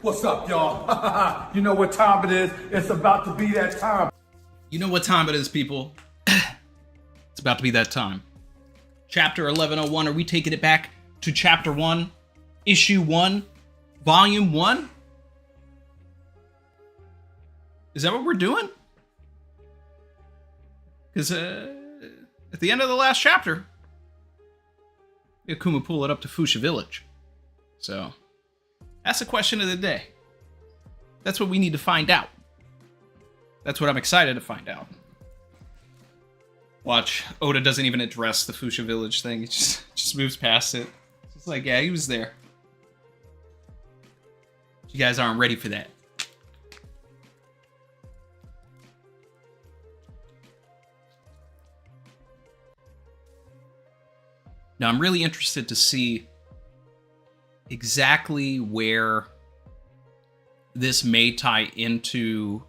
What's up, y'all? You know what time it is? It's about to be that time. You know what time it is, people. It's about to be that time. Chapter 1101. Are we taking it back to Chapter 1, Issue 1, Volume 1? Is that what we're doing? Because at the end of the last chapter, Akuma pull it up to Fuchsia Village. So, that's the question of the day. That's what we need to find out. That's what I'm excited to find out. Watch, Oda doesn't even address the Fuchsia Village thing. He just moves past it. It's like, yeah, he was there. You guys aren't ready for that. Now, I'm really interested to see exactly where this may tie into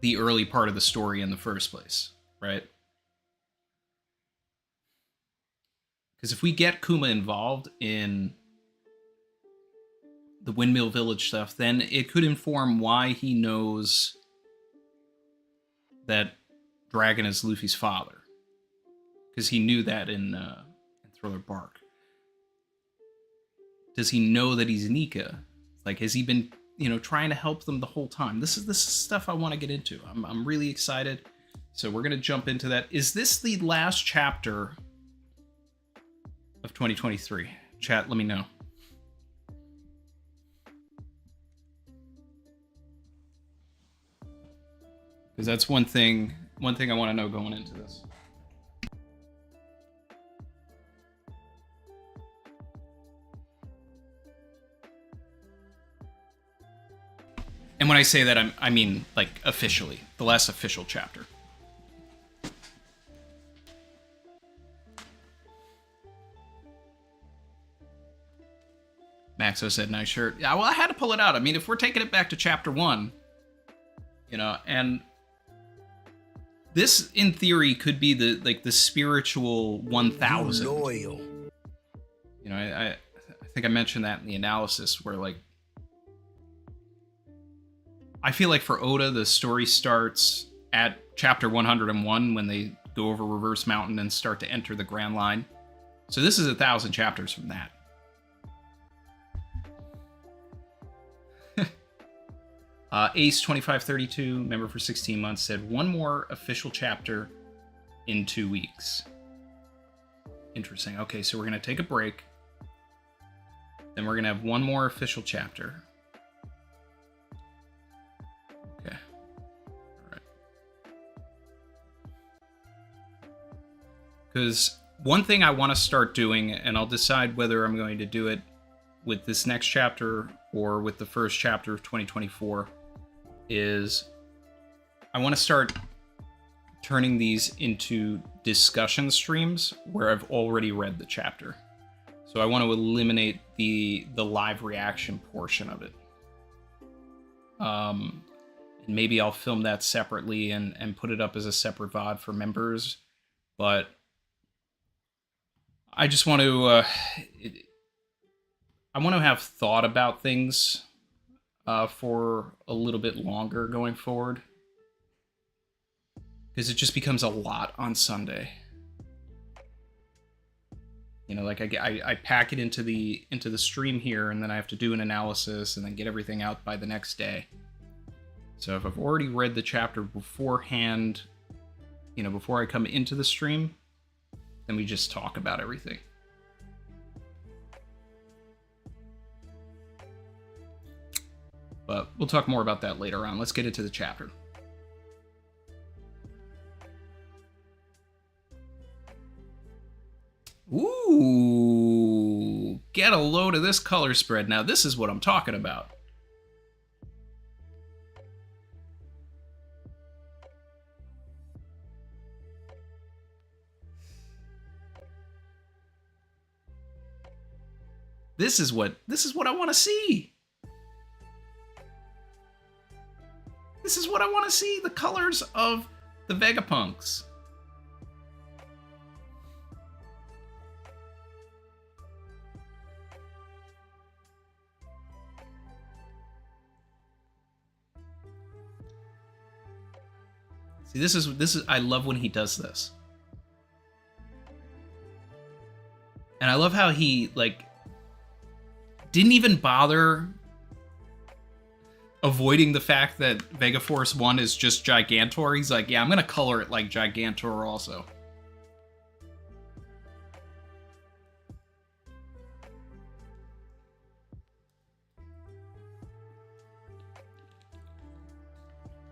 the early part of the story in the first place, right? Because if we get Kuma involved in the Windmill Village stuff, then it could inform why he knows that Dragon is Luffy's father. Because he knew that in Thriller Bark. Does he know that he's Nika? Like, has he been, trying to help them the whole time? This is stuff I want to get into. I'm really excited. So we're going to jump into that. Is this the last chapter of 2023? Chat, let me know. Because that's one thing I want to know going into this. And when I say that, I mean, like, officially. The last official chapter. Maxo said, nice shirt. Yeah, well, I had to pull it out. I mean, if we're taking it back to chapter 1, and this, in theory, could be the spiritual 1000. Loyal. I think I mentioned that in the analysis, where, like, I feel like for Oda, the story starts at chapter 101 when they go over Reverse Mountain and start to enter the Grand Line. So this is 1,000 chapters from that. Ace2532, member for 16 months, said one more official chapter in 2 weeks. Interesting. Okay, so we're going to take a break. Then we're going to have one more official chapter. Okay. All right. Because one thing I want to start doing, and I'll decide whether I'm going to do it with this next chapter or with the first chapter of 2024, is I want to start turning these into discussion streams where I've already read the chapter. So I want to eliminate the live reaction portion of it. And maybe I'll film that separately and put it up as a separate VOD for members. But I just want to have thought about things for a little bit longer going forward, because it just becomes a lot on Sunday. Like I pack it into the stream here, and then I have to do an analysis and then get everything out by the next day. So if I've already read the chapter beforehand, before I come into the stream, then we just talk about everything. But we'll talk more about that later on. Let's get into the chapter. Ooh, get a load of this color spread. Now, this is what I'm talking about. This is what I want to see. This is what I want to see, the colors of the Vegapunks. See, this is I love when he does this. And I love how he, like, didn't even bother avoiding the fact that Vega Force 1 is just Gigantor. He's like, yeah, I'm gonna color it like Gigantor also.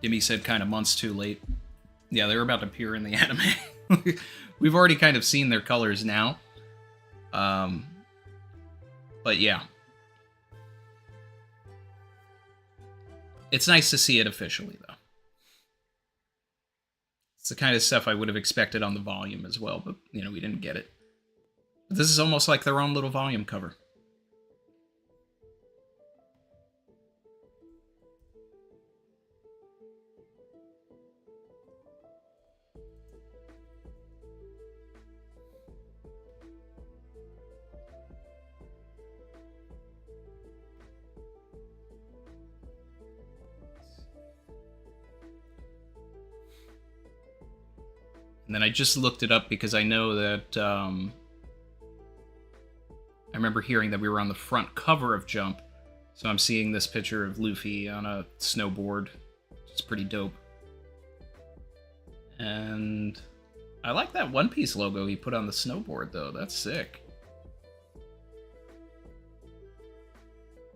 Jimmy said kind of months too late. Yeah, they're about to appear in the anime. We've already kind of seen their colors now. But yeah. It's nice to see it officially, though. It's the kind of stuff I would have expected on the volume as well, but, you know, we didn't get it. But this is almost like their own little volume cover. And then I just looked it up because I know that, I remember hearing that we were on the front cover of Jump. So I'm seeing this picture of Luffy on a snowboard. It's pretty dope. And I like that One Piece logo he put on the snowboard, though. That's sick.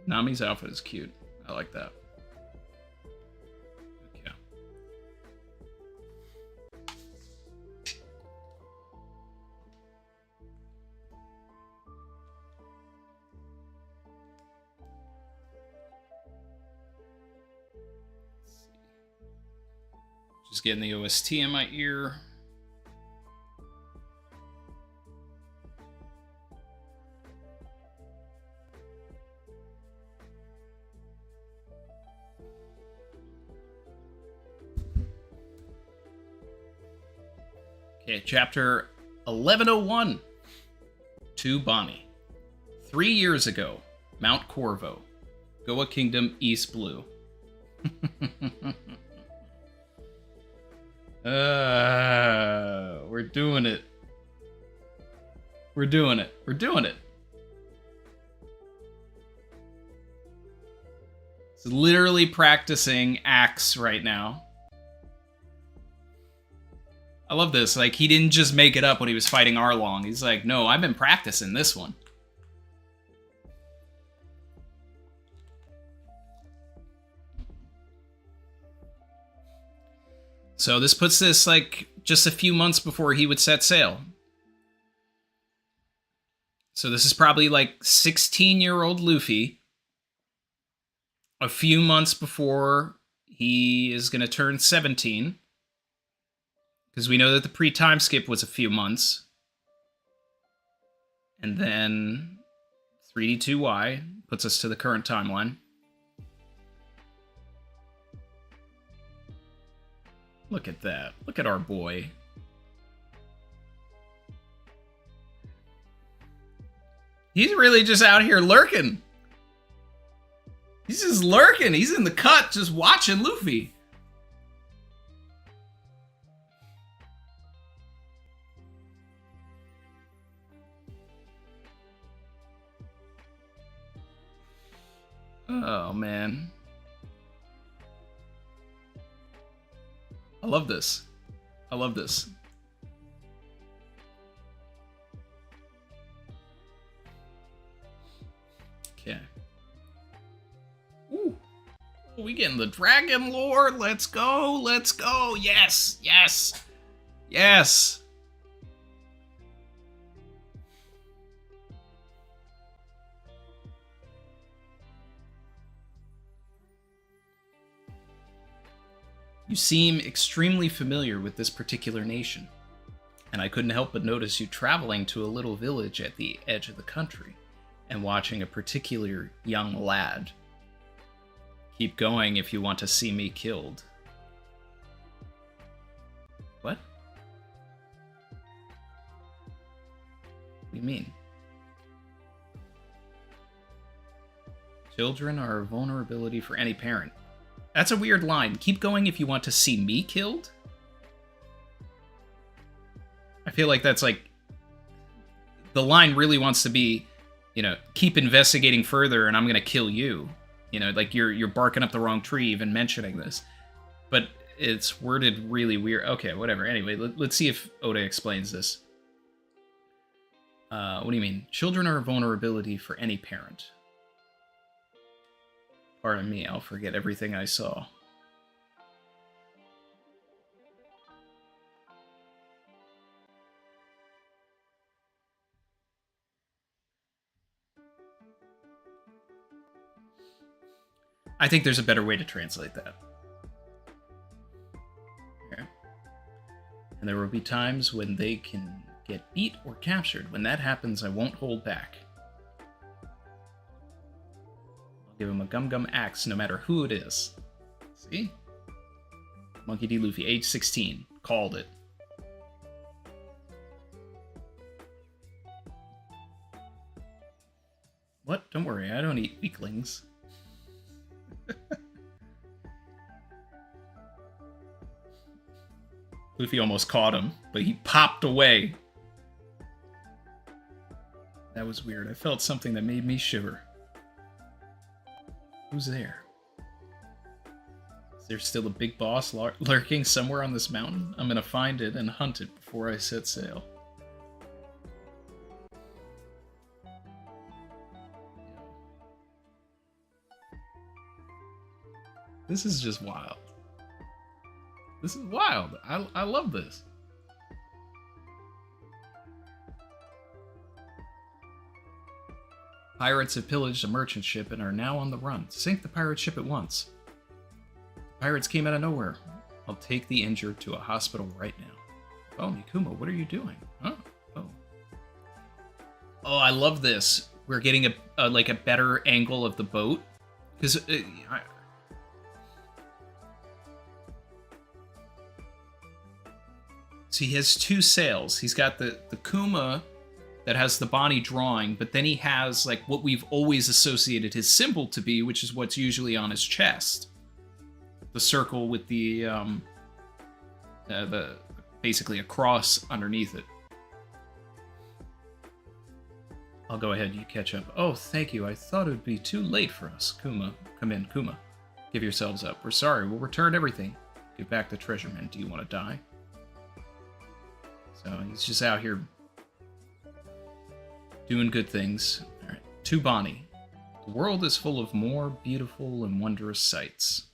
Nami's outfit is cute. I like that. Just getting the OST in my ear. Okay, chapter 1101. To Bonnie. 3 years ago, Mount Corvo, Goa Kingdom, East Blue. We're doing it. We're doing it. We're doing it. It's literally practicing axe right now. I love this. Like, he didn't just make it up when he was fighting Arlong. He's like, no, I've been practicing this one. So this puts this, like, just a few months before he would set sail. So this is probably, like, 16-year-old Luffy. A few months before he is going to turn 17. Because we know that the pre-time skip was a few months. And then 3D2Y puts us to the current timeline. Look at that. Look at our boy. He's really just out here lurking. He's just lurking. He's in the cut just watching Luffy. Oh, man. I love this. I love this. Okay. Ooh. We getting the dragon lore. Let's go. Let's go. Yes. Yes. Yes. You seem extremely familiar with this particular nation, and I couldn't help but notice you traveling to a little village at the edge of the country and watching a particular young lad. Keep going if you want to see me killed. What? What do you mean? Children are a vulnerability for any parent. That's a weird line. Keep going if you want to see me killed? feel like that's like the line really wants to be, you know, keep investigating further and I'm gonna kill you. You know, like you're barking up the wrong tree even mentioning this. But it's worded really weird. Okay, whatever. Anyway, let's see if Oda explains this. What do you mean? Children are a vulnerability for any parent. Pardon me, I'll forget everything I saw. I think there's a better way to translate that. Okay. And there will be times when they can get beat or captured. When that happens, I won't hold back. I'll give him a gum axe no matter who it is. See? Monkey D. Luffy, age 16. Called it. What? Don't worry, I don't eat weaklings. Luffy almost caught him, but he popped away. That was weird. I felt something that made me shiver. Who's there? Is there still a big boss lurking somewhere on this mountain? I'm gonna find it and hunt it before I set sail. This is just wild. This is wild. I love this. Pirates have pillaged a merchant ship and are now on the run. Sink the pirate ship at once. Pirates came out of nowhere. I'll take the injured to a hospital right now. Oh, Mikuma, what are you doing? Huh? Oh. Oh, I love this. We're getting a like a better angle of the boat. Because so he has two sails. He's got the Kuma that has the Bonnie drawing, but then he has like what we've always associated his symbol to be, which is what's usually on his chest. The circle with the basically a cross underneath it. I'll go ahead, you catch up. Oh, thank you. I thought it would be too late for us. Kuma, come in, Kuma. Give yourselves up. We're sorry. We'll return everything. Give back the treasure, men. Do you want to die? So he's just out here doing good things. All right. To Bonnie. The world is full of more beautiful and wondrous sights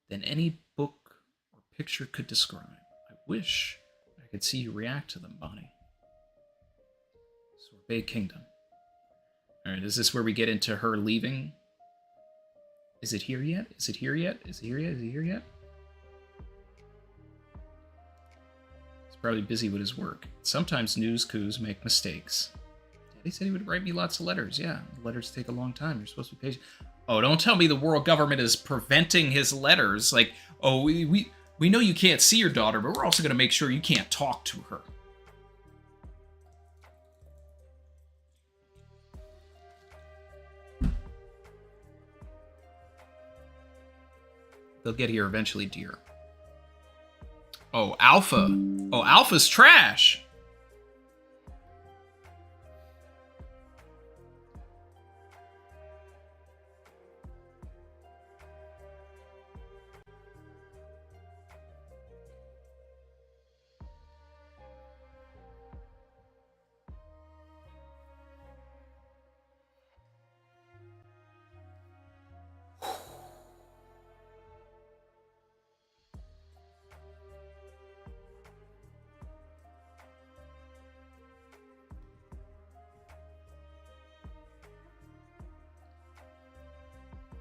than any book or picture could describe. I wish I could see you react to them, Bonnie. Sorbet Kingdom. All right, is this where we get into her leaving? Is it here yet? Is it here yet? Is it here yet? Is it here yet? Probably busy with his work. Sometimes news coups make mistakes. Daddy said he would write me lots of letters. Yeah, letters take a long time. You're supposed to be patient. Oh, don't tell me the world government is preventing his letters. Like, oh, we know you can't see your daughter, but we're also going to make sure you can't talk to her. They'll get here eventually, dear. Oh, Alpha. Oh, Alpha's trash.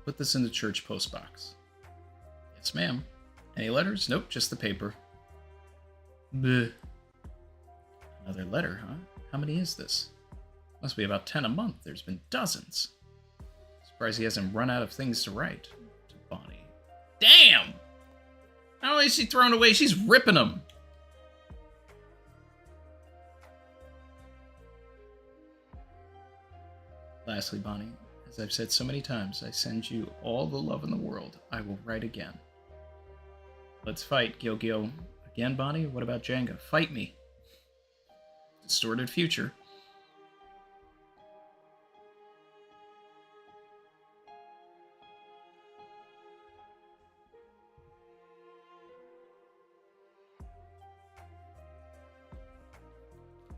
Put this in the church post box. Yes, ma'am. Any letters? Nope, just the paper. Bleh. Another letter, huh? How many is this? Must be about 10 a month. There's been dozens. Surprised he hasn't run out of things to write. To Bonnie. Damn! Not only is she thrown away, she's ripping them. Lastly, Bonnie, as I've said so many times, I send you all the love in the world. I will write again. Let's fight, Gyo-Gyo. Again, Bonnie? What about Jenga? Fight me. Distorted future.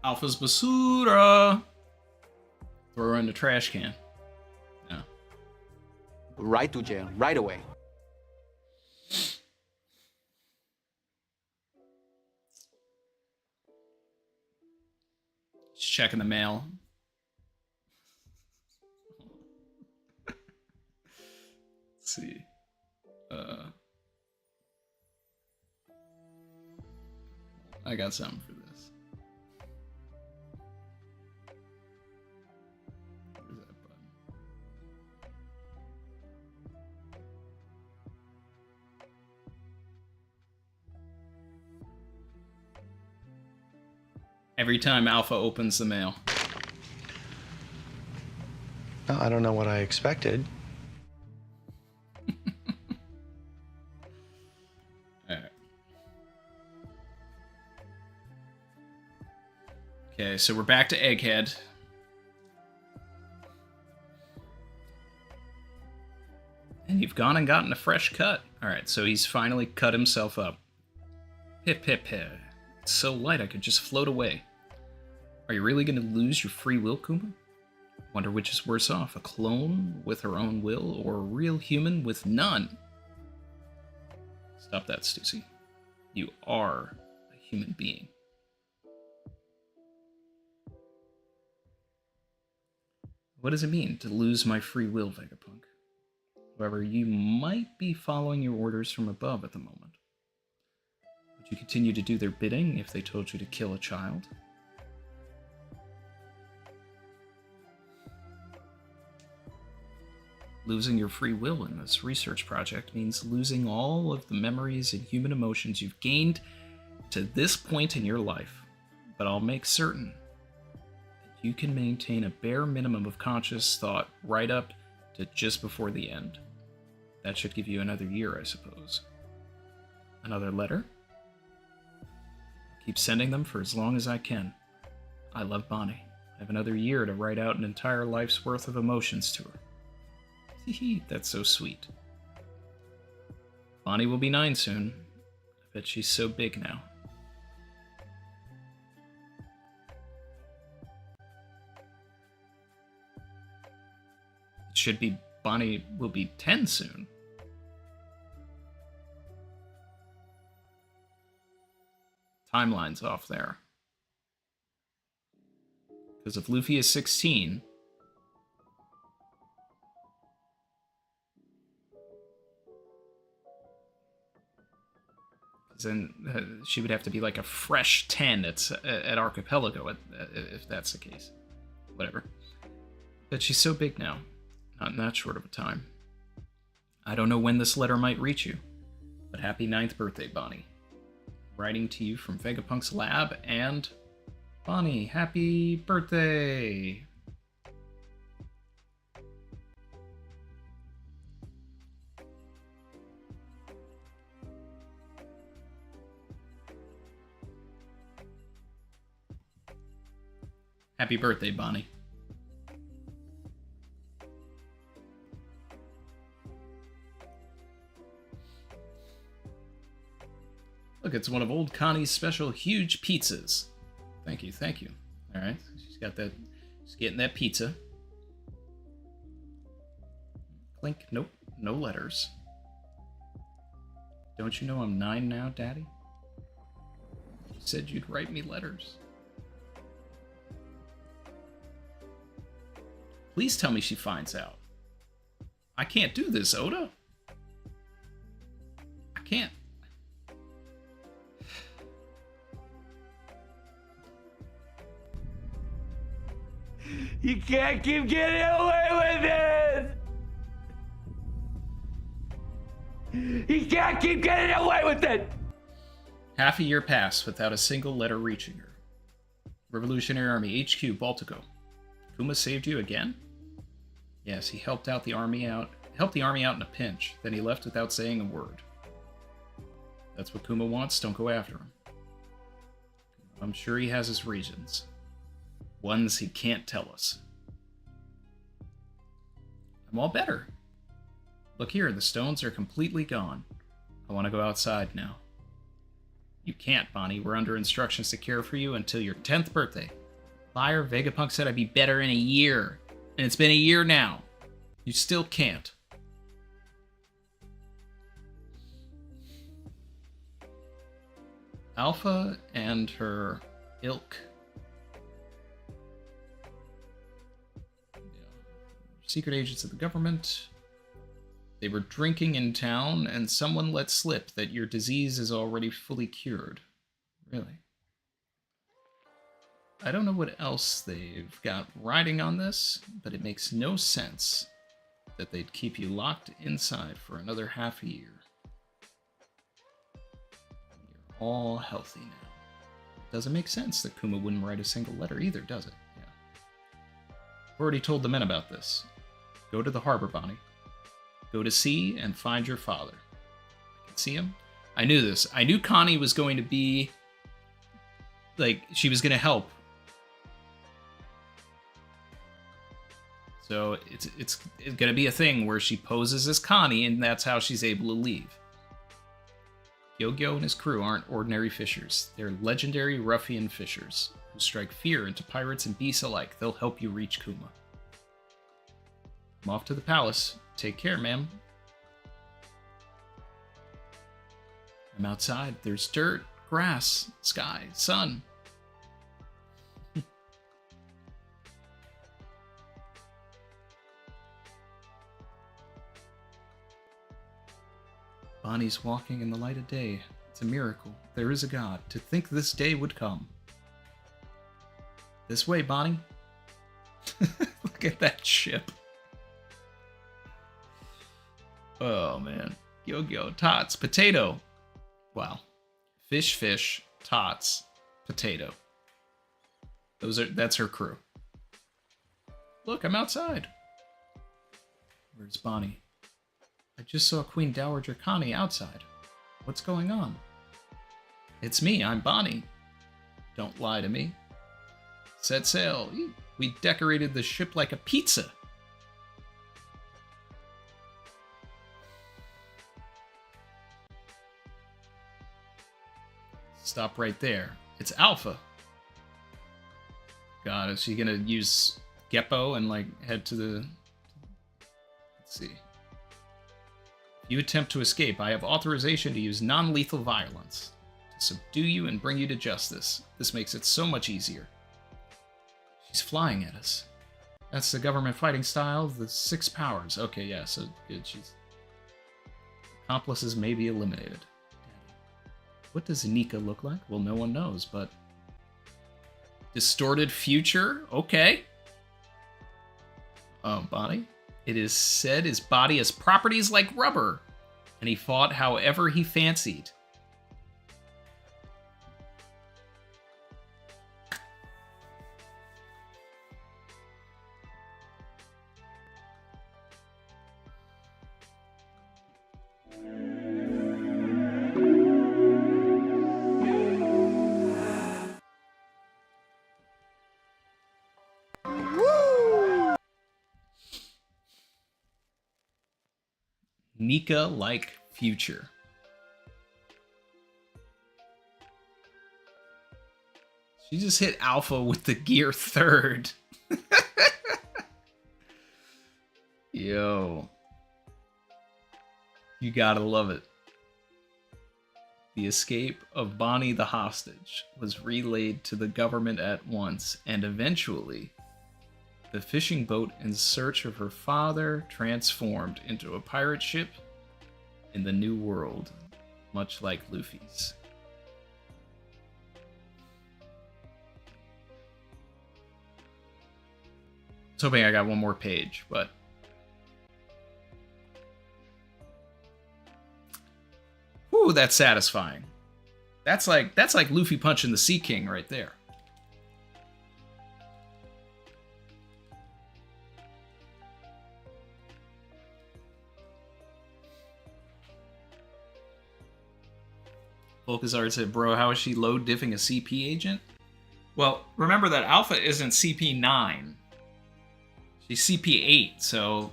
Alpha's basura. Throw her in the trash can. No. Right to jail, right away. Just checking the mail. Let's see. I got something for this. Where's that button? Every time Alpha opens the mail. I don't know what I expected. Alright. Okay, so we're back to Egghead. And you've gone and gotten a fresh cut. Alright, so he's finally cut himself up. Hip hip hip. It's so light I could just float away. Are you really going to lose your free will, Kuma? Wonder which is worse off, a clone with her own will or a real human with none? Stop that, Stussy. You are a human being. What does it mean to lose my free will, Vegapunk? However, you might be following your orders from above at the moment. Would you continue to do their bidding if they told you to kill a child? Losing your free will in this research project means losing all of the memories and human emotions you've gained to this point in your life. But I'll make certain that you can maintain a bare minimum of conscious thought right up to just before the end. That should give you another year, I suppose. Another letter? I'll keep sending them for as long as I can. I love Bonnie. I have another year to write out an entire life's worth of emotions to her. Hee, that's so sweet. Bonnie will be 9 soon. I bet she's so big now. It should be Bonnie will be 10 soon. Timeline's off there. Because if Luffy is 16... then she would have to be like a fresh 10 at Archipelago, if that's the case. Whatever. But she's so big now. Not in that short of a time. I don't know when this letter might reach you, but happy 9th birthday, Bonnie. Writing to you from Vegapunk's lab, and... Bonnie, happy birthday! Happy birthday, Bonnie. Look, it's one of old Connie's special huge pizzas. Thank you, thank you. All right, she's got that. She's getting that pizza. Clink. Nope, no letters. Don't you know I'm 9 now, Daddy? You said you'd write me letters. Please tell me she finds out. I can't do this, Oda. I can't. You can't keep getting away with it! You can't keep getting away with it! Half a year passed without a single letter reaching her. Revolutionary Army HQ, Baltico. Kuma saved you again? Yes, he helped the army out in a pinch, then he left without saying a word. That's what Kuma wants, don't go after him. I'm sure he has his reasons. Ones he can't tell us. I'm all better. Look here, the stones are completely gone. I want to go outside now. You can't, Bonnie. We're under instructions to care for you until your 10th birthday. Liar, Vegapunk said I'd be better in a year. And it's been a year now. You still can't. Alpha and her ilk. Secret agents of the government. They were drinking in town, and someone let slip that your disease is already fully cured. Really? I don't know what else they've got riding on this, but it makes no sense that they'd keep you locked inside for another half a year. You're all healthy now. Doesn't make sense that Kuma wouldn't write a single letter either, does it? Yeah. Already told the men about this. Go to the harbor, Bonnie. Go to sea and find your father. I can see him. I knew this. I knew Connie was going to be... like, she was going to help. So it's going to be a thing where she poses as Connie, and that's how she's able to leave. Gyogyo and his crew aren't ordinary fishers. They're legendary ruffian fishers who strike fear into pirates and beasts alike. They'll help you reach Kuma. I'm off to the palace. Take care, ma'am. I'm outside. There's dirt, grass, sky, sun. Bonnie's walking in the light of day. It's a miracle. There is a God. To think this day would come. This way, Bonnie. Look at that ship. Oh, man. Gyogyo, tots, potato. Wow. Fish, tots, potato. That's her crew. Look, I'm outside. Where's Bonnie? I just saw Queen Dowager Connie outside. What's going on? It's me, I'm Bonnie. Don't lie to me. Set sail. We decorated the ship like a pizza. Stop right there. It's Alpha. God, is she gonna use Geppo and like head to the... Let's see. If you attempt to escape, I have authorization to use non-lethal violence to subdue you and bring you to justice. This makes it so much easier. She's flying at us. That's the government fighting style, the 6 powers. Okay, yeah, so good. She's... Accomplices may be eliminated. What does Nika look like? Well, no one knows, but... Distorted future? Okay. Bonnie? It is said his body has properties like rubber, and he fought however he fancied. Nika-like future. She just hit Alpha with the gear 3rd. Yo. You gotta love it. The escape of Bonnie the hostage was relayed to the government at once, and eventually, the fishing boat in search of her father transformed into a pirate ship in the New World, much like Luffy's. I was hoping I got one more page, but... Whew, that's satisfying. That's like Luffy punching the Sea King right there. Volkazard said, bro, how is she low diffing a CP agent? Well, remember that Alpha isn't CP9. She's CP8, so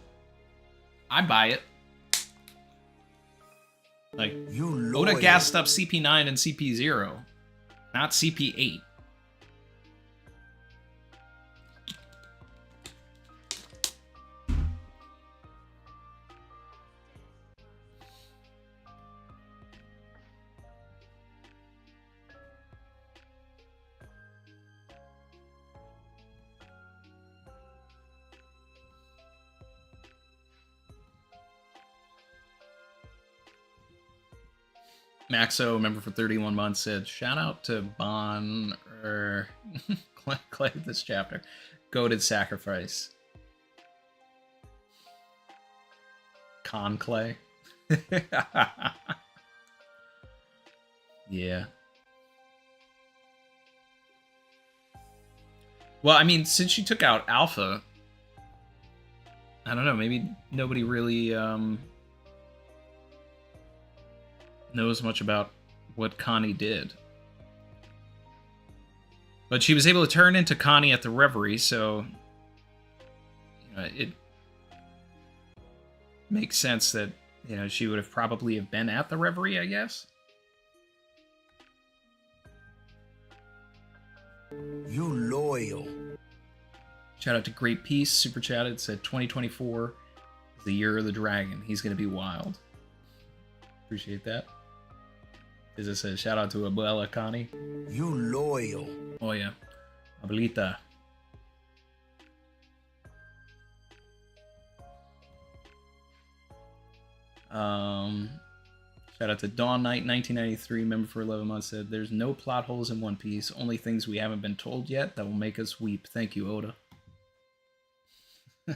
I buy it. Like, Oda gassed up CP9 and CP0, not CP8. Maxo, member for 31 months, said, shout out to Bon or Clay this chapter. Goated sacrifice. Con Clay. Yeah. Well, I mean, since she took out Alpha, I don't know, maybe nobody really knows much about what Connie did. But she was able to turn into Connie at the Reverie, so it makes sense that she would have probably have been at the Reverie, I guess. You loyal. Shout out to Great Peace, super chatted, said 2024 is the year of the dragon. He's gonna be wild. Appreciate that. As I said, shout out to Abuela Connie. You loyal. Oh yeah, Abuelita. Shout out to Dawn Knight 1993, member for 11 months, said, there's no plot holes in One Piece, only things we haven't been told yet that will make us weep. Thank you, Oda. Man.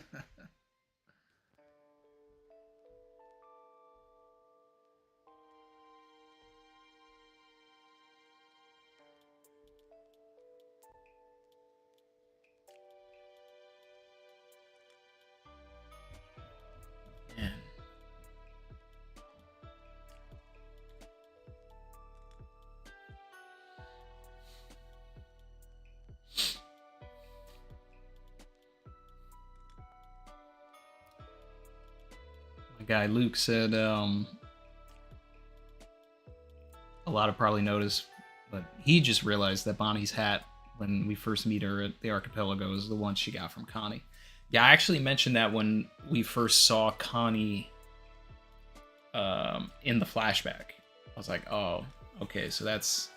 My guy Luke said, a lot of probably noticed, but he just realized that Bonnie's hat, when we first meet her at the Archipelago, is the one she got from Connie. Yeah, I actually mentioned that when we first saw Connie in the flashback. I was like, oh, okay, so that's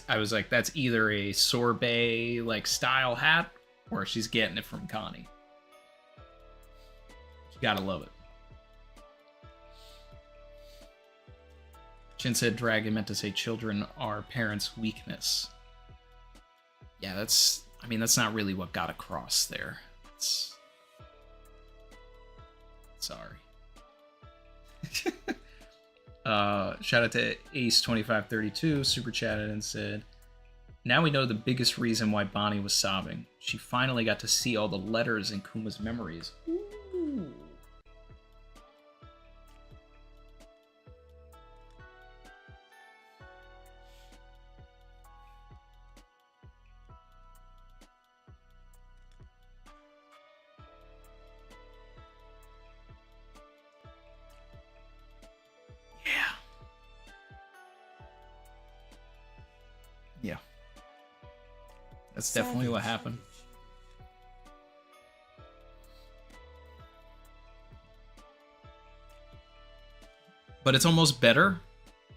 I was like, that's either a sorbet like style hat or she's getting it from Connie. You gotta love it. Chin said dragon meant to say children are parents' weakness. Yeah, that's not really what got across there. Sorry. Shout out to Ace2532, super chatted and said, now we know the biggest reason why Bonnie was sobbing. She finally got to see all the letters in Kuma's memories. Ooh. Yeah. That's definitely what happened. But it's almost better.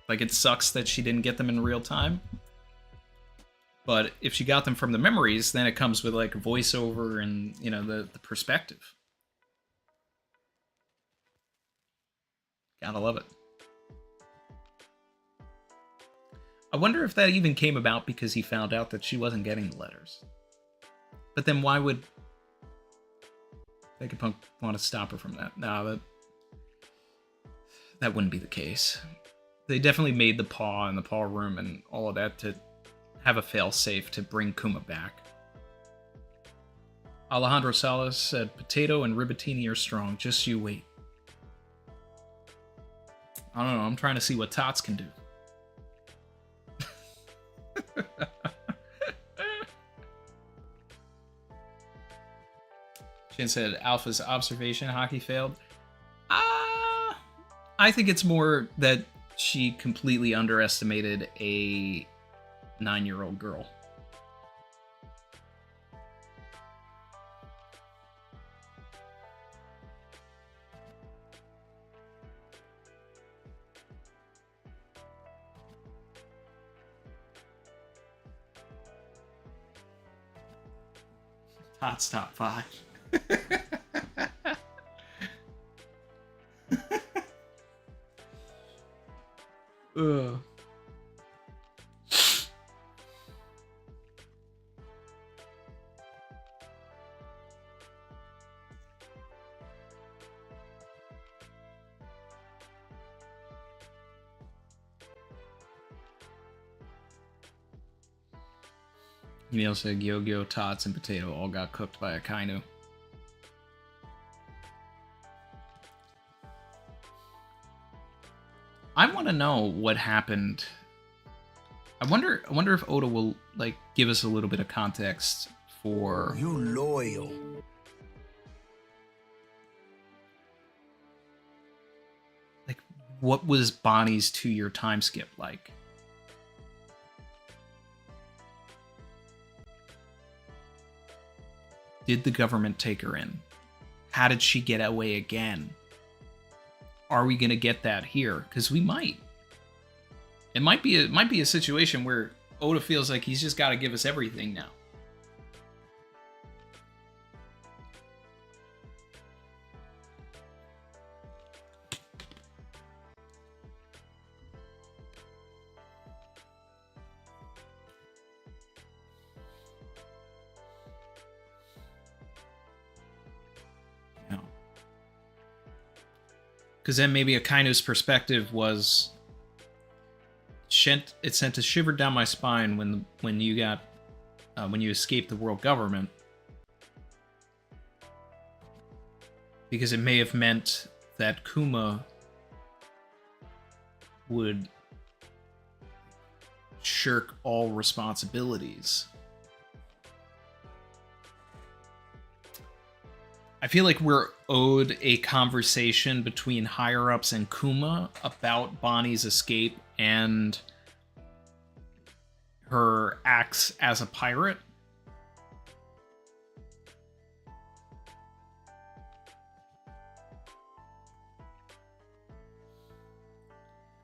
Like, it sucks that she didn't get them in real time. But if she got them from the memories, then it comes with, like, voiceover and, the perspective. Gotta love it. I wonder if that even came about because he found out that she wasn't getting the letters. But then why would Vegapunk want to stop her from that? No, that wouldn't be the case. They definitely made the paw and the paw room and all of that to have a fail-safe to bring Kuma back. Alejandro Salas said, potato and ribatini are strong, just you wait. I don't know, I'm trying to see what Tots can do. Shin said Alpha's observation hockey failed. I think it's more that she completely underestimated a 9-year-old girl. Hot's top 5. Ugh. Neil said Gyo-Gyo, Tots, and Potato all got cooked by a Kainu. I want to know what happened. I wonder if Oda will like give us a little bit of context for You loyal. like what was Bonnie's 2-year time skip like? Did the government take her in? How did she get away again? Are we gonna get that here? Because we might. It might be a situation where Oda feels like he's just got to give us everything now. Because then maybe Akainu's perspective was, it sent a shiver down my spine when you escaped the world government, because it may have meant that Kuma would shirk all responsibilities. I feel like we're owed a conversation between higher-ups and Kuma about Bonnie's escape and her acts as a pirate.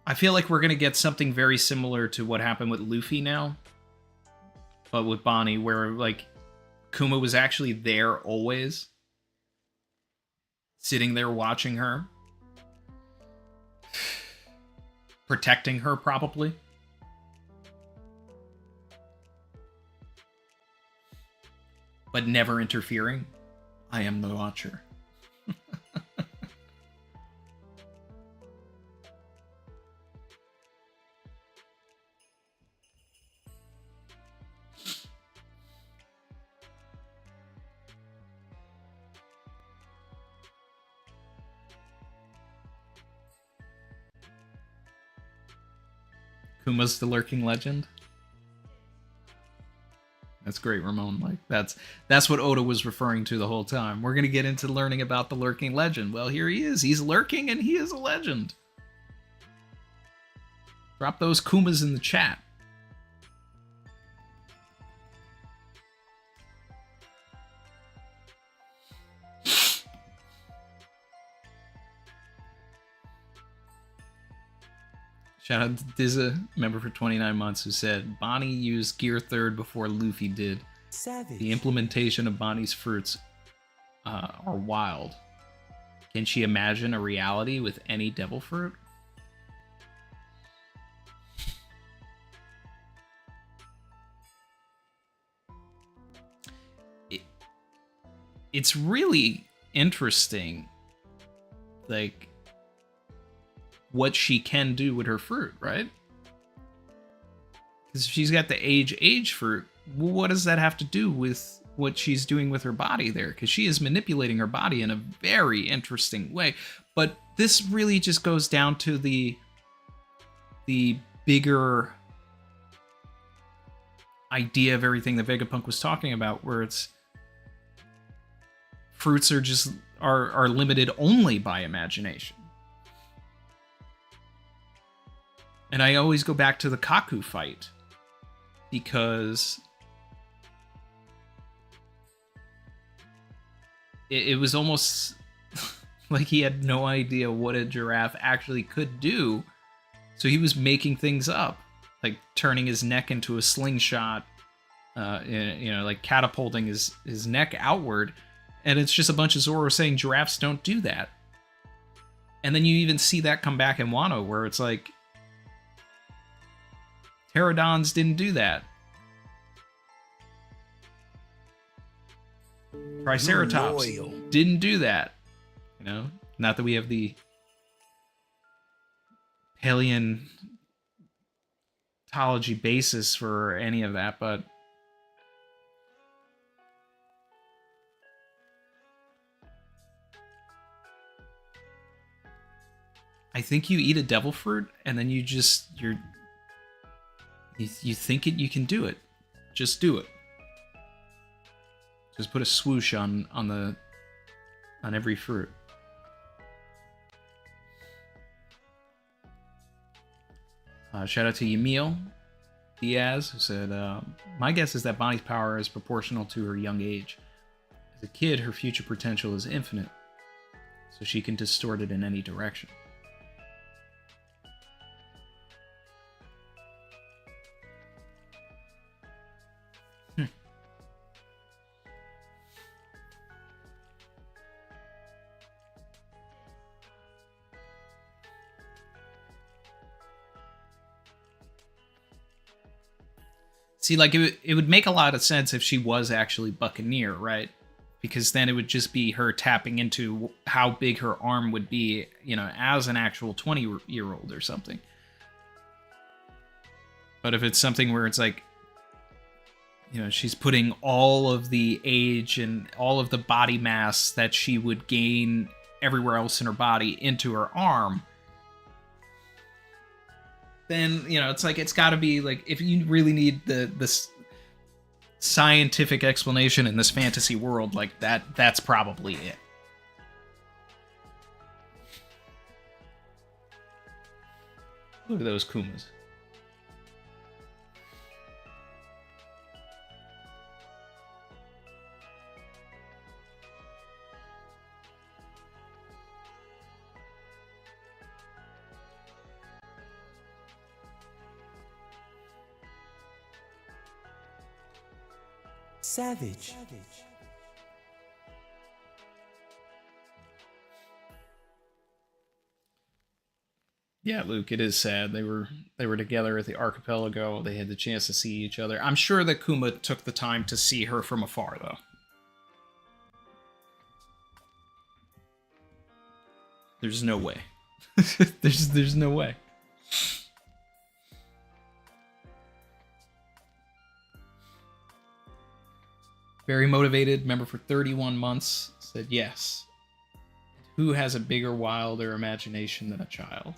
I feel like we're going to get something very similar to what happened with Luffy now, but with Bonnie, where like Kuma was actually there always, sitting there watching her, protecting her probably. But never interfering. I am the Watcher. Kuma's the lurking legend. That's great, Ramon. Like that's what Oda was referring to the whole time. We're gonna get into learning about the lurking legend. Well, here he is. He's lurking and he is a legend. Drop those Kumas in the chat. Shout out to Dizza, member for 29 months, who said, Bonnie used Gear 3rd before Luffy did. Savage. The implementation of Bonnie's fruits are wild. Can she imagine a reality with any devil fruit? It's really interesting, like, what she can do with her fruit, right? Because if she's got the age fruit, well, what does that have to do with what she's doing with her body there? Because she is manipulating her body in a very interesting way. But this really just goes down to the bigger idea of everything that Vegapunk was talking about, where it's fruits are just are limited only by imagination. And I always go back to the Kaku fight, because it was almost like he had no idea what a giraffe actually could do. So he was making things up, like turning his neck into a slingshot, like catapulting his neck outward. And it's just a bunch of Zoro saying giraffes don't do that. And then you even see that come back in Wano, where it's like, pterodons didn't do that. Triceratops didn't do that. You know, not that we have the paleontology basis for any of that, but I think you eat a devil fruit and then you think you can do it. Just do it. Just put a swoosh on every fruit. Shout out to Yamil Diaz, who said, my guess is that Bonnie's power is proportional to her young age. As a kid, her future potential is infinite, so she can distort it in any direction. See, like, it would make a lot of sense if she was actually Buccaneer, right? Because then it would just be her tapping into how big her arm would be, you know, as an actual 20-year-old or something. But if it's something where it's like, you know, she's putting all of the age and all of the body mass that she would gain everywhere else in her body into her arm, then, you know, it's like, it's got to be like, if you really need this scientific explanation in this fantasy world, like that's probably it. Look at those Kumas. Savage. Yeah, Luke, it is sad. They were together at the archipelago. They had the chance to see each other. I'm sure that Kuma took the time to see her from afar, though. There's no way. there's no way. Very motivated, member for 31 months, said yes. Who has a bigger, wilder imagination than a child?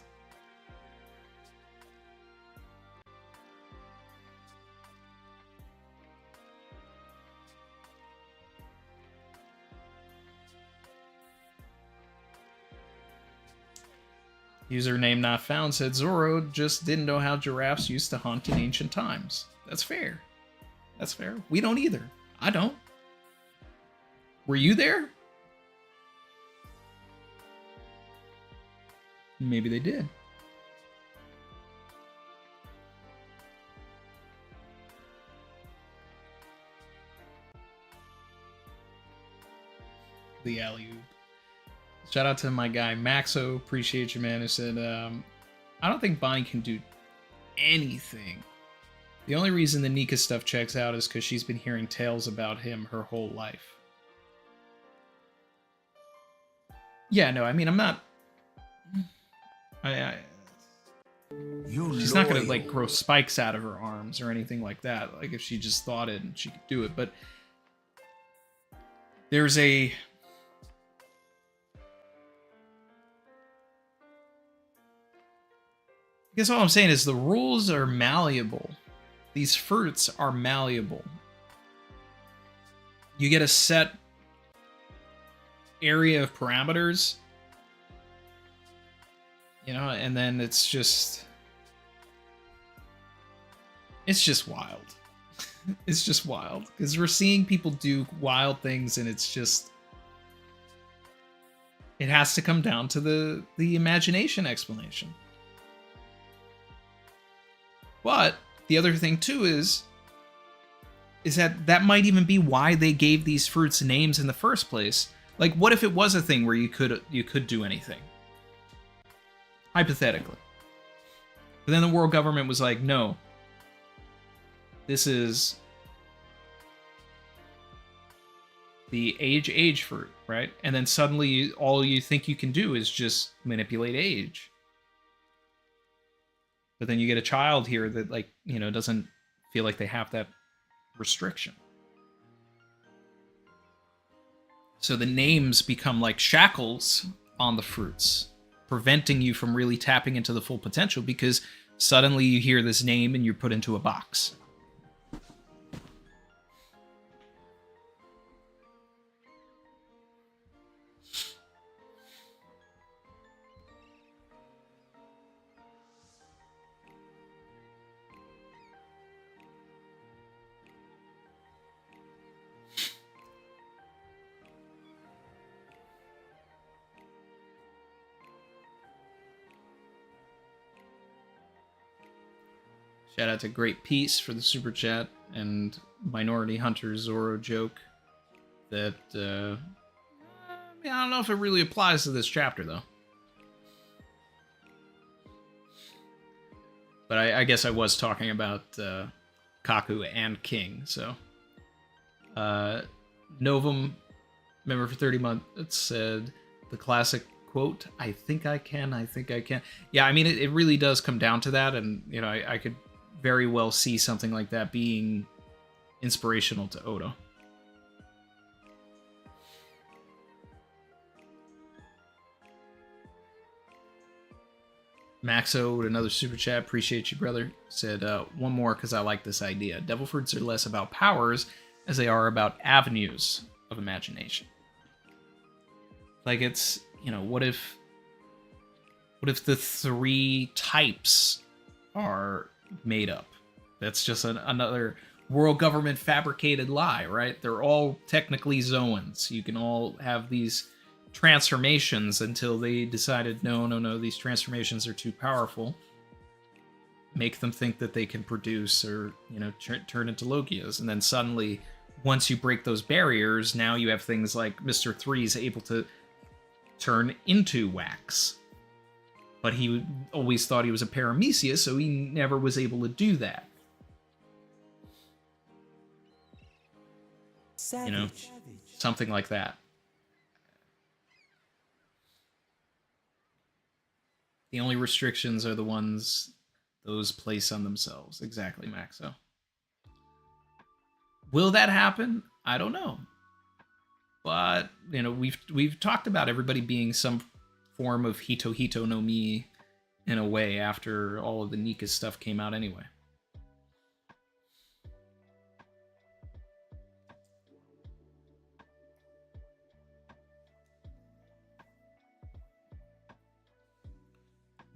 Username not found said Zoro just didn't know how giraffes used to hunt in ancient times. That's fair. That's fair. We don't either. I don't. Were you there? Maybe they did. The alley-oop. Shout out to my guy Maxo. Appreciate you, man. Who said, I don't think Bonnie can do anything. The only reason the Nika stuff checks out is because she's been hearing tales about him her whole life. Yeah, no, I mean, I'm not... She's not gonna, like, grow spikes out of her arms or anything like that. Like, if she just thought it and she could do it. But there's a... I guess all I'm saying is the rules are malleable. These fruits are malleable. You get a set area of parameters, you know, and then it's just wild. It's just wild because we're seeing people do wild things, and it's just, it has to come down to the imagination explanation. But the other thing too is that might even be why they gave these fruits names in the first place. Like, what if it was a thing where you could do anything? Hypothetically. But then the world government was like, no. This is the age fruit, right? And then suddenly all you think you can do is just manipulate age. But then you get a child here that, like, you know, doesn't feel like they have that restriction. So the names become like shackles on the fruits, preventing you from really tapping into the full potential, because suddenly you hear this name and you're put into a box. Shout out to Great Peace for the super chat, and Minority Hunter Zoro joke that I don't know if it really applies to this chapter though. But I guess I was talking about Kaku and King, so Novum, member for 30 months, it said the classic quote, I think I can. Yeah, I mean, it really does come down to that, and, you know, I could very well see something like that being inspirational to Oda. Maxo with another super chat, appreciate you, brother, said, one more because I like this idea. Devil fruits are less about powers as they are about avenues of imagination. Like, it's, you know, what if the three types are made up? That's just another world government fabricated lie, right? They're all technically Zoans. You can all have these transformations until they decided, no, these transformations are too powerful. Make them think that they can produce or, you know, turn into Logias. And then suddenly, once you break those barriers, now you have things like Mr. Three's able to turn into wax. But he always thought he was a Paramecia, so he never was able to do that. Savage. You know, something like that. The only restrictions are the ones those place on themselves. Exactly, Maxo. Will that happen? I don't know. But, you know, we've talked about everybody being some form of Hito no Mi in a way after all of the Nika stuff came out anyway.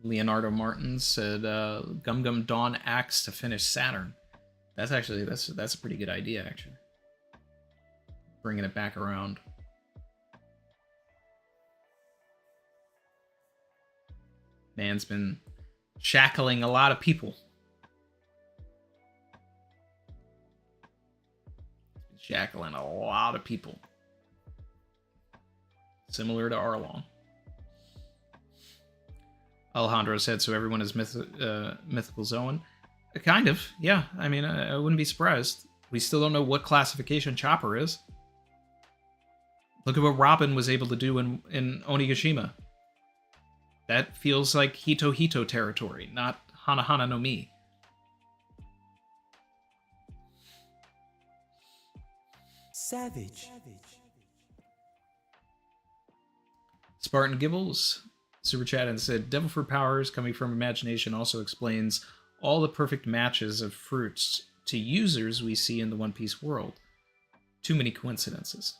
Leonardo Martin said, Gum Gum Dawn Axe to finish Saturn. That's actually, that's a pretty good idea, actually. Bringing it back around. Man's been shackling a lot of people. Shackling a lot of people. Similar to Arlong. Alejandro said, so everyone is mythical Zoan. Kind of, yeah. I mean, I wouldn't be surprised. We still don't know what classification Chopper is. Look at what Robin was able to do in Onigashima. That feels like Hito territory, not Hana no Mi. Savage. Spartan Gibbles super chat and said, Devil Fruit powers coming from imagination also explains all the perfect matches of fruits to users we see in the One Piece world. Too many coincidences.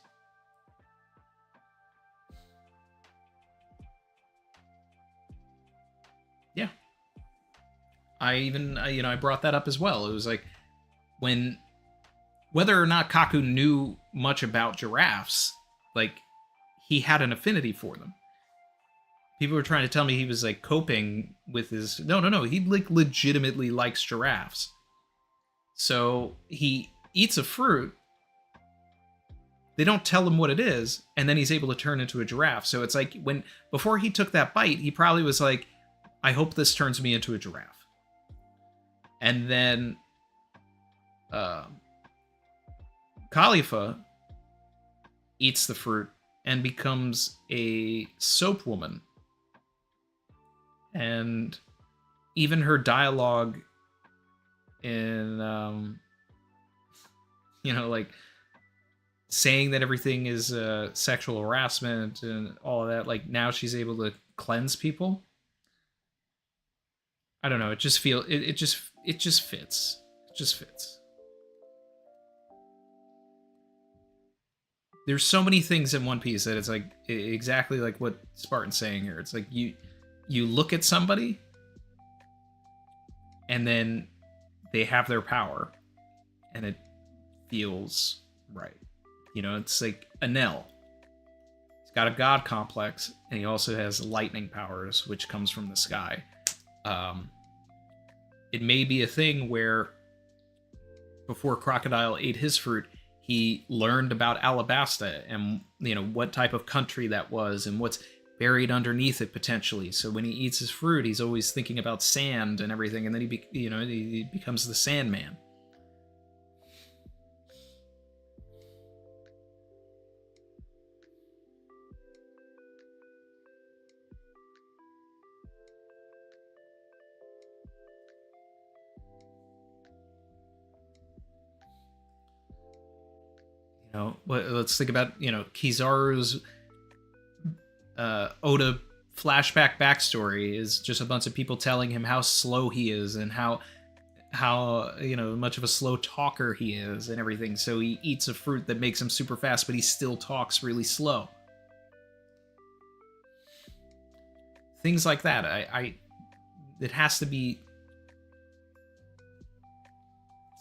I brought that up as well. It was like, whether or not Kaku knew much about giraffes, like, he had an affinity for them. People were trying to tell me he was, like, coping with his... No. He, like, legitimately likes giraffes. So he eats a fruit. They don't tell him what it is, and then he's able to turn into a giraffe. So it's like, before he took that bite, he probably was like, I hope this turns me into a giraffe. And then Khalifa eats the fruit and becomes a soap woman. And even her dialogue in, like, saying that everything is sexual harassment and all of that, like, now she's able to cleanse people. I don't know. It just fits. It just fits. There's so many things in One Piece that it's like exactly like what Spartan's saying here. It's like you look at somebody and then they have their power and it feels right. It's like Enel. He's got a god complex and he also has lightning powers, which comes from the sky. It may be a thing where before Crocodile ate his fruit, he learned about Alabasta and, what type of country that was and what's buried underneath it potentially. So when he eats his fruit, he's always thinking about sand and everything, and then he becomes the Sandman. Let's think about, Kizaru's Oda flashback backstory is just a bunch of people telling him how slow he is and how much of a slow talker he is and everything. So he eats a fruit that makes him super fast, but he still talks really slow. Things like that. It has to be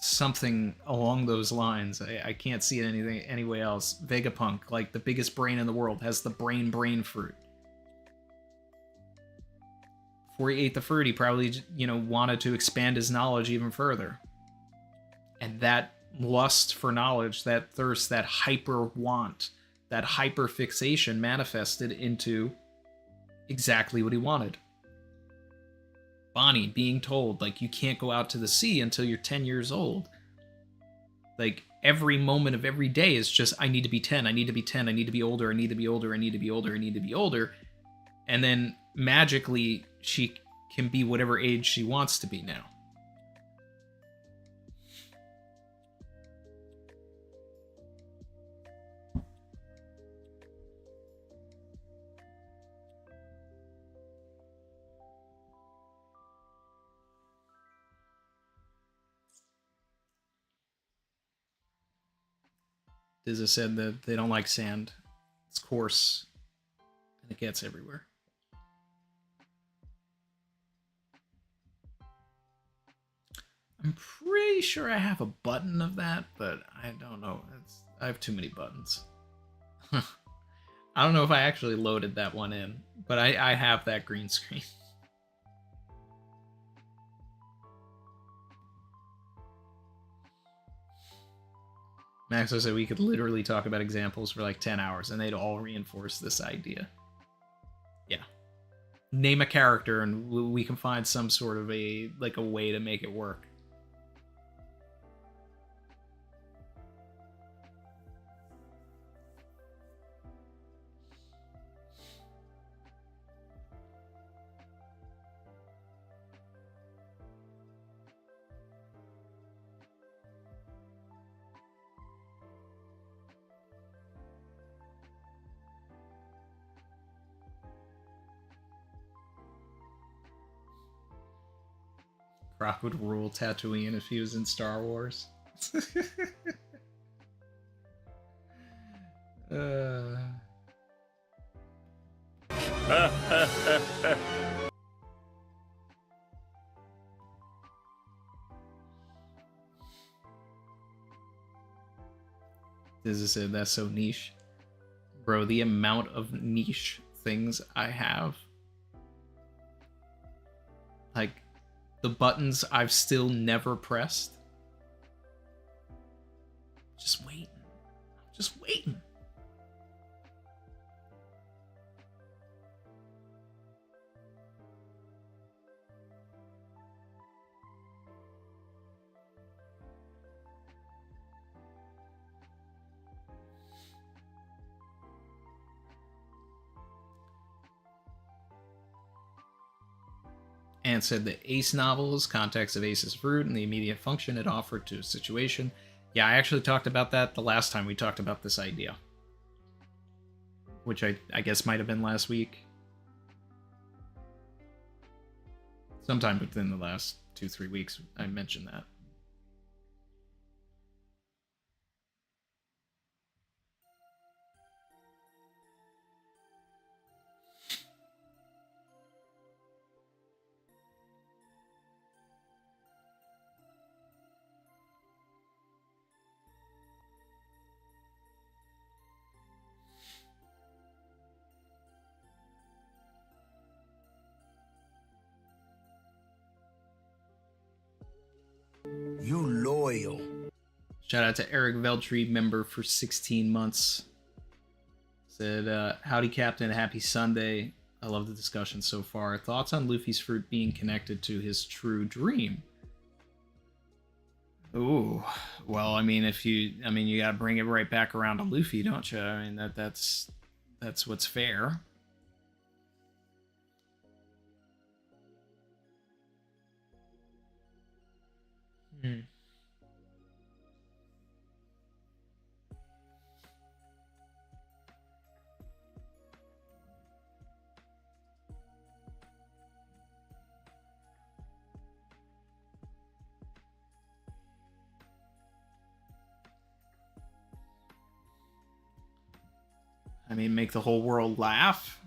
something along those lines. I can't see it any way else. Vegapunk, like the biggest brain in the world, has the brain fruit. Before he ate the fruit, he probably, wanted to expand his knowledge even further. And that lust for knowledge, that thirst, that hyper want, that hyper fixation manifested into exactly what he wanted. Bonnie being told, like, you can't go out to the sea until you're 10 years old. Like, every moment of every day is just, I need to be 10, I need to be 10, I need to be older, I need to be older, I need to be older, I need to be older. And then, magically, she can be whatever age she wants to be now. Dizza said that they don't like sand. It's coarse, and it gets everywhere. I'm pretty sure I have a button of that, but I don't know. I have too many buttons. I don't know if I actually loaded that one in, but I have that green screen. Maxo said we could literally talk about examples for like 10 hours and they'd all reinforce this idea. Yeah. Name a character and we can find some sort of a way to make it work. Brock would rule Tatooine if he was in Star Wars. This is it. That's so niche. Bro, the amount of niche things I have. Like, the buttons I've still never pressed. Just waiting. Just waiting. And said that Ace novels, context of Ace's fruit, and the immediate function it offered to a situation. Yeah, I actually talked about that the last time we talked about this idea. Which I guess might have been last week. Sometime within the last 2-3 weeks, I mentioned that. You loyal. Shout out to Eric Veltri, member for 16 months. Said, howdy Captain, happy Sunday. I love the discussion so far. Thoughts on Luffy's fruit being connected to his true dream? Ooh, well, I mean, you gotta bring it right back around to Luffy, don't you? I mean, that's what's fair. I mean, make the whole world laugh.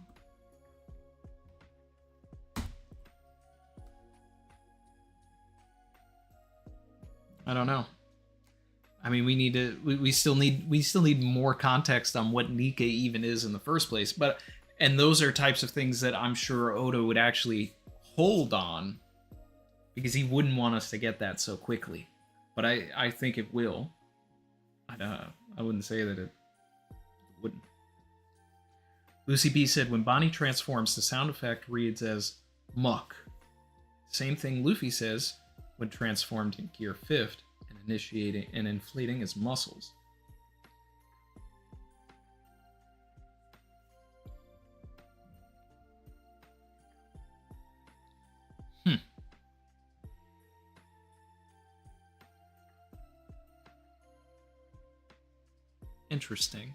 I don't know. I mean, we still need more context on what Nika even is in the first place. And those are types of things that I'm sure Oda would actually hold on, because he wouldn't want us to get that so quickly. But I think it will. I wouldn't say that it wouldn't. Lucy B said, when Bonnie transforms, the sound effect reads as muck. Same thing Luffy says when transformed in Gear 5th and initiating and inflating his muscles. Interesting.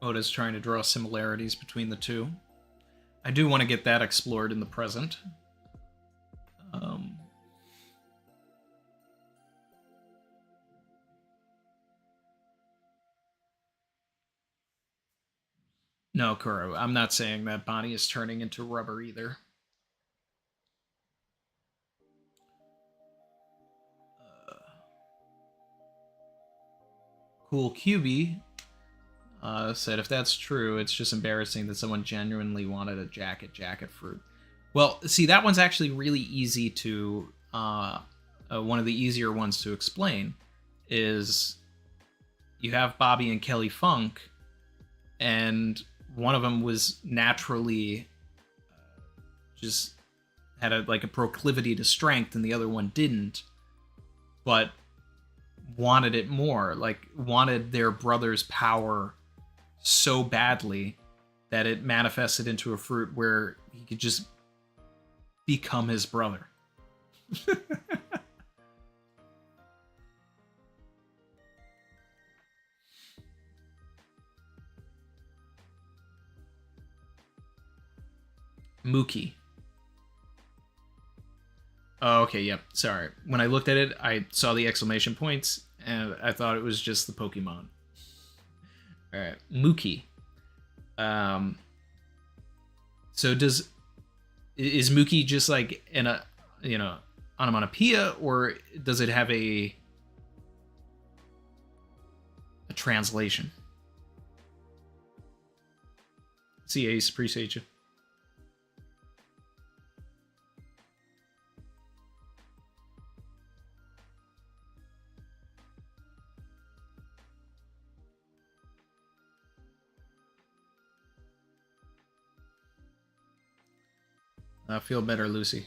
Oda's trying to draw similarities between the two. I do want to get that explored in the present. No, Kuro, I'm not saying that Bonnie is turning into rubber either. Cool QB said, if that's true, it's just embarrassing that someone genuinely wanted a jacket fruit. Well, see, that one's actually really easy to, one of the easier ones to explain, is you have Bobby and Kelly Funk, and one of them was naturally just had a proclivity to strength, and the other one didn't, but wanted it more, wanted their brother's power so badly that it manifested into a fruit where he could just become his brother. Mookie. Oh, okay, yep, sorry. When I looked at it, I saw the exclamation points, and I thought it was just the Pokemon. Alright, Mookie. So Is Mookie just like in a, you know, onomatopoeia, or does it have a translation? See, Ace, appreciate you. I feel better, Lucy.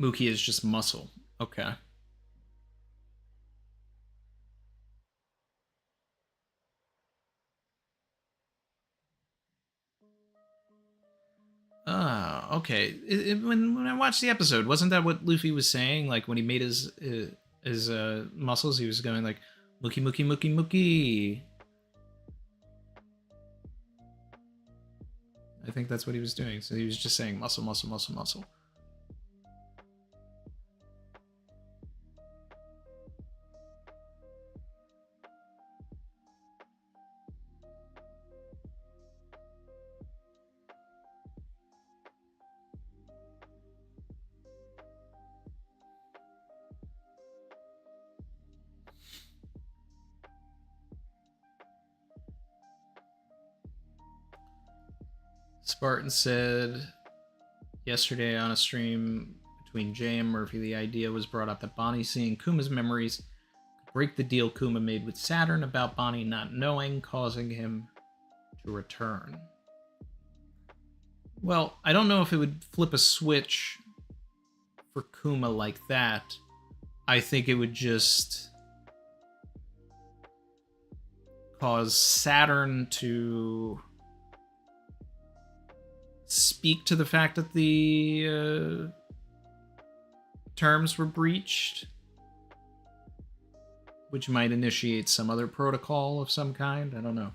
Mookie is just muscle. Okay. Ah, okay. When I watched the episode, wasn't that what Luffy was saying? Like when he made his muscles, he was going like Mookie, Mookie, Mookie, Mookie. I think that's what he was doing. So he was just saying muscle, muscle, muscle, muscle. Spartan said yesterday on a stream between Jay and Murphy, the idea was brought up that Bonnie seeing Kuma's memories could break the deal Kuma made with Saturn about Bonnie not knowing, causing him to return. Well, I don't know if it would flip a switch for Kuma like that. I think it would just cause Saturn to speak to the fact that the terms were breached, which might initiate some other protocol of some kind. I don't know.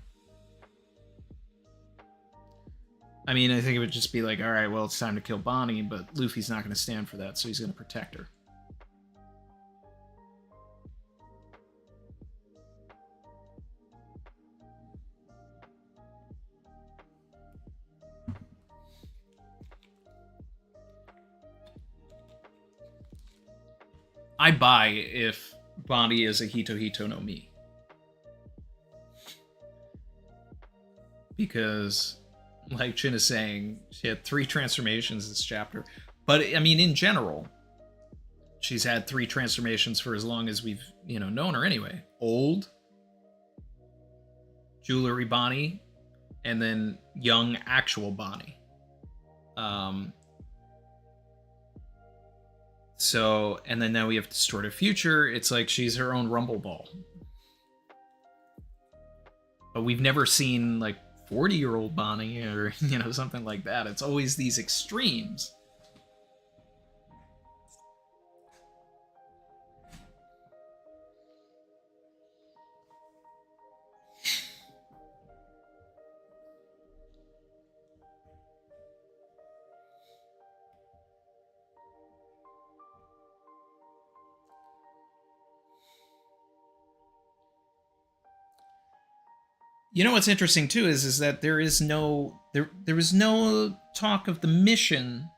I mean, I think it would just be like, all right, well, it's time to kill Bonnie, but Luffy's not going to stand for that, so he's going to protect her. I buy if Bonnie is a Hito Hito no Mi. Because, like Chin is saying, she had 3 transformations this chapter. But, I mean, in general, she's had 3 transformations for as long as we've, known her anyway. Old, Jewelry Bonnie, and then young actual Bonnie. So, and then now we have Distorted Future. It's like she's her own Rumble Ball. But we've never seen, like, 40-year-old Bonnie or, something like that. It's always these extremes. You know what's interesting too is that there was no talk of the mission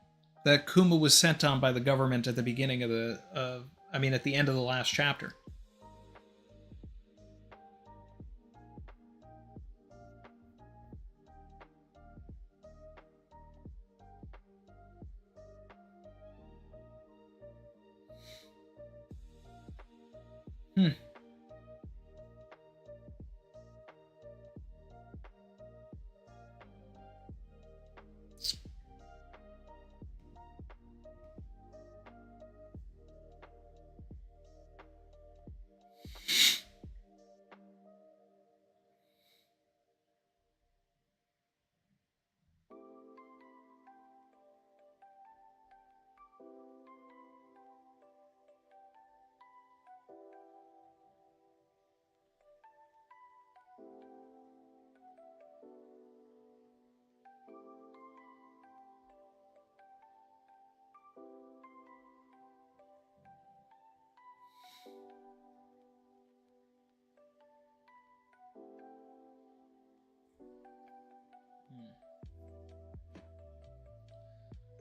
that Kuma was sent on by the government at the beginning of at the end of the last chapter.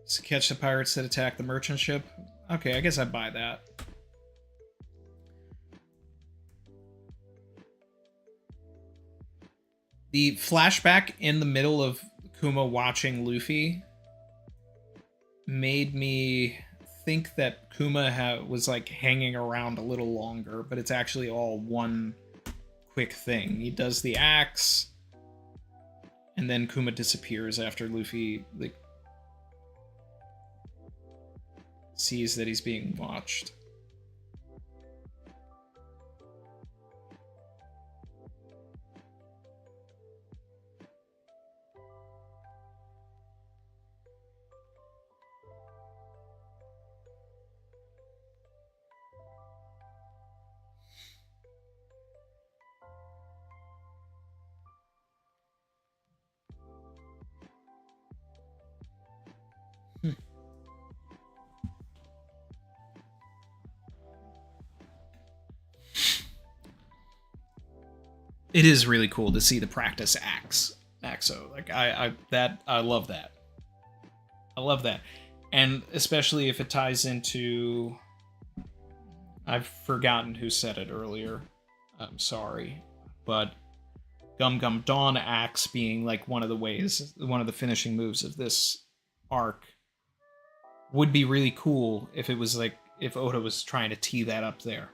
To catch the pirates that attack the merchant ship. Okay, I guess I buy that. The flashback in the middle of Kuma watching Luffy made me think that Kuma was like hanging around a little longer, but it's actually all one quick thing. He does the axe, and then Kuma disappears after Luffy like sees that he's being watched. It is really cool to see the practice Axo. Like I love that. I love that. And especially if it ties into, I've forgotten who said it earlier. I'm sorry. But Gum Gum Dawn axe being like one of the finishing moves of this arc would be really cool if it was like, if Oda was trying to tee that up there.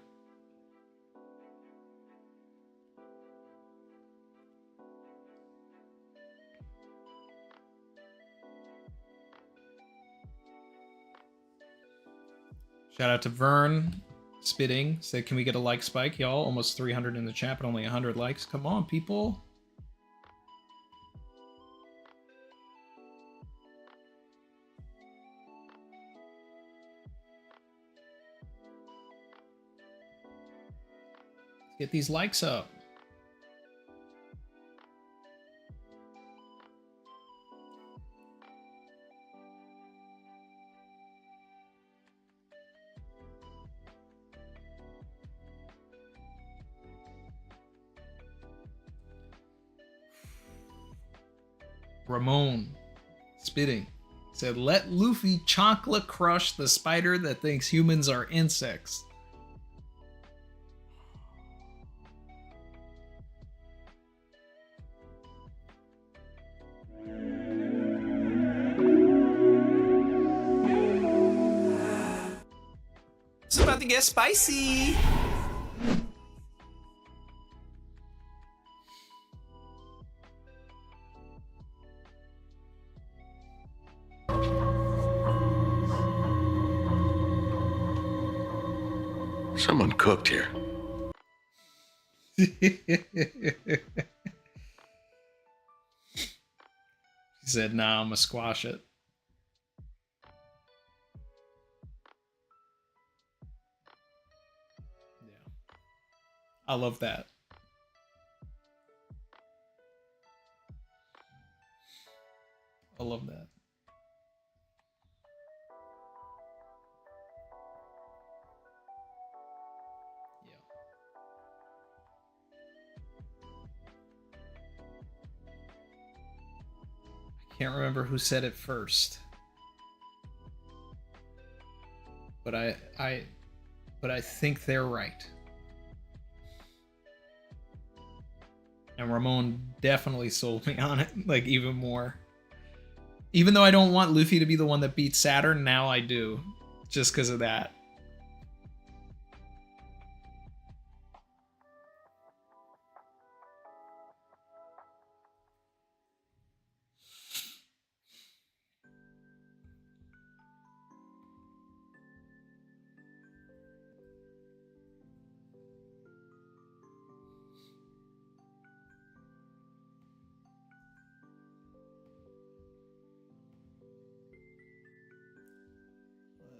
Shout out to Vern Spitting. Said, can we get a like spike, y'all? Almost 300 in the chat, but only 100 likes. Come on, people. Let's get these likes up. Ramon Spitting said, let Luffy chocolate crush the spider that thinks humans are insects. It's about to get spicy. Someone cooked here. She said, nah, I'm gonna squash it. Yeah. I love that. I love that. Can't remember who said it first, but I think they're right. And Ramon definitely sold me on it, like even more. Even though I don't want Luffy to be the one that beats Saturn, now I do, just because of that.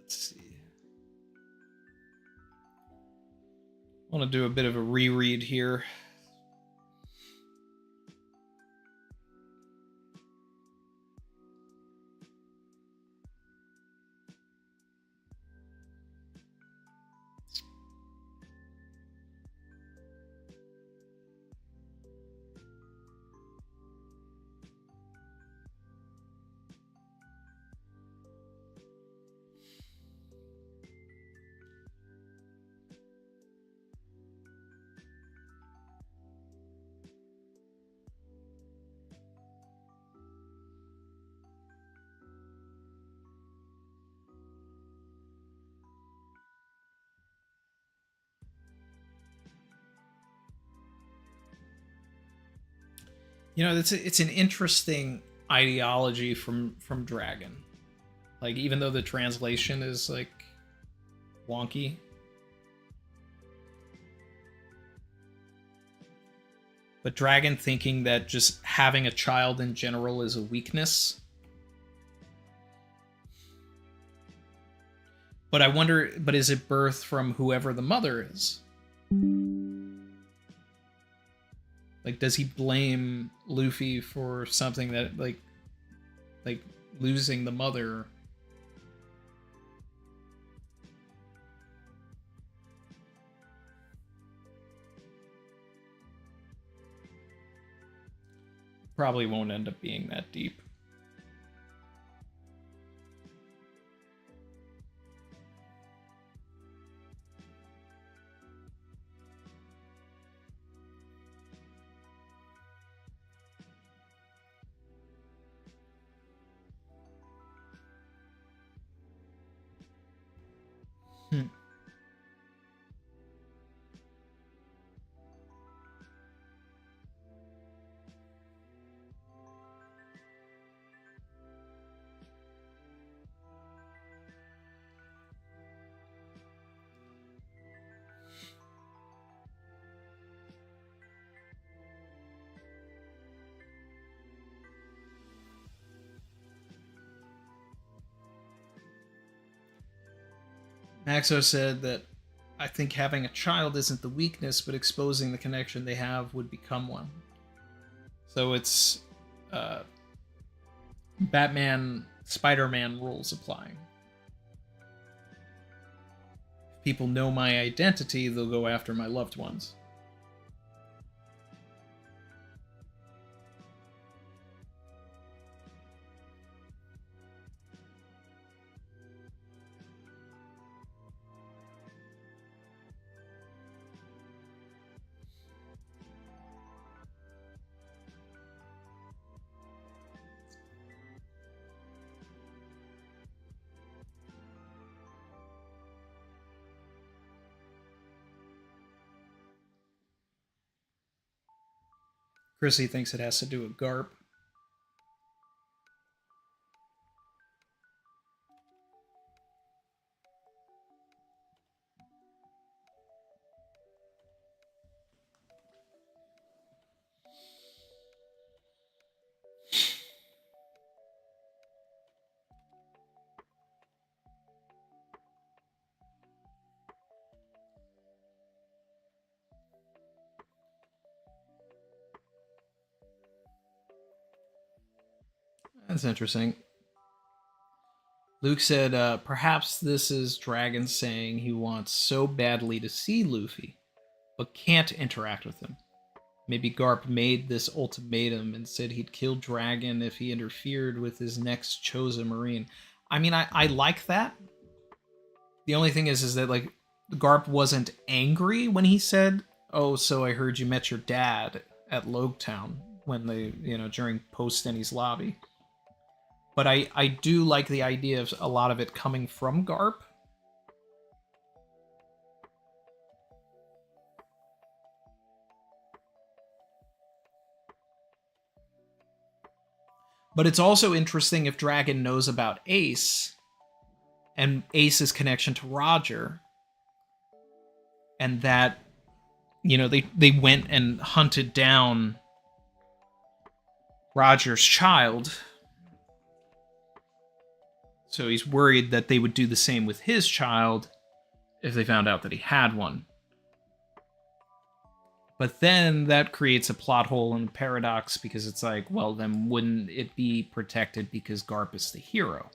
Let's see. I want to do a bit of a reread here. You know, it's an interesting ideology from Dragon. Like, even though the translation is like wonky, but Dragon thinking that just having a child in general is a weakness. But I wonder, but is it birthed from whoever the mother is? Like, does he blame Luffy for something that, like losing the mother? Probably won't end up being that deep. Maxo said that I think having a child isn't the weakness, but exposing the connection they have would become one. So it's Batman, Spider-Man rules applying. If people know my identity, they'll go after my loved ones. Chrissy thinks it has to do with Garp. That's interesting. Luke said, perhaps this is Dragon saying he wants so badly to see Luffy, but can't interact with him. Maybe Garp made this ultimatum and said he'd kill Dragon if he interfered with his next chosen Marine. I mean, I like that. The only thing is that, like, Garp wasn't angry when he said, oh, so I heard you met your dad at Logetown when they, you know, during post-Stenny's lobby. But I do like the idea of a lot of it coming from Garp. But it's also interesting if Dragon knows about Ace and Ace's connection to Roger, and that, you know, they went and hunted down Roger's child. So he's worried that they would do the same with his child if they found out that he had one. But then that creates a plot hole and paradox, because it's like, well, then wouldn't it be protected because Garp is the hero?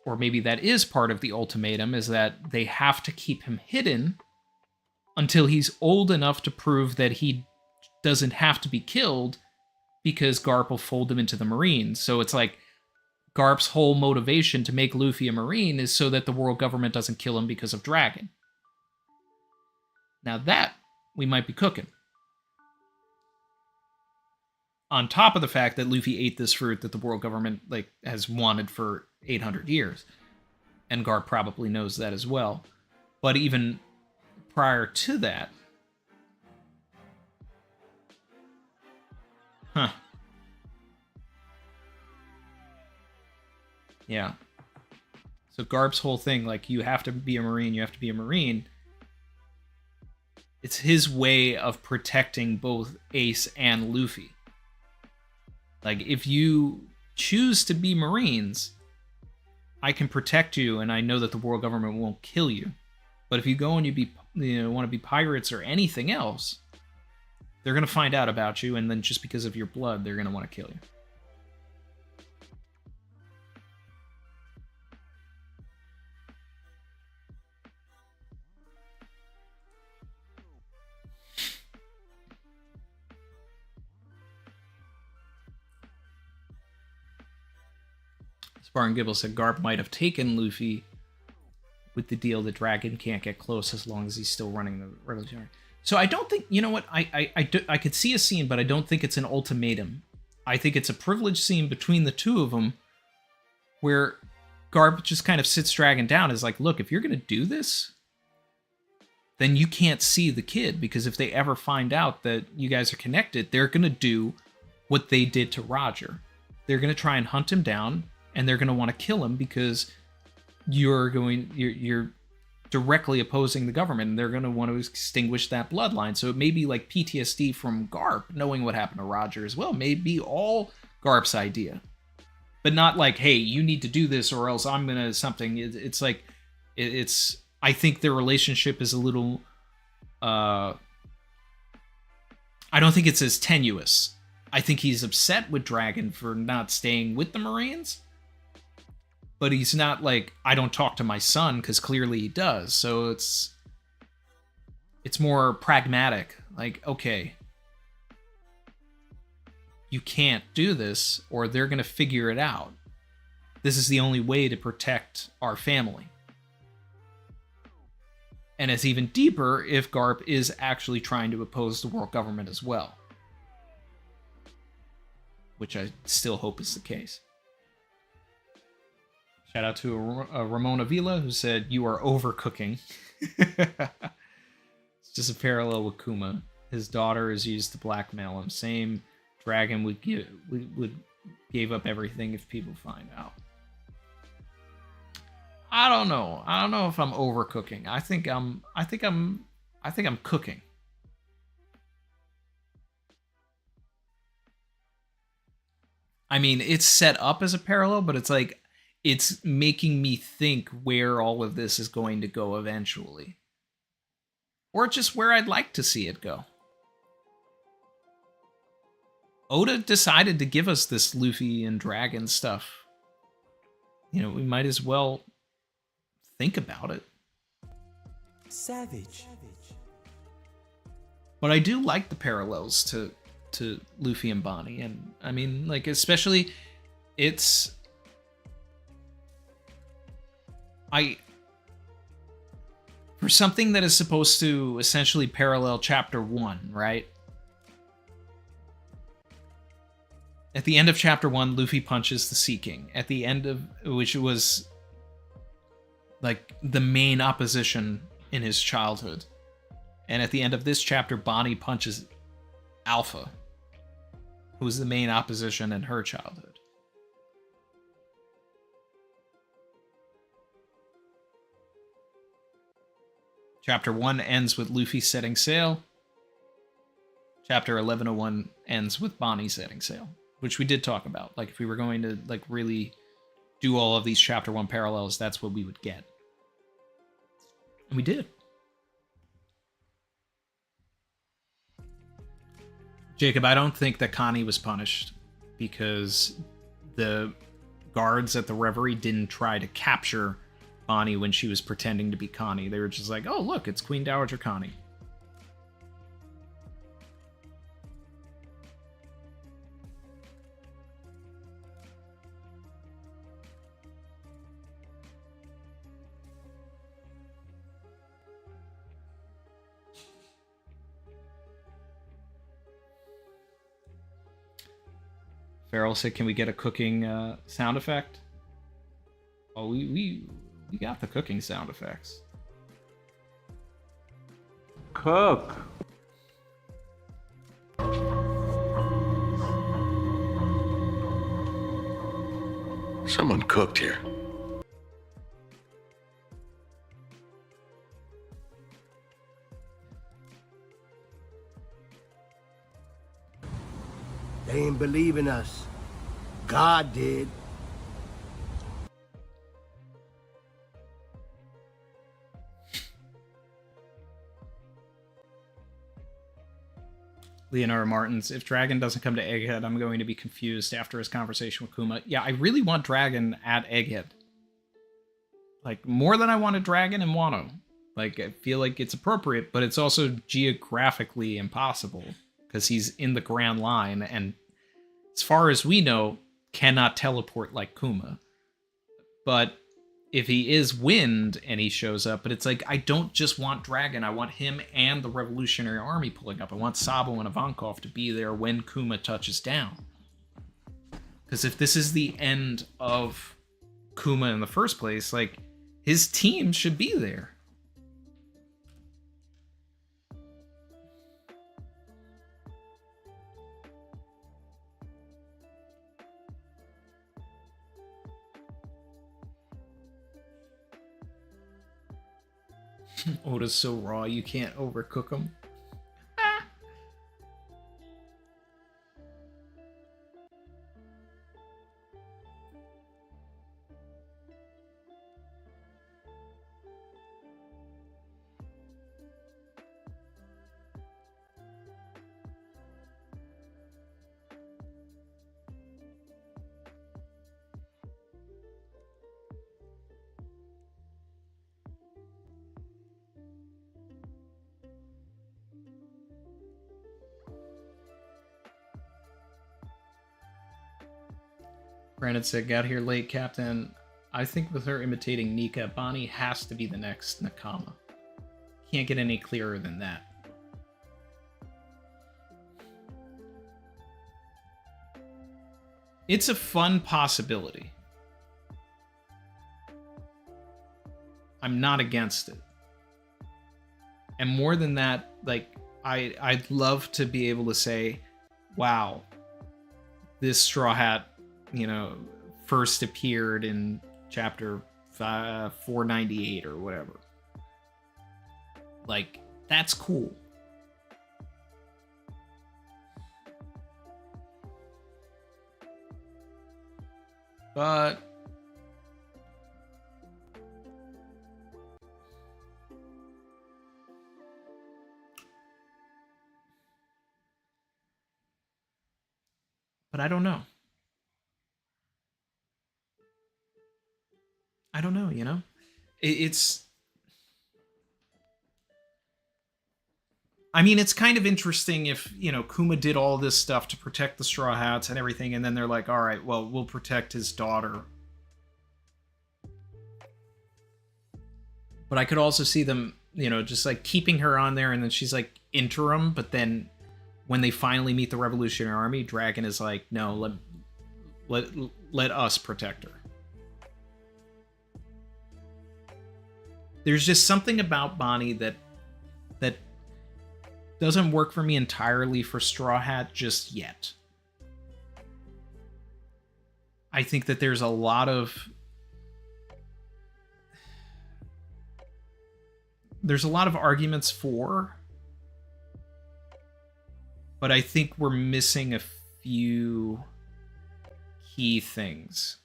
Or maybe that is part of the ultimatum, is that they have to keep him hidden until he's old enough to prove that he doesn't have to be killed, because Garp will fold him into the Marines. So it's like Garp's whole motivation to make Luffy a Marine is so that the world government doesn't kill him because of Dragon. Now that we might be cooking. On top of the fact that Luffy ate this fruit that the world government has wanted for 800 years. And Garp probably knows that as well. But even prior to that, Huh. Yeah. So Garp's whole thing, like, you have to be a Marine, you have to be a Marine. It's his way of protecting both Ace and Luffy. Like, if you choose to be Marines, I can protect you, and I know that the world government won't kill you. But if you go and want to be pirates or anything else, they're going to find out about you, and then just because of your blood, they're going to want to kill you. Sparring Gibble said Garp might have taken Luffy with the deal that Dragon can't get close as long as he's still running the revolutionary. So I don't think, you know what, I could see a scene, but I don't think it's an ultimatum. I think it's a privileged scene between the two of them where Garp just kind of sits Dragon down, is like, look, if you're going to do this, then you can't see the kid, because if they ever find out that you guys are connected, they're going to do what they did to Roger. They're going to try and hunt him down, and they're going to want to kill him because you're directly opposing the government, and they're going to want to extinguish that bloodline. So it may be like PTSD from Garp, knowing what happened to Roger as well. May be all Garp's idea. But not like, hey, you need to do this or else I'm going to something. It's like, I think their relationship is a little, I don't think it's as tenuous. I think he's upset with Dragon for not staying with the Marines. But he's not like, I don't talk to my son, because clearly he does. So it's more pragmatic. Like, okay, you can't do this, or they're going to figure it out. This is the only way to protect our family. And it's even deeper if Garp is actually trying to oppose the world government as well. Which I still hope is the case. Shout out to Ramona Vila, who said, you are overcooking. It's just a parallel with Kuma. His daughter is used to blackmail him. Same, Dragon would gave up everything if people find out. I don't know. I don't know if I'm overcooking. I think I'm cooking. I mean, it's set up as a parallel, but it's like, it's making me think where all of this is going to go eventually. Or just where I'd like to see it go. Oda decided to give us this Luffy and Dragon stuff. You know, we might as well think about it. Savage. But I do like the parallels to Luffy and Bonnie. And I mean, like, especially it's... for something that is supposed to essentially parallel chapter 1, right? At the end of chapter 1, Luffy punches the Sea King. At the end of which was like the main opposition in his childhood. And at the end of this chapter, Bonnie punches Alpha, who was the main opposition in her childhood. Chapter 1 ends with Luffy setting sail. Chapter 1101 ends with Bonnie setting sail, which we did talk about. Like, if we were going to like really do all of these chapter 1 parallels, that's what we would get. And we did. Jacob, I don't think that Connie was punished because the guards at the Reverie didn't try to capture Bonnie when she was pretending to be Connie. They were just like, oh, look, it's Queen Dowager Connie. Farrell said, can we get a cooking sound effect? Oh, we got the cooking sound effects. Cook. Someone cooked here. They ain't believe in us. God did. Leonardo Martins, if Dragon doesn't come to Egghead, I'm going to be confused after his conversation with Kuma. Yeah, I really want Dragon at Egghead. Like, more than I wanted Dragon and Wano. Like, I feel like it's appropriate, but it's also geographically impossible. Because he's in the Grand Line, and as far as we know, cannot teleport like Kuma. But if he is Wind and he shows up, but it's like, I don't just want Dragon, I want him and the Revolutionary Army pulling up. I want Sabo and Ivankov to be there when Kuma touches down. Because if this is the end of Kuma in the first place, like, his team should be there. Oda's so raw, you can't overcook him. Brandon said, got here late, Captain. I think with her imitating Nika, Bonnie has to be the next Nakama. Can't get any clearer than that. It's a fun possibility. I'm not against it. And more than that, like, I'd love to be able to say, wow, this Straw Hat, you know, first appeared in chapter 498 or whatever. Like, that's cool. But I don't know. I don't know, you know? It's... I mean, it's kind of interesting if, you know, Kuma did all this stuff to protect the Straw Hats and everything, and then they're like, all right, well, we'll protect his daughter. But I could also see them, you know, just like keeping her on there, and then she's like interim, but then when they finally meet the Revolutionary Army, Dragon is like, no, let us protect her. There's just something about Bonnie that doesn't work for me entirely for Straw Hat just yet. I think that there's a lot of arguments for, but I think we're missing a few key things.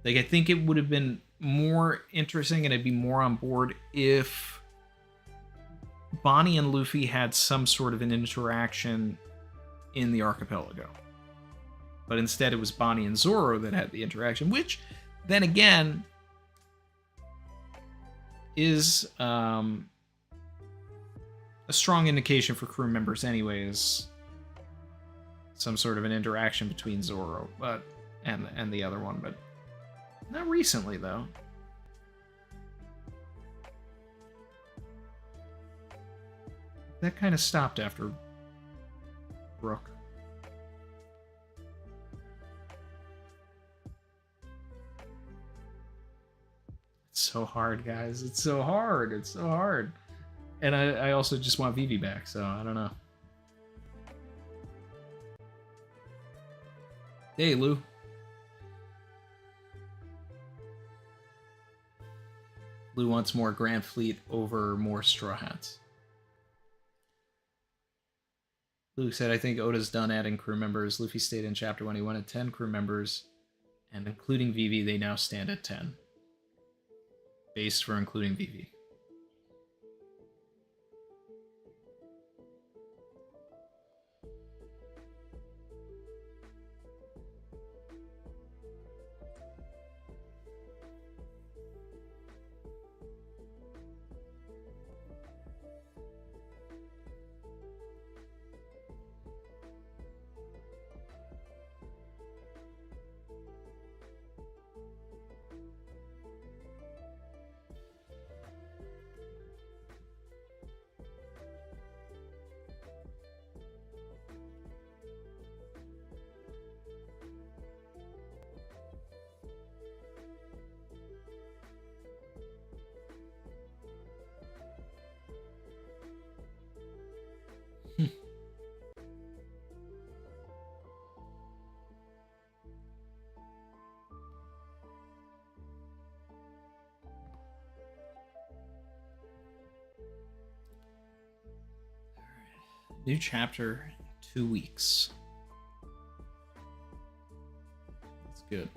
Like, I think it would have been more interesting and I'd be more on board if Bonnie and Luffy had some sort of an interaction in the archipelago. But instead it was Bonnie and Zoro that had the interaction, which, then again, is a strong indication for crew members anyways. Some sort of an interaction between Zoro and the other one, but not recently, though. That kind of stopped after Brook. It's so hard, guys. It's so hard. It's so hard. And I also just want Vivi back, so I don't know. Hey, Lou. Blue wants more Grand Fleet over more Straw Hats. Luke said, I think Oda's done adding crew members. Luffy stated in Chapter 1 he wanted 10 crew members, and including Vivi, they now stand at 10. Base for including Vivi. New chapter in 2 weeks. That's good.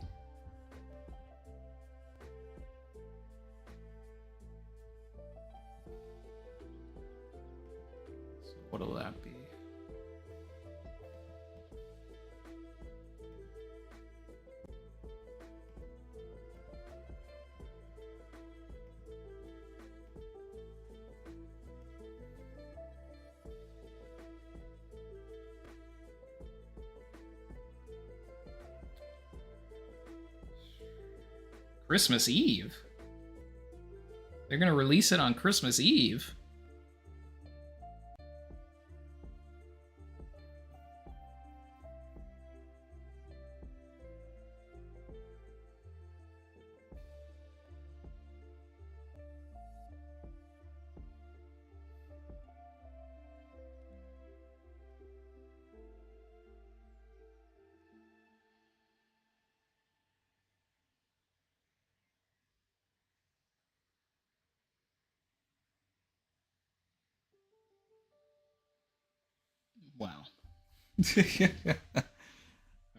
So what'll that be? Christmas Eve? They're gonna release it on Christmas Eve? Wow.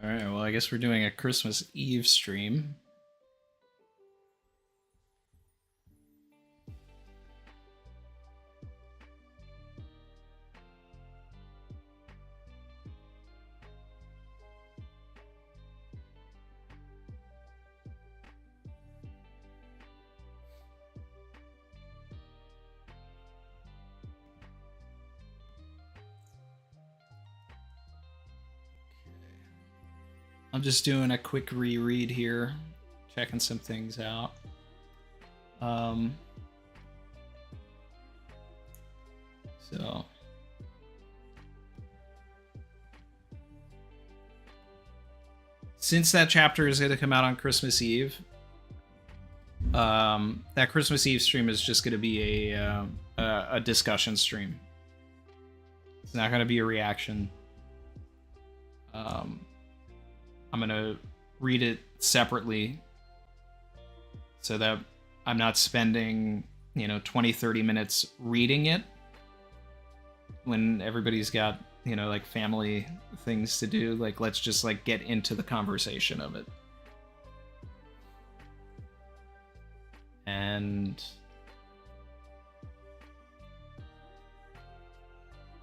Alright, well, I guess we're doing a Christmas Eve stream. I'm just doing a quick reread here, checking some things out. So since that chapter is going to come out on Christmas Eve, that Christmas Eve stream is just going to be a discussion stream. It's not going to be a reaction. I'm going to read it separately so that I'm not spending, 20, 30 minutes reading it when everybody's got, like family things to do. Like, let's just get into the conversation of it. And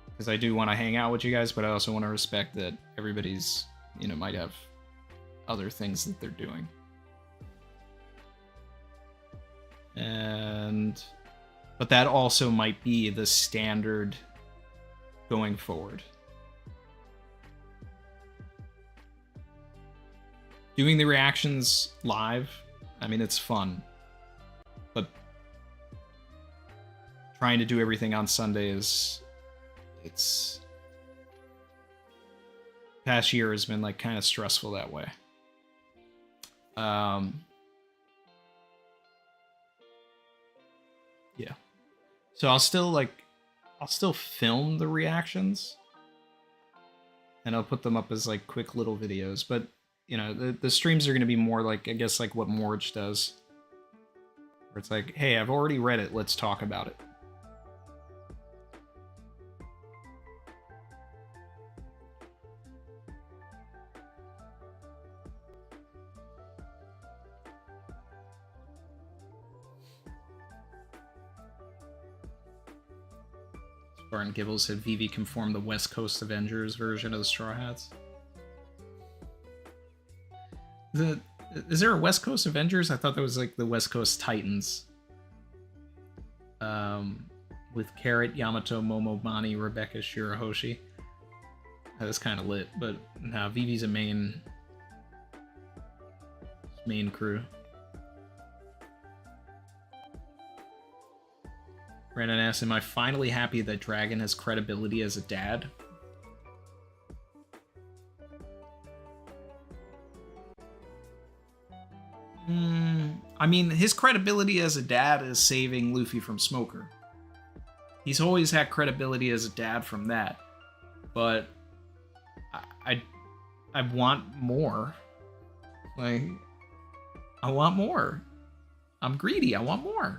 because I do want to hang out with you guys, but I also want to respect that everybody's, might have other things that they're doing. But that also might be the standard going forward. Doing the reactions live, it's fun. But trying to do everything on Sunday it's past year has been kind of stressful that way. Yeah. So I'll still film the reactions and I'll put them up as quick little videos, but the streams are going to be more I guess what Morge does. Where it's like, hey, I've already read it, let's talk about it. Spartan Gibble said Vivi can form the West Coast Avengers version of the Straw Hats. Is there a West Coast Avengers? I thought that was like the West Coast Titans. With Carrot, Yamato, Momo, Bani, Rebecca, Shirahoshi. That was kind of lit, but nah, Vivi's a main crew. Brandon asks, am I finally happy that Dragon has credibility as a dad? I mean, his credibility as a dad is saving Luffy from Smoker. He's always had credibility as a dad from that. But I want more. Like, I want more. I'm greedy. I want more.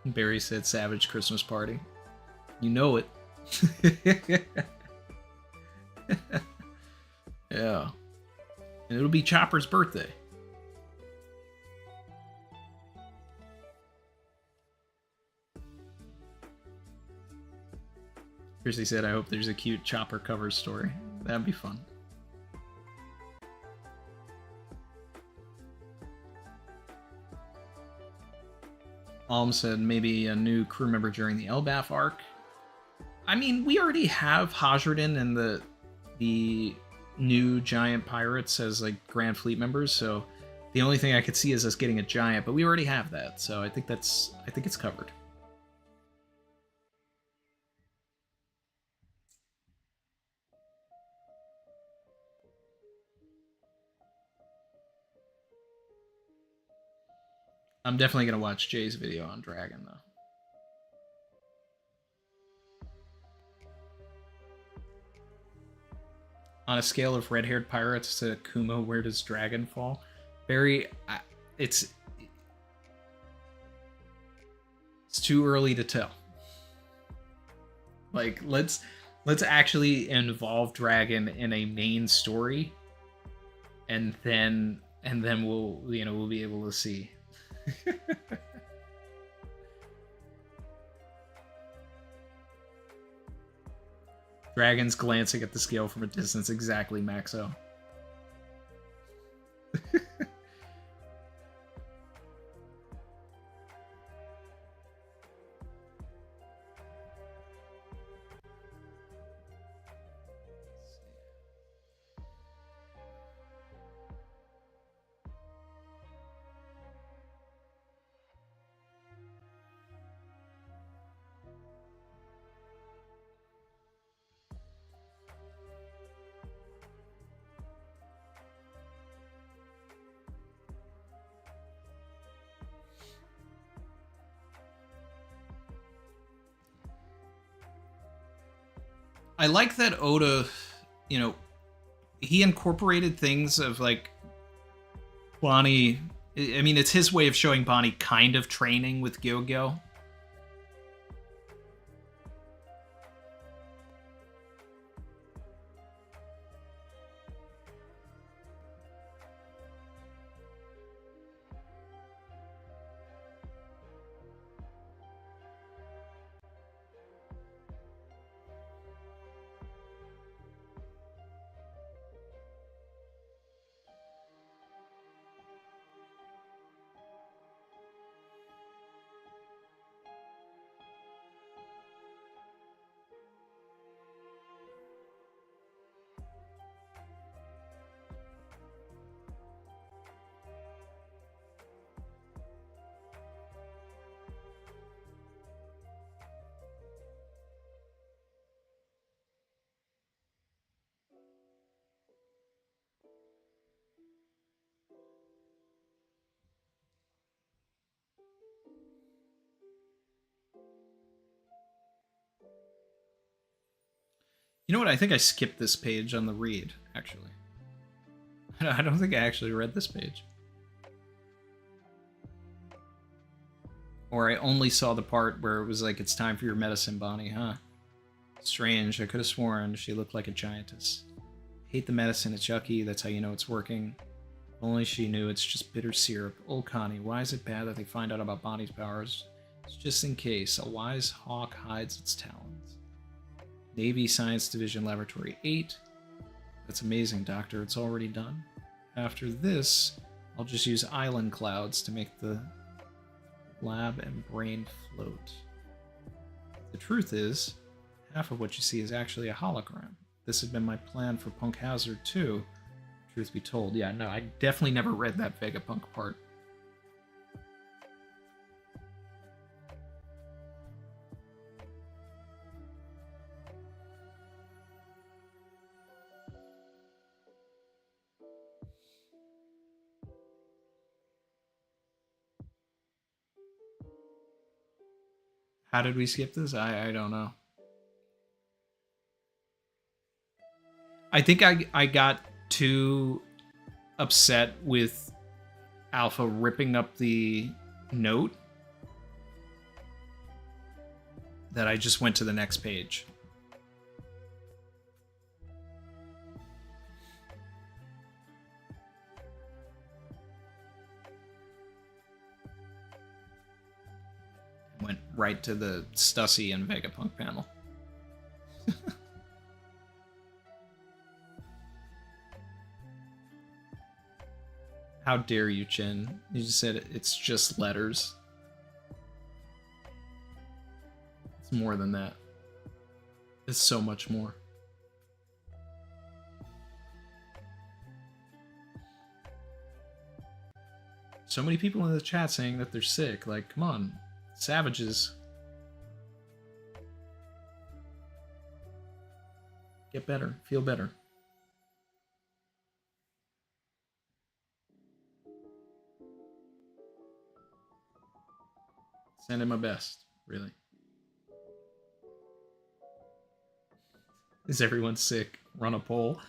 Barry said Savage Christmas Party. You know it. Yeah. And it'll be Chopper's birthday. Chrissy said, I hope there's a cute Chopper cover story. That'd be fun. Alm said maybe a new crew member during the Elbaf arc. I mean, we already have Hajradin and the new giant pirates as like Grand Fleet members, so the only thing I could see is us getting a giant, but we already have that, so I think it's covered. I'm definitely gonna watch Jay's video on Dragon though. On a scale of red-haired pirates to Kuma, where does Dragon fall? Very, it's too early to tell. Like, let's actually involve Dragon in a main story, and then we'll be able to see. Dragon's glancing at the scale from a distance. Exactly, Maxo. I like that Oda, he incorporated things of like Bonnie. I mean, it's his way of showing Bonnie kind of training with Gyogyo. You know what? I think I skipped this page on the read, actually. I don't think I actually read this page. Or I only saw the part where it was like, it's time for your medicine, Bonnie, huh? Strange, I could have sworn she looked like a giantess. Hate the medicine, it's yucky, that's how you know it's working. Only she knew it's just bitter syrup. Old Connie, why is it bad that they find out about Bonnie's powers? It's just in case. A wise hawk hides its talons. Navy Science Division Laboratory 8. That's amazing, Doctor. It's already done. After this, I'll just use island clouds to make the lab and brain float. The truth is, half of what you see is actually a hologram. This had been my plan for Punk Hazard too. Truth be told, yeah, no, I definitely never read that Vegapunk part. How did we skip this? I don't know. I think I got too upset with Alpha ripping up the note that I just went to the next page. Went right to the Stussy and Vegapunk panel. How dare you, Chin? You just said it's just letters. It's more than that. It's so much more. So many people in the chat saying that they're sick. Like, come on, savages. Get better. Feel better. Send him my best, really. Is everyone sick? Run a poll.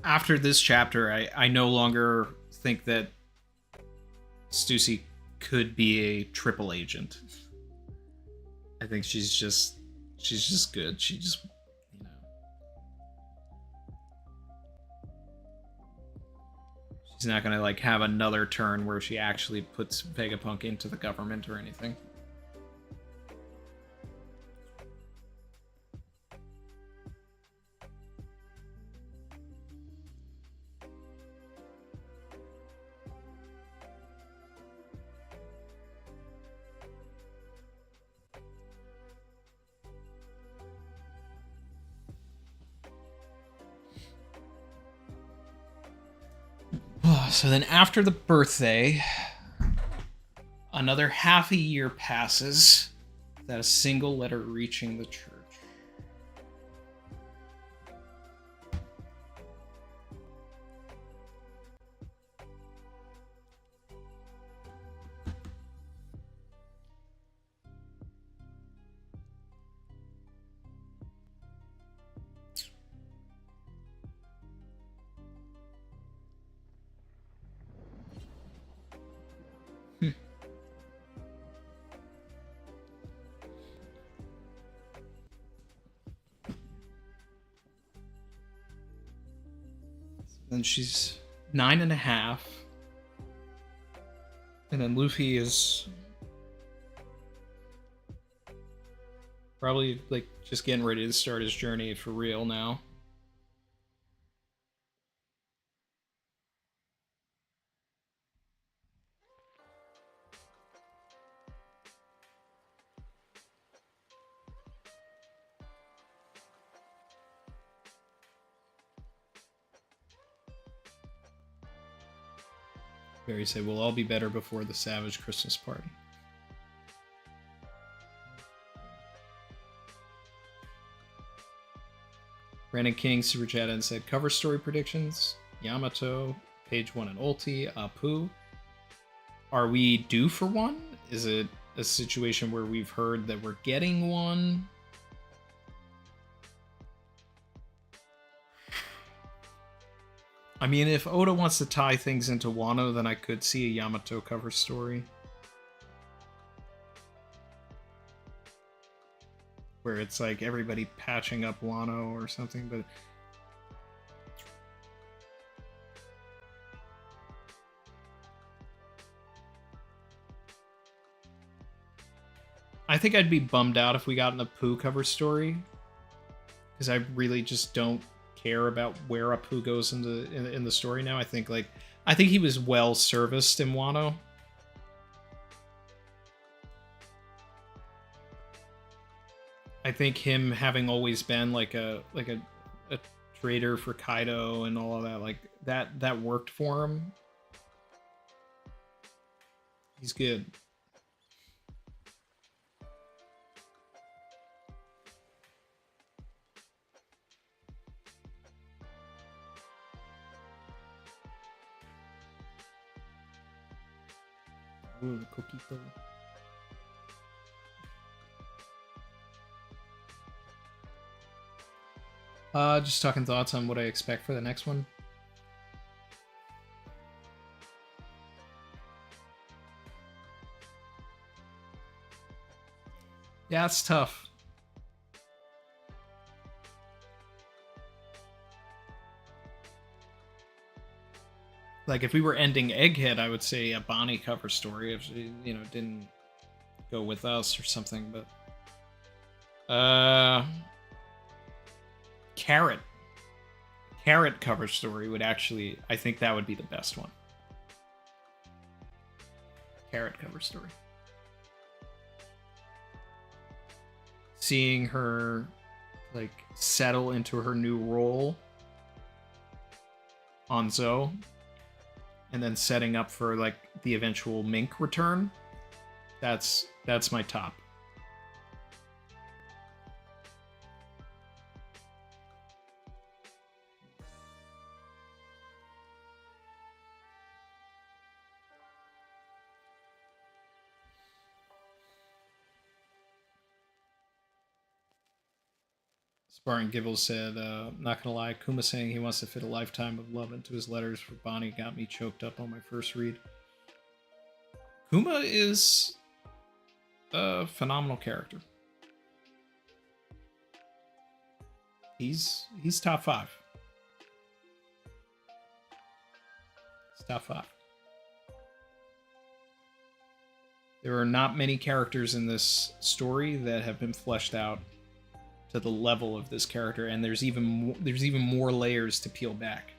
After this chapter, I no longer think that Stussy could be a triple agent. I think she's just good. She just, you know, she's not gonna like have another turn where she actually puts Vegapunk into the government or anything. So then after the birthday, another half a year passes without a single letter reaching the church. Then she's 9.5. And then Luffy is probably like just getting ready to start his journey for real now. Barry said, we'll all be better before the Savage Christmas party. Brandon King super chatted and said, cover story predictions, Yamato, page 1 and Ulti, Apu. Are we due for one? Is it a situation where we've heard that we're getting one? I mean, if Oda wants to tie things into Wano, then I could see a Yamato cover story. Where it's like everybody patching up Wano or something, but... I think I'd be bummed out if we got an Apu cover story. Because I really just don't care about where Apu goes in the story now. I think he was well serviced in Wano. I think him having always been like a traitor for Kaido and all of that, like that worked for him. He's good. Ooh, the coquito. Just talking thoughts on what I expect for the next one. Yeah, it's tough. Like, if we were ending Egghead, I would say a Bonnie cover story if she, didn't go with us or something, but... Carrot cover story would actually... I think that would be the best one. Carrot cover story. Seeing her, like, settle into her new role on Zoe. And then setting up for, like, the eventual Mink return. That's my top. Sparring Gibble said, not gonna lie, Kuma saying he wants to fit a lifetime of love into his letters for Bonnie got me choked up on my first read. Kuma is a phenomenal character. He's top 5. He's top 5. There are not many characters in this story that have been fleshed out to the level of this character, and there's even more layers to peel back.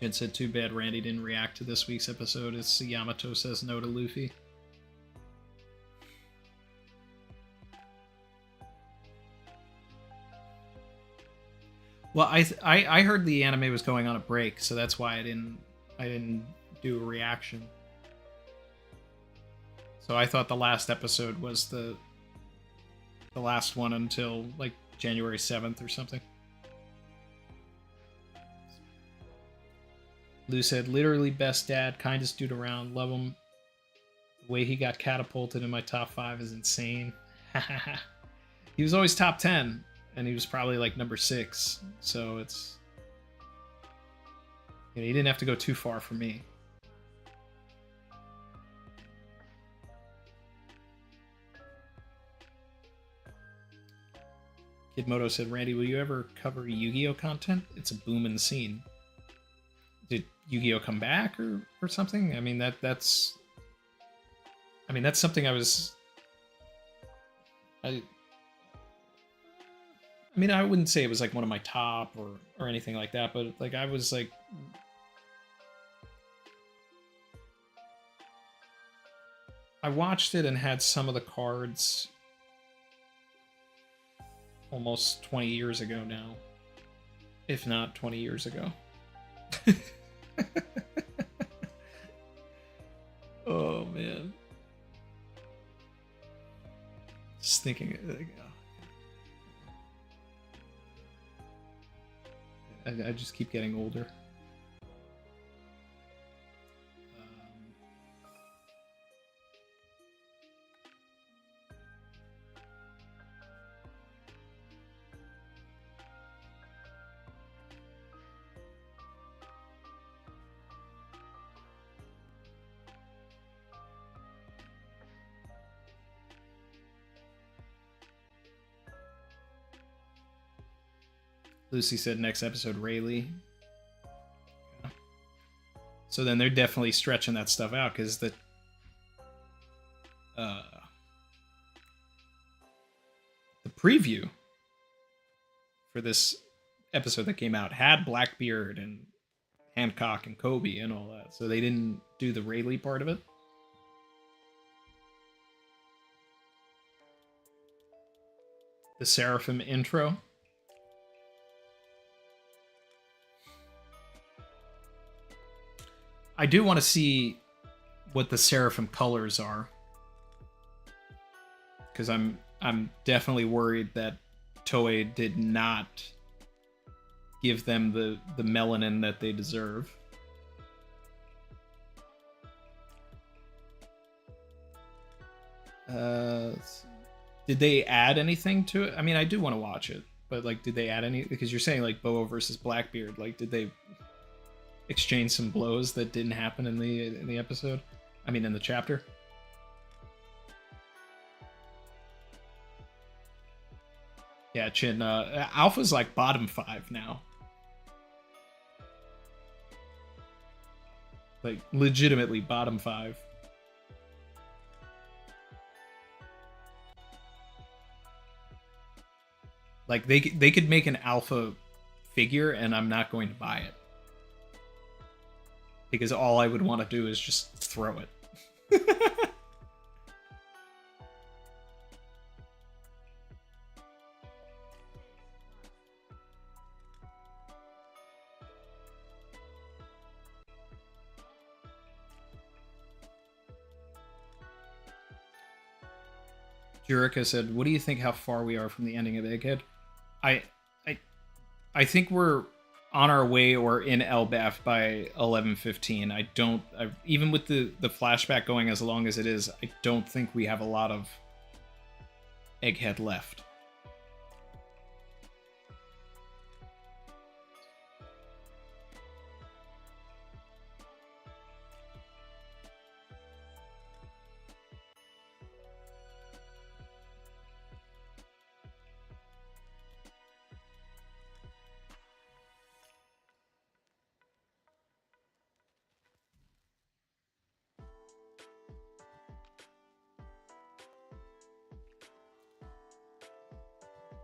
Jen said, too bad Randy didn't react to this week's episode as Yamato says no to Luffy. Well, I heard the anime was going on a break, so that's why I didn't do a reaction. So I thought the last episode was the last one until like January 7th or something. Lou said, literally best dad, kindest dude around, love him. The way he got catapulted in my top 5 is insane. He was always top 10. And he was probably like number 6, so it's... he didn't have to go too far for me. Kid Moto said, Randy, will you ever cover Yu-Gi-Oh content? It's a booming scene. Did Yu-Gi-Oh come back or something? I mean, that's something I mean, I wouldn't say it was like one of my top or anything like that, but like I was like, I watched it and had some of the cards almost 20 years ago now. If not 20 years ago. Oh, man. Just thinking... I just keep getting older. Lucy said next episode, Rayleigh. Yeah. So then they're definitely stretching that stuff out because the preview for this episode that came out had Blackbeard and Hancock and Kobe and all that. So they didn't do the Rayleigh part of it. The Seraphim intro. I do want to see what the Seraphim colors are, because I'm definitely worried that Toei did not give them the melanin that they deserve. Did they add anything to it? I mean, I do want to watch it, but like, did they add any? Because you're saying like Boa versus Blackbeard. Like, did they exchange some blows that didn't happen in the episode? I mean, in the chapter. Yeah, Chin. Alpha's like bottom 5 now. Like, legitimately bottom 5. Like, they could make an Alpha figure, and I'm not going to buy it. Because all I would want to do is just throw it. Jurica said, what do you think how far we are from the ending of Egghead? I think we're on our way or in Elbaf by 11:15. Even with the flashback going as long as it is, I don't think we have a lot of Egghead left.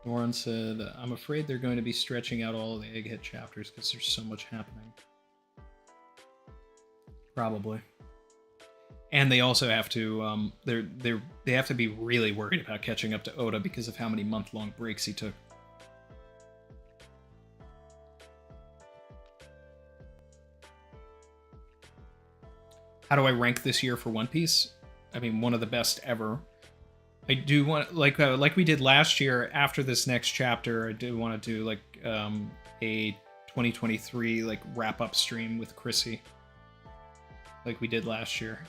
Warren said, I'm afraid they're going to be stretching out all of the Egghead chapters because there's so much happening. Probably. And they also have to, they have to be really worried about catching up to Oda because of how many month-long breaks he took. How do I rank this year for One Piece? I mean, one of the best ever. I do want, like we did last year, after this next chapter, I do want to do like a 2023 like wrap-up stream with Chrissy, like we did last year.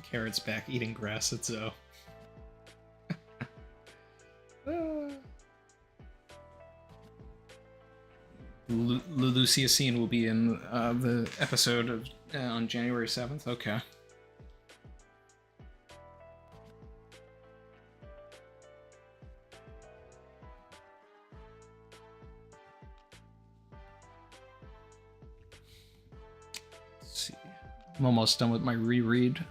Carrot's back eating grass at Zoe. Lucia scene will be in the episode of on January 7th. Okay. Let's see. I'm almost done with my reread.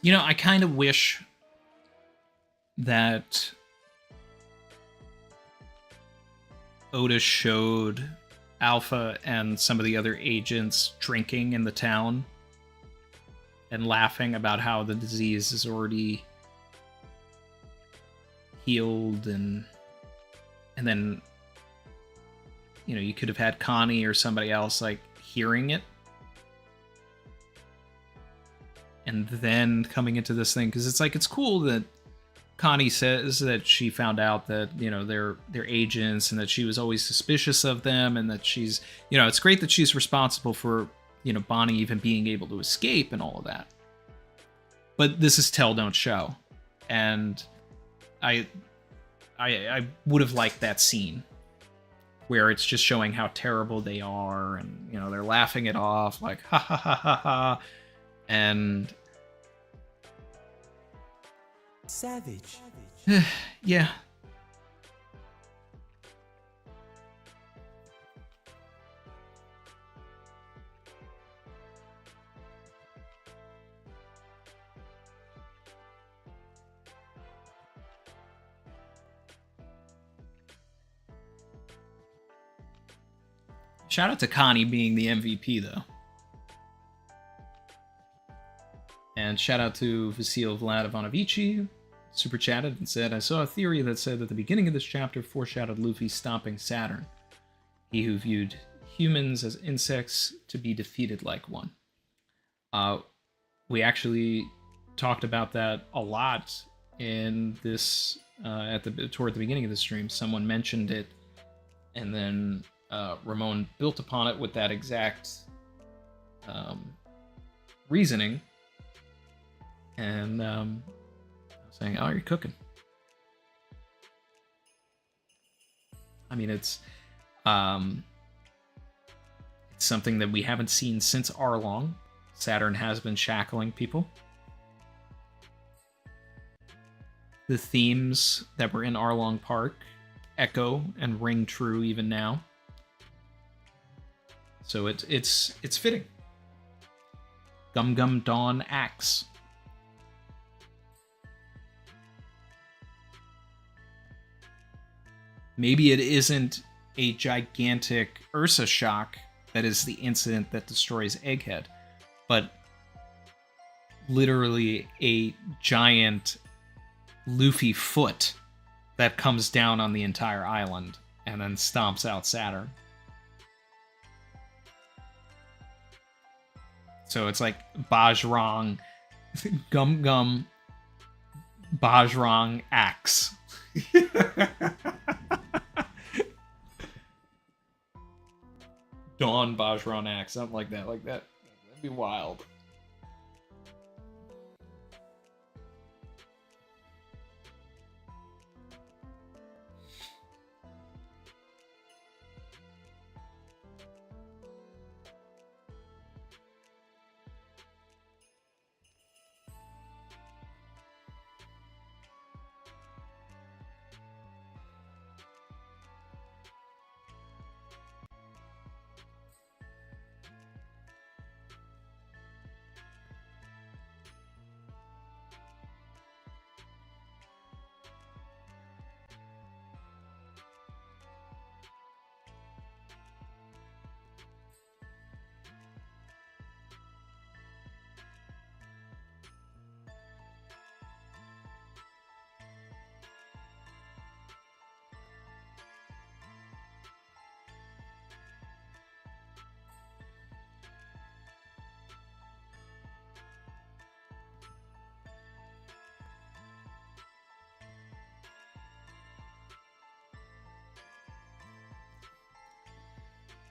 You know, I kind of wish that Otis showed Alpha and some of the other agents drinking in the town and laughing about how the disease is already healed, and then, you know, you could have had Connie or somebody else like hearing it and then coming into this thing, because it's like, it's cool that Connie says that she found out that, you know, they're agents and that she was always suspicious of them, and that she's, you know, it's great that she's responsible for, you know, Bonnie even being able to escape and all of that. But this is tell, don't show. And I would have liked that scene where it's just showing how terrible they are, and, you know, they're laughing it off like, ha ha ha ha ha. And Savage. yeah. Shout out to Connie being the MVP, though. And shout out to Vasil Vlad Ivanovici, super chatted and said, I saw a theory that said that the beginning of this chapter foreshadowed Luffy stomping Saturn, he who viewed humans as insects to be defeated like one. We actually talked about that a lot in this, toward the beginning of the stream. Someone mentioned it, and then Ramon built upon it with that exact reasoning. And saying, oh, you're cooking. I mean, it's something that we haven't seen since Arlong. Saturn has been shackling people. The themes that were in Arlong Park echo and ring true even now. So it's fitting. Gum Gum Dawn Axe. Maybe it isn't a gigantic Ursa shock that is the incident that destroys Egghead, but literally a giant Luffy foot that comes down on the entire island and then stomps out Saturn. So it's like Bajrang, Gum Gum, Bajrang Axe. Dawn Bajrang Axe, something like that, That'd be wild.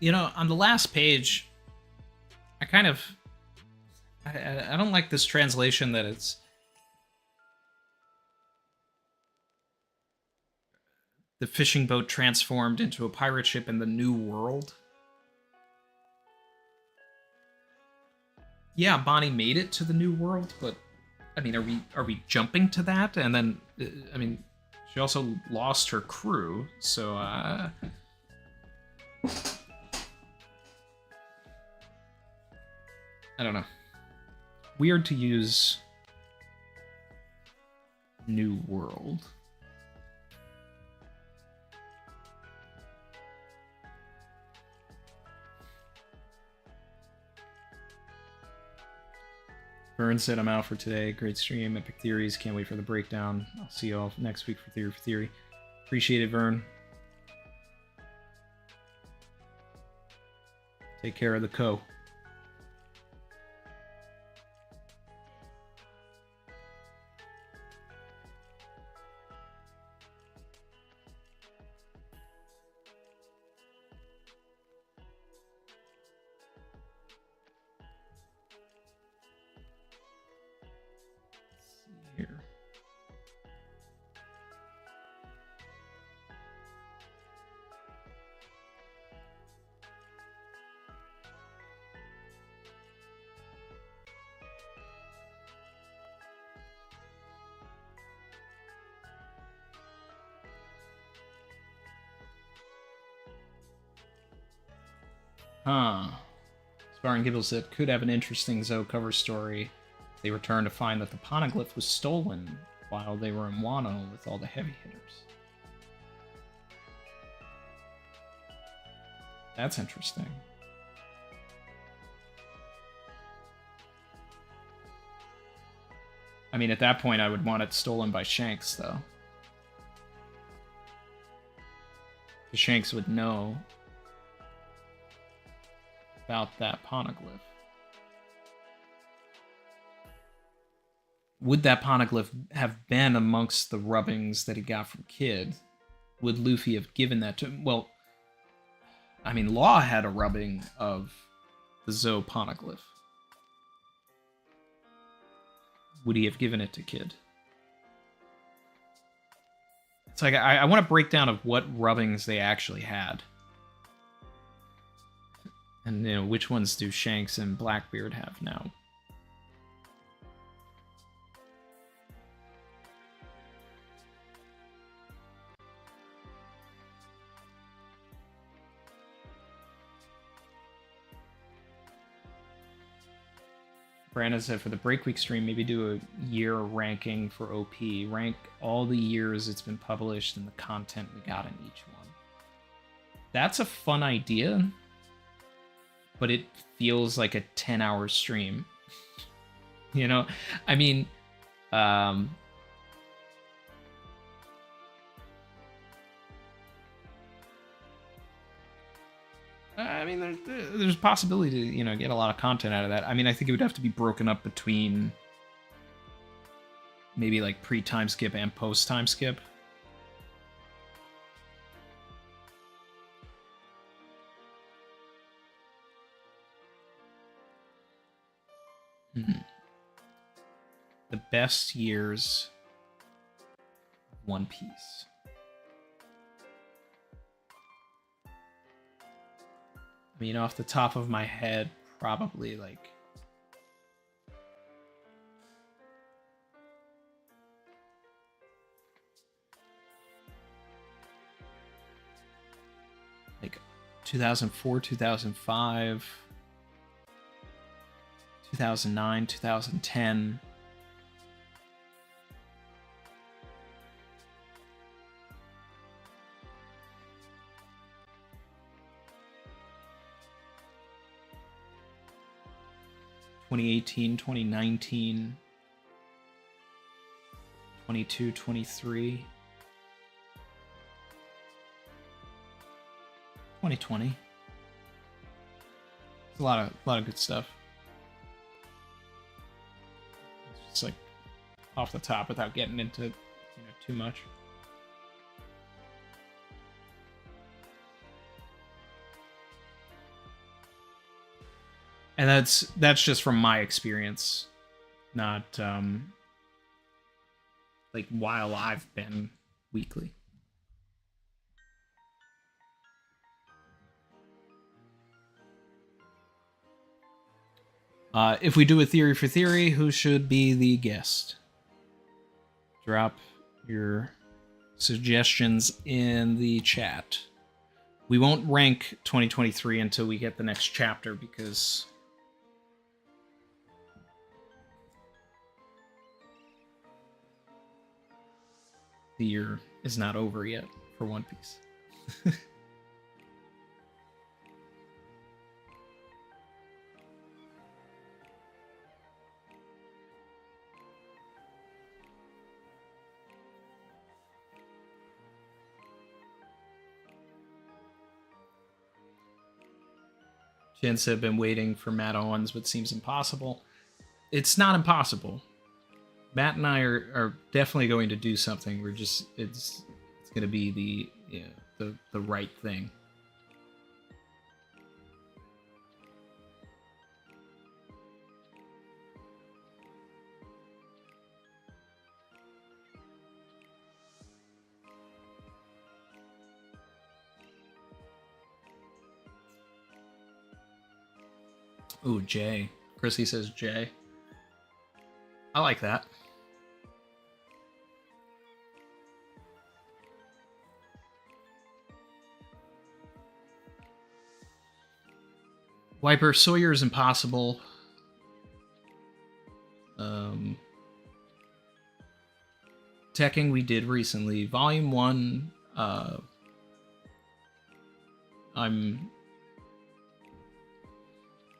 You know, on the last page, I don't like this translation that it's the fishing boat transformed into a pirate ship in the New World. Yeah, Bonnie made it to the New World, but I mean, are we jumping to that? And then, I mean, she also lost her crew, so I don't know. Weird to use New World. Vern said I'm out for today. Great stream. Epic Theories. Can't wait for the breakdown. I'll see you all next week for Theory. Appreciate it, Vern. Take care of the co. Here. Sparring Gibble said, could have an interesting Zoe cover story. They returned to find that the poneglyph was stolen while they were in Wano with all the heavy hitters. That's interesting. I mean, at that point, I would want it stolen by Shanks, though. The Shanks would know about that poneglyph. Would that poneglyph have been amongst the rubbings that he got from Kid? Would Luffy have given that to him? Well, I mean, Law had a rubbing of the Zoe poneglyph. Would he have given it to Kid? It's like, I want a breakdown of what rubbings they actually had. And, you know, which ones do Shanks and Blackbeard have now? Brandon said for the break week stream, maybe do a year ranking for OP. Rank all the years it's been published and the content we got in each one. That's a fun idea, but it feels like a 10-hour stream. You know? I mean, there's a possibility to, you know, get a lot of content out of that. I mean, I think it would have to be broken up between maybe like pre-time skip and post-time skip. The best years of One Piece. I mean, off the top of my head, probably like like 2004, 2005, 2009, 2010. (2018, 2019, 22, 23, 2020. It's a lot of good stuff. It's just like off the top without getting into, you know, too much. And that's just from my experience, not like while I've been weekly. If we do a theory for theory, who should be the guest? Drop your suggestions in the chat. We won't rank 2023 until we get the next chapter because the year is not over yet for One Piece. Jinsa have been waiting for Matt Owens, but seems impossible. It's not impossible. Matt and I are definitely going to do something. We're just it's going to be the right thing. Ooh, Jay. Chrissy says Jay. I like that. Wiper, Sawyer is impossible. Teching we did recently. Volume 1, I'm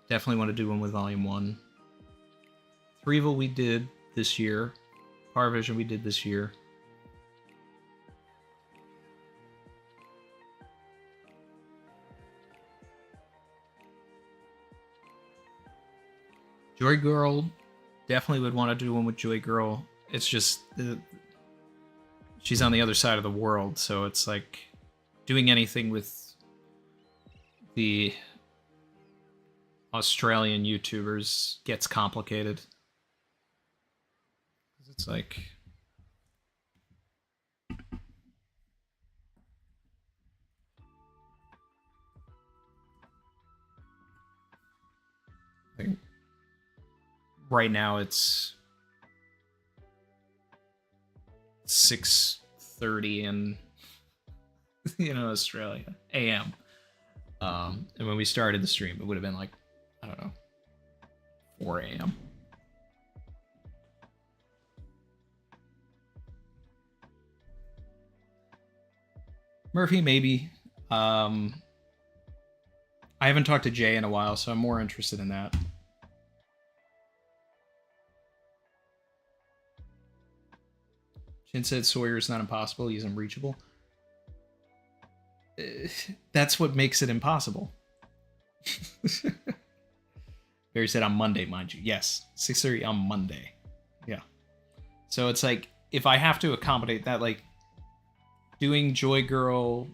definitely want to do one with Volume 1. Threeville we did this year. Power Vision we did this year. Joy Girl, definitely would want to do one with Joy Girl. It's just she's on the other side of the world, so it's like doing anything with the Australian YouTubers gets complicated. It's like right now it's 6:30 in Australia AM. And when we started the stream, it would have been like, I don't know, 4 a.m. Murphy, maybe. I haven't talked to Jay in a while, so I'm more interested in that. Chin said Sawyer's not impossible, he's unreachable. That's what makes it impossible. Barry said on Monday, mind you. Yes, 6:30 on Monday. Yeah. So it's like, if I have to accommodate that, like, doing Joy Girl,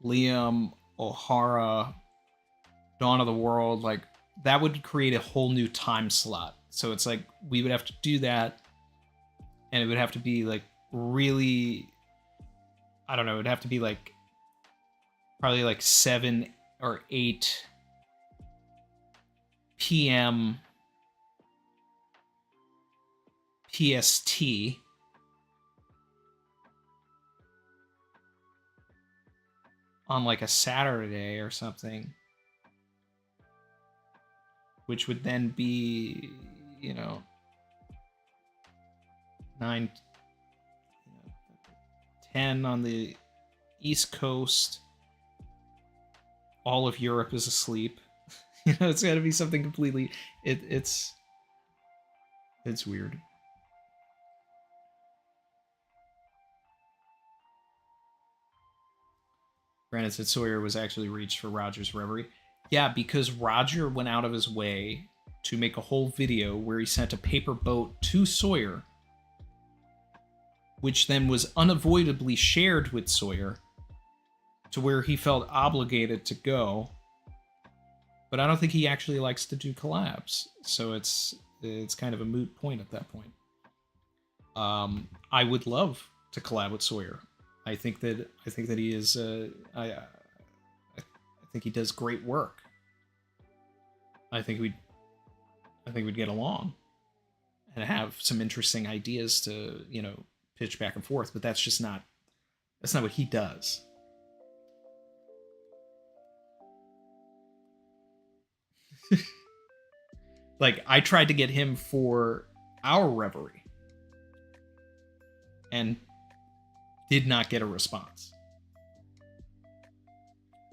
Liam, O'Hara, Dawn of the World, like, that would create a whole new time slot. So it's like, we would have to do that, and it would have to be, like, really, I don't know, it would have to be, like, probably, like, 7 or 8 p.m. PST. On, like, a Saturday or something. Which would then be, 9, 10 on the East Coast. All of Europe is asleep. It's got to be something completely. It's weird. Brandon said Sawyer was actually reached for Roger's reverie. Yeah, because Roger went out of his way to make a whole video where he sent a paper boat to Sawyer, which then was unavoidably shared with Sawyer to where he felt obligated to go. But I don't think he actually likes to do collabs, so it's kind of a moot point at that point. I would love to collab with Sawyer. I think that he is. I think he does great work. I think we'd get along and have some interesting ideas to pitch back and forth. But that's not what he does. Like, I tried to get him for our reverie, and did not get a response.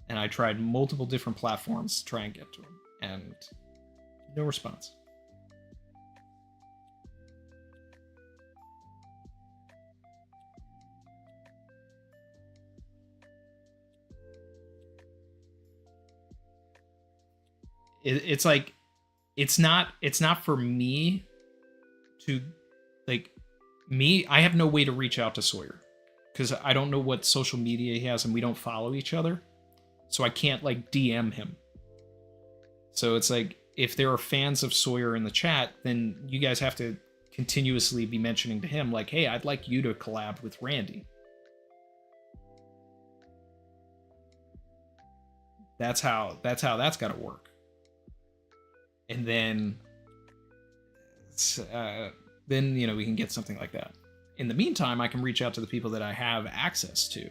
And I tried multiple different platforms to try and get to him, and no response. It's like, it's not for me to, like, me, I have no way to reach out to Sawyer because I don't know what social media he has and we don't follow each other. So I can't, like, DM him. So it's like, if there are fans of Sawyer in the chat, then you guys have to continuously be mentioning to him, like, hey, I'd like you to collab with Randy. That's how that's got to work. And then you know, we can get something like that. In the meantime, I can reach out to the people that I have access to.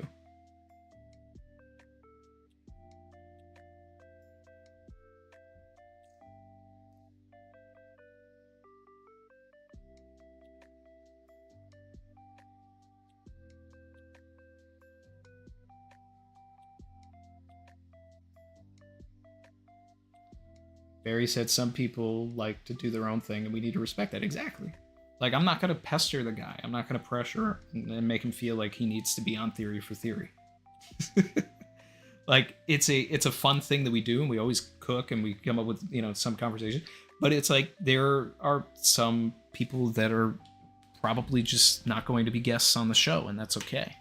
Barry said some people like to do their own thing and we need to respect that. Exactly. Like, I'm not going to pester the guy. I'm not going to pressure and make him feel like he needs to be on Theory for Theory. Like, it's a fun thing that we do, and we always cook and we come up with, you know, some conversation. But it's like, there are some people that are probably just not going to be guests on the show, and that's okay.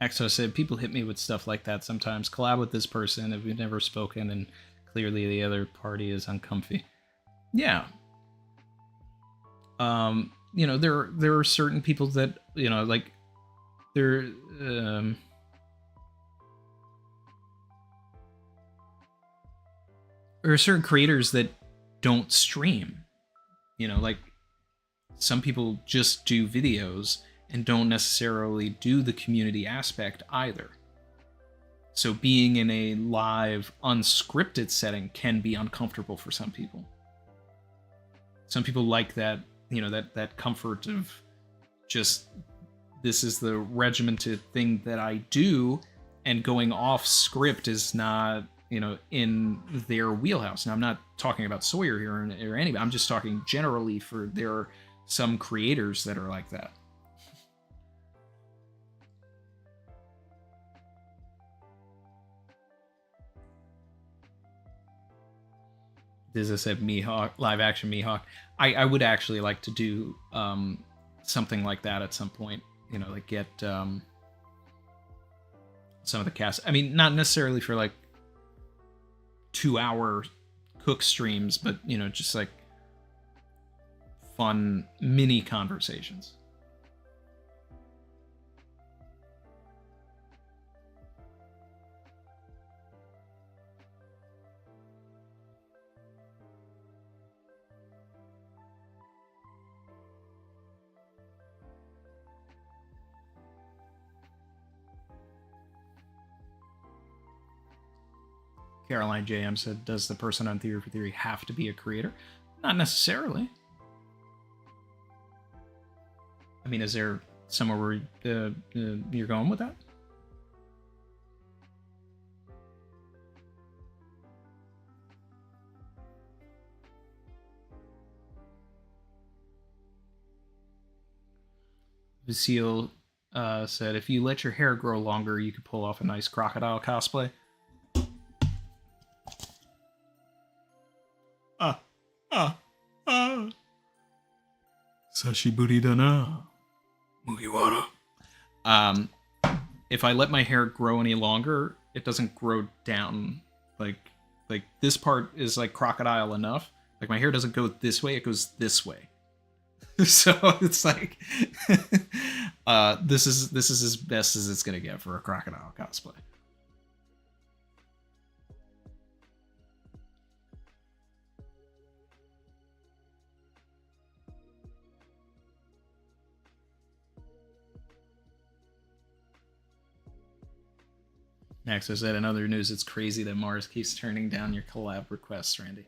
Exo said, people hit me with stuff like that sometimes. Collab with this person if we've never spoken and clearly the other party is uncomfy. Yeah. You know, there are certain people that, you know, like, there are certain creators that don't stream. You know, like, some people just do videos and don't necessarily do the community aspect either. So being in a live, unscripted setting can be uncomfortable for some people. Some people like that, you know, that comfort of just, this is the regimented thing that I do, and going off script is not, you know, in their wheelhouse. Now, I'm not talking about Sawyer here or anybody. I'm just talking generally for, there are some creators that are like that. Dizza said Mihawk, live action Mihawk. I would actually like to do something like that at some point. You know, like get some of the cast. I mean, not necessarily for like 2-hour cook streams, but, you know, just like fun mini conversations. Caroline JM said, does the person on Theory for Theory have to be a creator? Not necessarily. I mean, is there somewhere where you're going with that? Vasile said, if you let your hair grow longer, you could pull off a nice crocodile cosplay. Sashiburi da na. Mugiwara. If I let my hair grow any longer, it doesn't grow down. Like this part is like crocodile enough. Like my hair doesn't go this way, it goes this way. So it's like this is as best as it's gonna get for a crocodile cosplay. Max said, in other news, it's crazy that Mars keeps turning down your collab requests, Randy.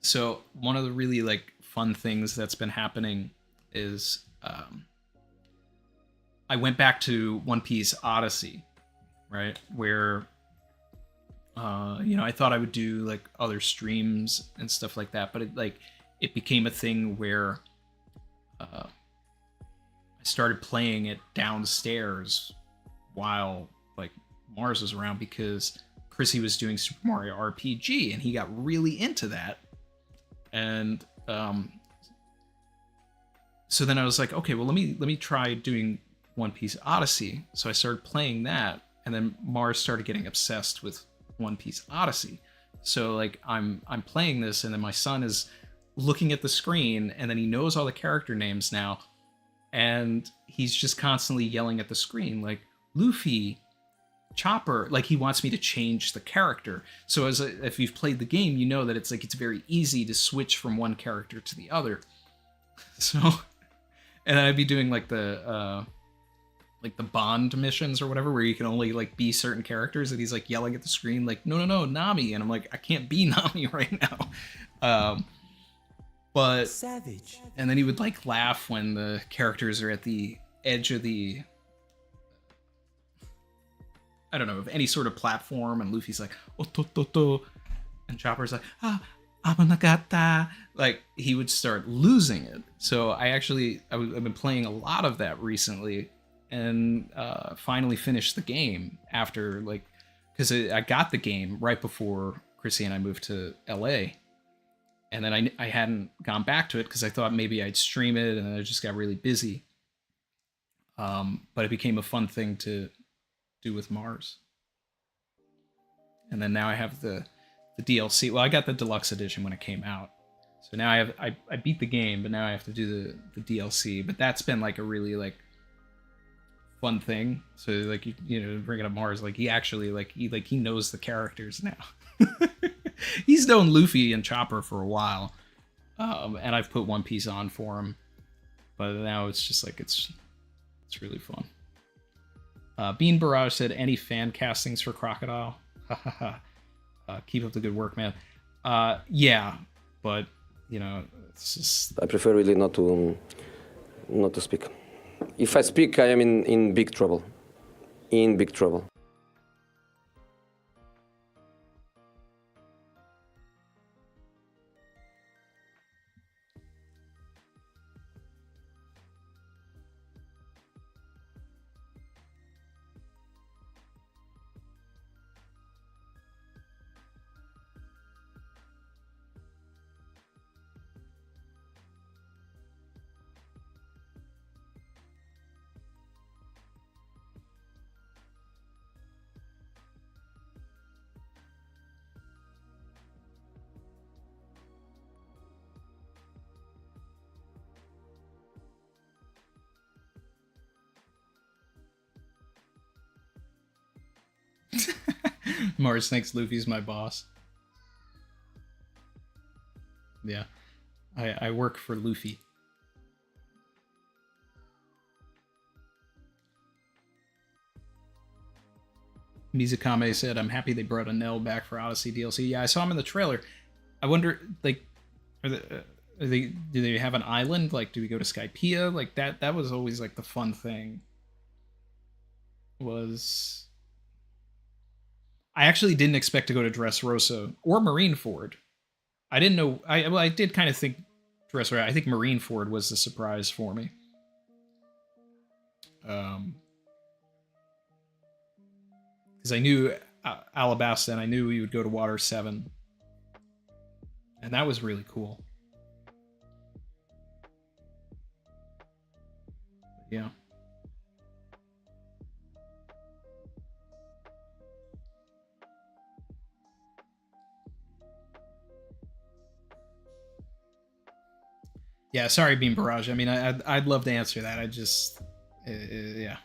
So one of the really like fun things that's been happening is I went back to One Piece Odyssey, right? Where I thought I would do like other streams and stuff like that, but it became a thing where I started playing it downstairs while like Mars was around, because Chrissy was doing Super Mario RPG and he got really into that. And so then I was like, okay, well let me try doing One Piece Odyssey. So I started playing that, and then Mars started getting obsessed with One Piece Odyssey. So like I'm playing this, and then my son is looking at the screen, and then he knows all the character names now, and he's just constantly yelling at the screen like Luffy, Chopper. Like he wants me to change the character. So if you've played the game, you know that it's very easy to switch from one character to the other. So, and I'd be doing like the Bond missions or whatever, where you can only like be certain characters, and he's like yelling at the screen like no Nami, and I'm like, I can't be Nami right now. But Savage. And then he would like laugh when the characters are at the edge of the, I don't know, of any sort of platform, and Luffy's like otototo, and Chopper's like amanagata. Like he would start losing it. So I've been playing a lot of that recently, and finally finished the game after because I got the game right before Chrissy and I moved to LA, and then I hadn't gone back to it because I thought maybe I'd stream it, and then I just got really busy. But it became a fun thing to do with Mars. And then now I have the DLC. Well, I got the deluxe edition when it came out, so now I beat the game, but now I have to do the DLC. But that's been like a really like fun thing. So like bringing up Mars, like he actually he knows the characters now. He's known Luffy and Chopper for a while, and I've put One Piece on for him, but now it's just like it's really fun. Bean Barrage said, any fan castings for Crocodile? Keep up the good work, man. Yeah, but it's just, I prefer really not to speak. If I speak, I am in big trouble. In big trouble. Mars thinks Luffy's my boss. Yeah, I work for Luffy. Mizukame said, I'm happy they brought Anel back for Odyssey DLC. Yeah, I saw him in the trailer. I wonder, like, do they have an island? Like, do we go to Skypiea? Like, that was always, like, the fun thing. I actually didn't expect to go to Dressrosa or Marineford. I didn't know. I did kind of think Dressrosa. I think Marineford was the surprise for me. Because I knew Alabasta, and I knew we would go to Water 7. And that was really cool. Yeah. Yeah, sorry, Beam Barrage. I mean, I'd love to answer that. I just, yeah.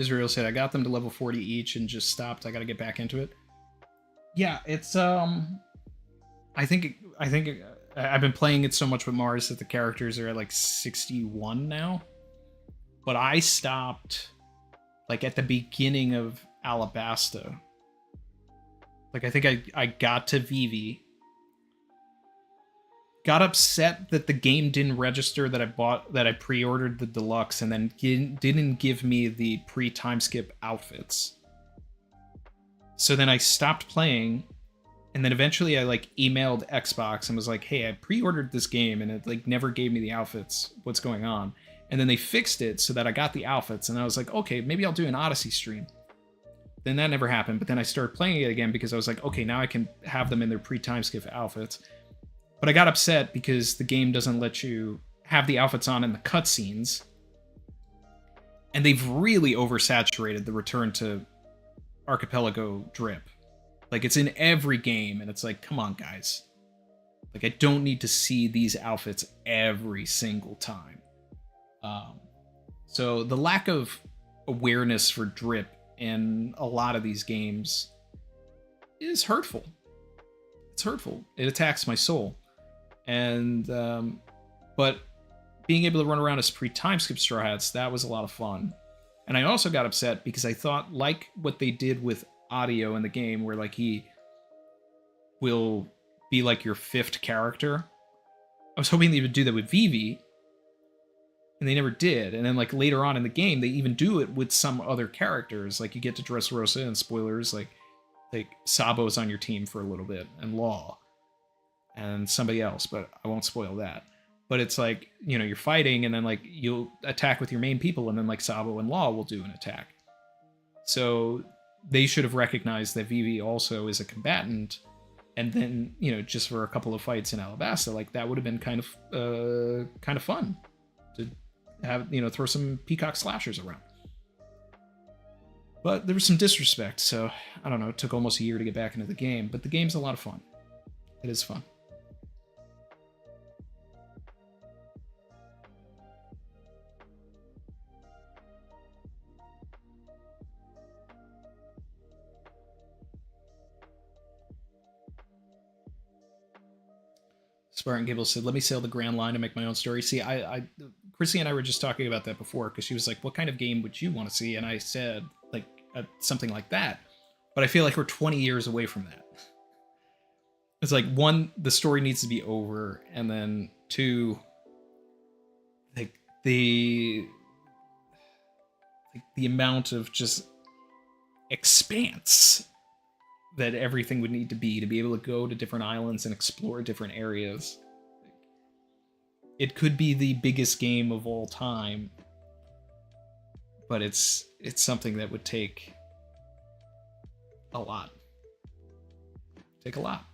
Israel said, I got them to level 40 each and just stopped. I got to get back into it. Yeah, it's, I think I've been playing it so much with Mars that the characters are at like 61 now. But I stopped like at the beginning of Alabasta. Like I think I got to Vivi. Got upset that the game didn't register that I pre-ordered the deluxe and then didn't give me the pre-time skip outfits. So then I stopped playing, and then eventually I like emailed Xbox and was like, hey, I pre-ordered this game and it like never gave me the outfits. What's going on? And then they fixed it so that I got the outfits, and I was like, okay, maybe I'll do an Odyssey stream. Then that never happened, but then I started playing it again because I was like, okay, now I can have them in their pre-time skip outfits. But I got upset because the game doesn't let you have the outfits on in the cutscenes. And they've really oversaturated the return to Archipelago drip. Like, it's in every game, and it's like, come on, guys. Like, I don't need to see these outfits every single time. So the lack of awareness for drip in a lot of these games is hurtful. It's hurtful. It attacks my soul. And but being able to run around as pre-time skip Straw Hats, that was a lot of fun. And I also got upset because I thought, like what they did with audio in the game, where like he will be like your fifth character. I was hoping they would do that with Vivi, and they never did. And then like later on in the game, they even do it with some other characters. Like you get to Dressrosa, and spoilers, like Sabo's on your team for a little bit, and Law, and somebody else, but I won't spoil that. But it's like, you know, you're fighting, and then like you'll attack with your main people, and then like Sabo and Law will do an attack. So they should have recognized that Vivi also is a combatant, and then, you know, just for a couple of fights in Alabasta, like that would have been kind of fun to have, you know, throw some Peacock slashers around. But there was some disrespect, so I don't know, it took almost a year to get back into the game, but the game's a lot of fun. It is fun. Spartan Gable said, let me sail the Grand Line and make my own story. See, Chrissy and I were just talking about that before, because she was like, what kind of game would you want to see? And I said, like, something like that. But I feel like we're 20 years away from that. It's like, one, the story needs to be over, and then two, like the amount of just expanse that everything would need to be able to go to different islands and explore different areas. It could be the biggest game of all time, but it's something that would take a lot. Take a lot.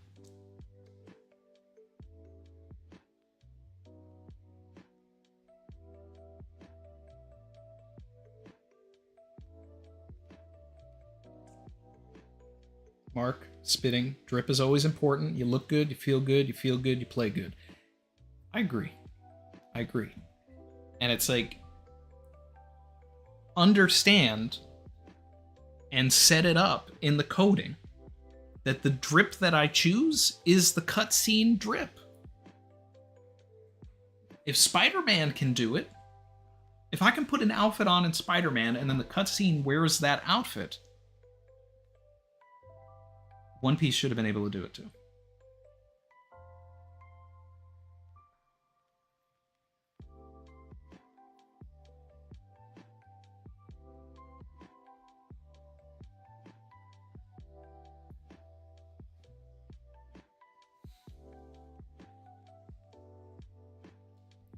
Mark, spitting, drip is always important. You look good, you feel good, you play good. I agree. And it's like, understand and set it up in the coding that the drip that I choose is the cutscene drip. If Spider-Man can do it, if I can put an outfit on in Spider-Man and then the cutscene wears that outfit, One Piece should have been able to do it too.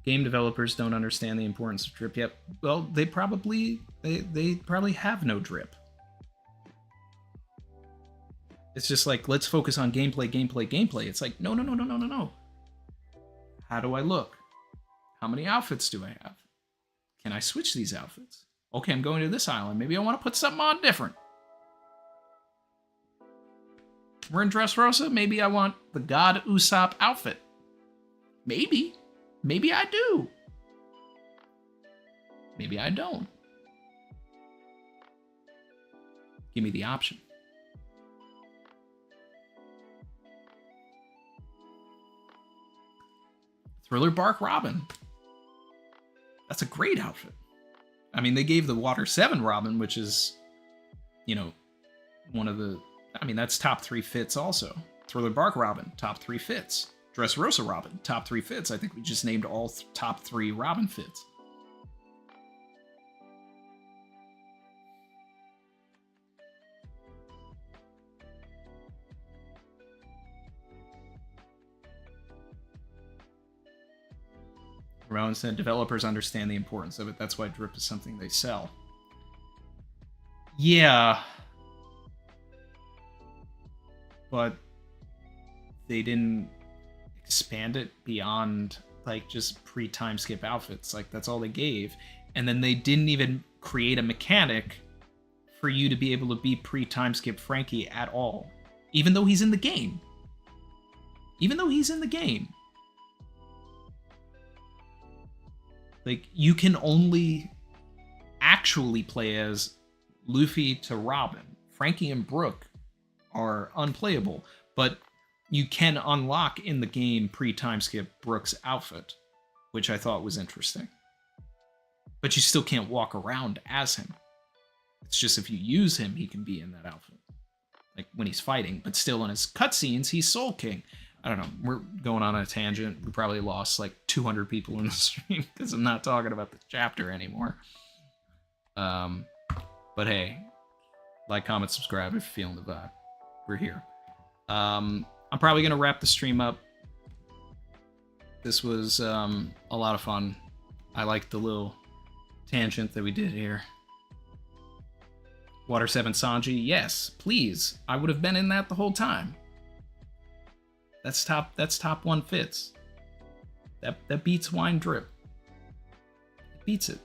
Game developers don't understand the importance of drip yet. Well, they probably have no drip. It's just like, let's focus on gameplay, gameplay, gameplay. It's like, no. How do I look? How many outfits do I have? Can I switch these outfits? Okay, I'm going to this island. Maybe I want to put something on different. We're in Dressrosa. Maybe I want the God Usopp outfit. Maybe. Maybe I do. Maybe I don't. Give me the option. Thriller Bark Robin. That's a great outfit. I mean, they gave the Water 7 Robin, which is, you know, one of the... I mean, that's top 3 fits also. Thriller Bark Robin, top 3 fits. Dressrosa Robin, top 3 fits. I think we just named all top 3 Robin fits. Rowan said developers understand the importance of it. That's why drip is something they sell. Yeah. But they didn't expand it beyond like just pre-time skip outfits. Like that's all they gave. And then they didn't even create a mechanic for you to be able to be pre-time skip Frankie at all. Even though he's in the game. Even though he's in the game. Like, you can only actually play as Luffy to Robin. Frankie and Brook are unplayable, but you can unlock in the game pre-time skip Brook's outfit, which I thought was interesting. But you still can't walk around as him. It's just if you use him, he can be in that outfit. Like, when he's fighting, but still in his cutscenes, he's Soul King. I don't know, we're going on a tangent. We probably lost like 200 people in the stream because I'm not talking about the chapter anymore. But hey, like, comment, subscribe if you're feeling the vibe. We're here. I'm probably going to wrap the stream up. This was a lot of fun. I liked the little tangent that we did here. Water 7 Sanji, yes, please. I would have been in that the whole time. That's top 1 fits. That beats Wine Drip. It beats it.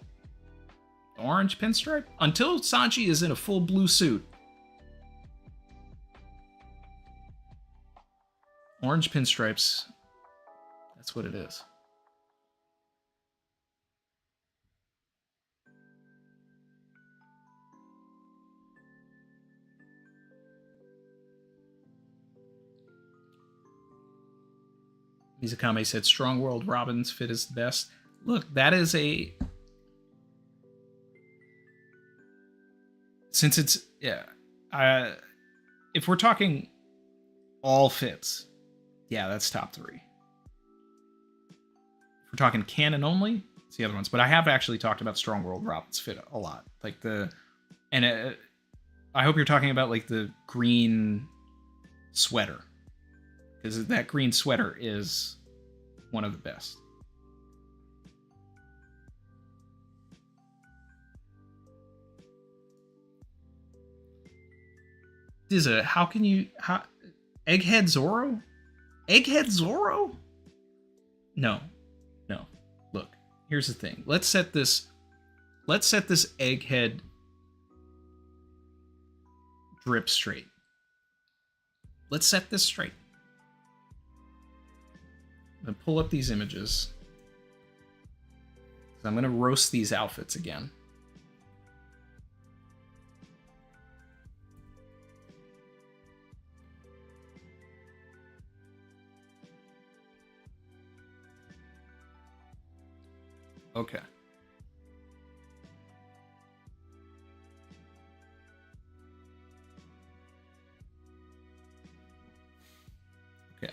The orange pinstripe? Until Sanji is in a full blue suit. Orange pinstripes. That's what it is. Mizukame said, Strong World Robin's fit is the best. Look, that is a... Since it's... Yeah. If we're talking all fits, yeah, that's top 3. If we're talking canon only, it's the other ones. But I have actually talked about Strong World Robin's fit a lot. Like the... And I hope you're talking about like the green sweater. Because that green sweater is one of the best. Dizza, how can you... Egghead Zoro? Egghead Zoro? No. Look, here's the thing. Let's set this Egghead drip straight. Let's set this straight. I'm going to pull up these images. I'm going to roast these outfits again. Okay. Okay.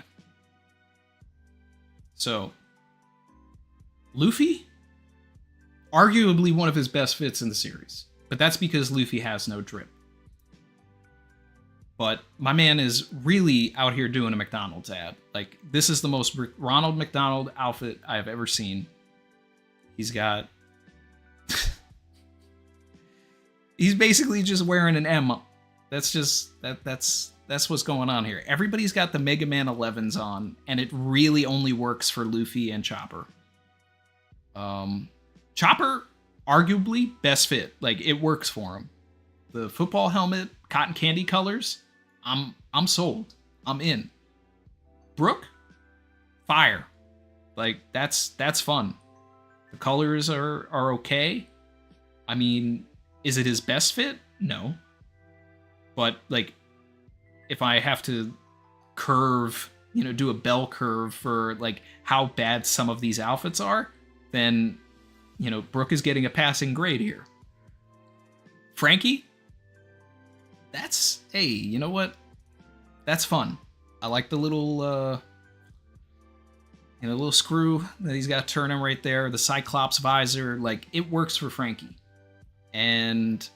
So, Luffy, arguably one of his best fits in the series, but that's because Luffy has no drip. But my man is really out here doing a McDonald's ad. Like, this is the most Ronald McDonald outfit I have ever seen. He's got... he's basically just wearing an M. That's just... That's what's going on here. Everybody's got the Mega Man 11s on, and it really only works for Luffy and Chopper. Chopper, arguably, best fit. Like, it works for him. The football helmet, cotton candy colors, I'm sold. I'm in. Brook, fire. Like, that's fun. The colors are okay. I mean, is it his best fit? No. But, like, if I have to curve, do a bell curve for, like, how bad some of these outfits are, then, Brook is getting a passing grade here. Frankie? Hey, you know what? That's fun. I like the little, little screw that he's got turning right there. The Cyclops visor, like, it works for Frankie. And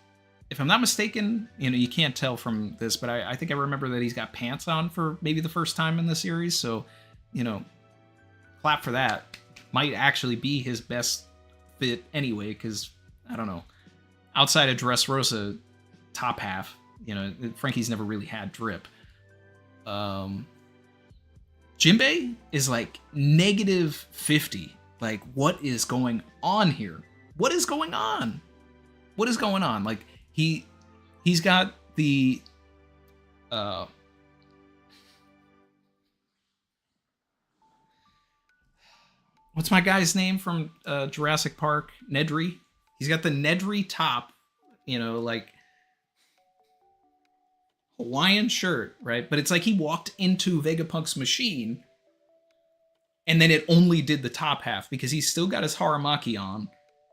if I'm not mistaken, you can't tell from this, but I think I remember that he's got pants on for maybe the first time in the series. So, clap for that. Might actually be his best fit anyway, because, I don't know. Outside of Dressrosa top half, Frankie's never really had drip. Jinbei is like -50. Like, what is going on here? What is going on? What is going on? Like, he's got the what's my guy's name from Jurassic Park? Nedry. He's got the Nedry top, like Hawaiian shirt, right? But it's like he walked into Vegapunk's machine and then it only did the top half because he's still got his Haramaki on,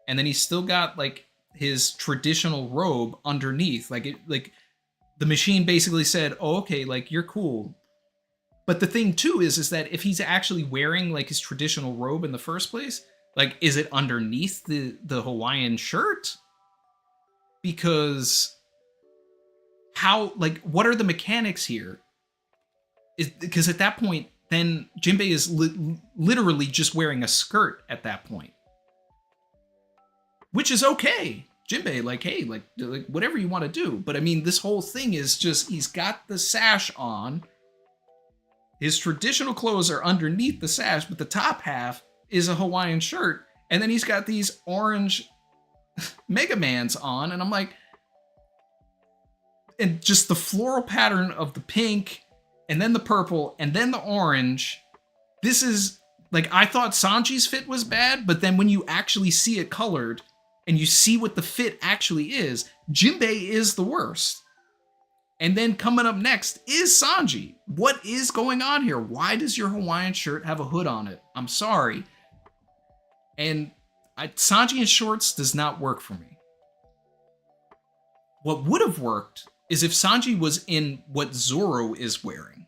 and then he's still got like his traditional robe underneath. Like the machine basically said, "Oh, okay, like you're cool." But the thing too is that if he's actually wearing like his traditional robe in the first place, like, is it underneath the Hawaiian shirt? Because how, like, what are the mechanics here? Because at that point, then Jinbei is literally just wearing a skirt at that point. Which is okay. Jinbei, like, hey, like whatever you want to do. But I mean, this whole thing is just, he's got the sash on. His traditional clothes are underneath the sash, but the top half is a Hawaiian shirt. And then he's got these orange Mega Mans on. And I'm like, and just the floral pattern of the pink, and then the purple, and then the orange. This is, like, I thought Sanji's fit was bad, but then when you actually see it colored, and you see what the fit actually is, Jinbei is the worst. And then coming up next is Sanji. What is going on here? Why does your Hawaiian shirt have a hood on it? I'm sorry. And Sanji in shorts does not work for me. What would have worked is if Sanji was in what Zoro is wearing.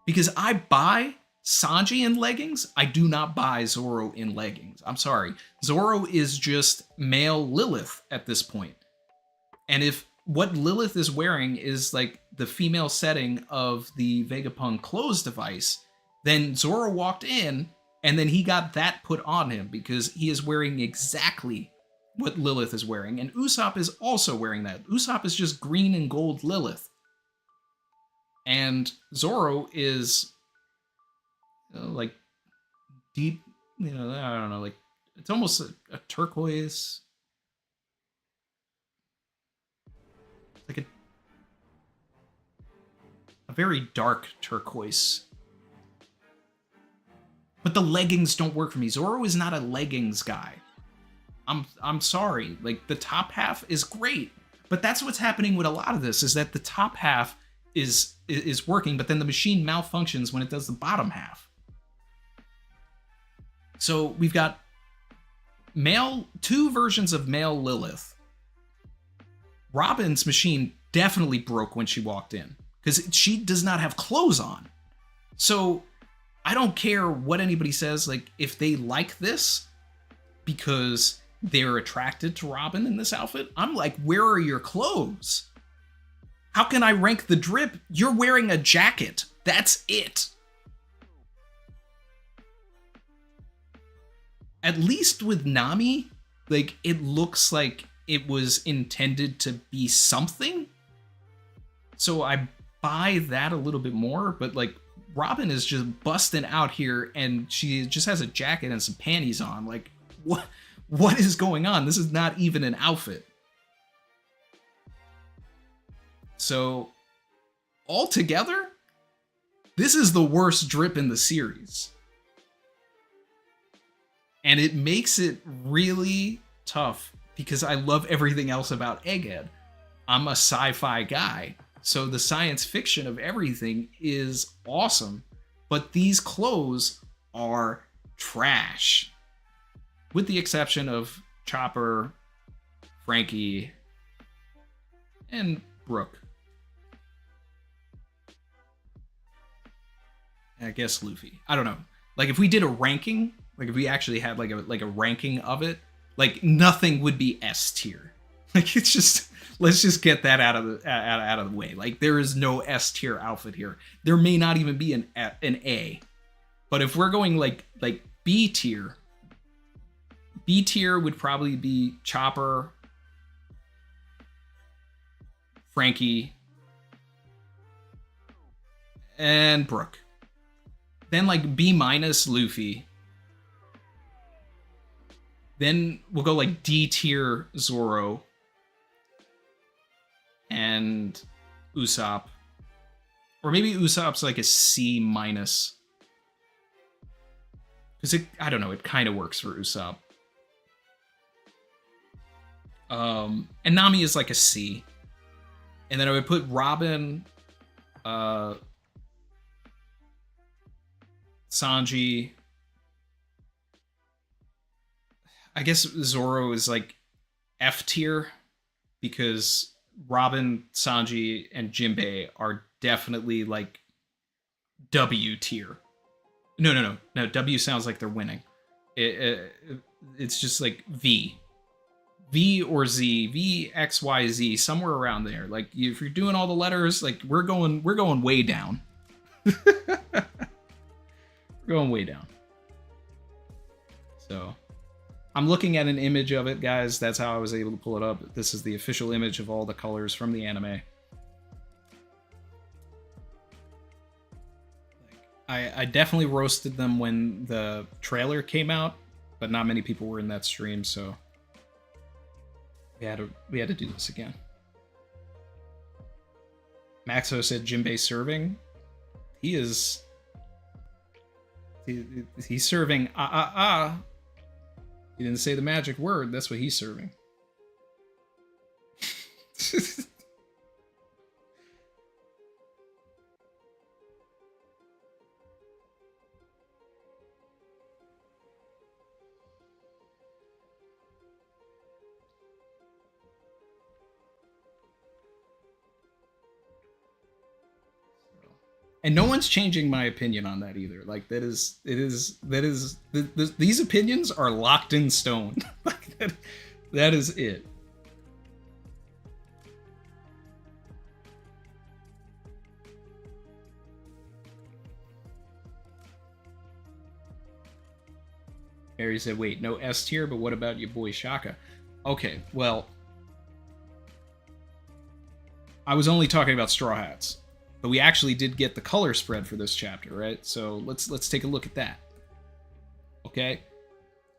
Because I buy Sanji in leggings, I do not buy Zoro in leggings. I'm sorry. Zoro is just male Lilith at this point. And if what Lilith is wearing is like the female setting of the Vegapunk clothes device, then Zoro walked in and then he got that put on him because he is wearing exactly what Lilith is wearing. And Usopp is also wearing that. Usopp is just green and gold Lilith. And Zoro is like deep, I don't know, like it's almost a turquoise, like a very dark turquoise. But the leggings don't work for me. Zoro is not a leggings guy. I'm sorry. Like, the top half is great, but that's what's happening with a lot of this, is that the top half is working, but then the machine malfunctions when it does the bottom half. So we've got two versions of male Lilith. Robin's machine definitely broke when she walked in because she does not have clothes on. So I don't care what anybody says, like, if they like this because they're attracted to Robin in this outfit, I'm like, where are your clothes? How can I rank the drip? You're wearing a jacket. That's it. at least with Nami, like, it looks like it was intended to be something. So I buy that a little bit more, but like Robin is just busting out here and she just has a jacket and some panties on. Like, what is going on? This is not even an outfit. So altogether, this is the worst drip in the series. And it makes it really tough because I love everything else about Egghead. I'm a sci-fi guy, so the science fiction of everything is awesome. But these clothes are trash. With the exception of Chopper, Frankie, and Brooke. I guess Luffy. I don't know. Like, if we did a ranking, like if we actually had like a ranking of it, like nothing would be S tier. Like, it's just, let's just get that out of the way. Like, there is no S tier outfit here. There may not even be an A. But if we're going like B tier would probably be Chopper, Frankie, and Brooke. Then like B minus Luffy. Then we'll go like D tier Zoro and Usopp. Or maybe Usopp's like a C minus. Because I don't know, it kind of works for Usopp. And Nami is like a C. And then I would put Robin, Sanji. I guess Zoro is like F tier because Robin, Sanji, and Jinbei are definitely like W tier. No. W sounds like they're winning. It's just like V or Z, V, X, Y, Z, somewhere around there. Like, if you're doing all the letters, like we're going way down. We're going way down. So I'm looking at an image of it, guys. That's how I was able to pull it up. This is the official image of all the colors from the anime. I definitely roasted them when the trailer came out, but not many people were in that stream, so we had to do this again. Maxo said Jinbei serving. He's serving He didn't say the magic word. That's what he's serving. And no one's changing my opinion on that either. Like, these opinions are locked in stone. Like, that is it. Harry said, wait, no S tier, but what about your boy Shaka? Okay, well, I was only talking about Straw Hats. But we actually did get the color spread for this chapter, right? So let's take a look at that. Okay.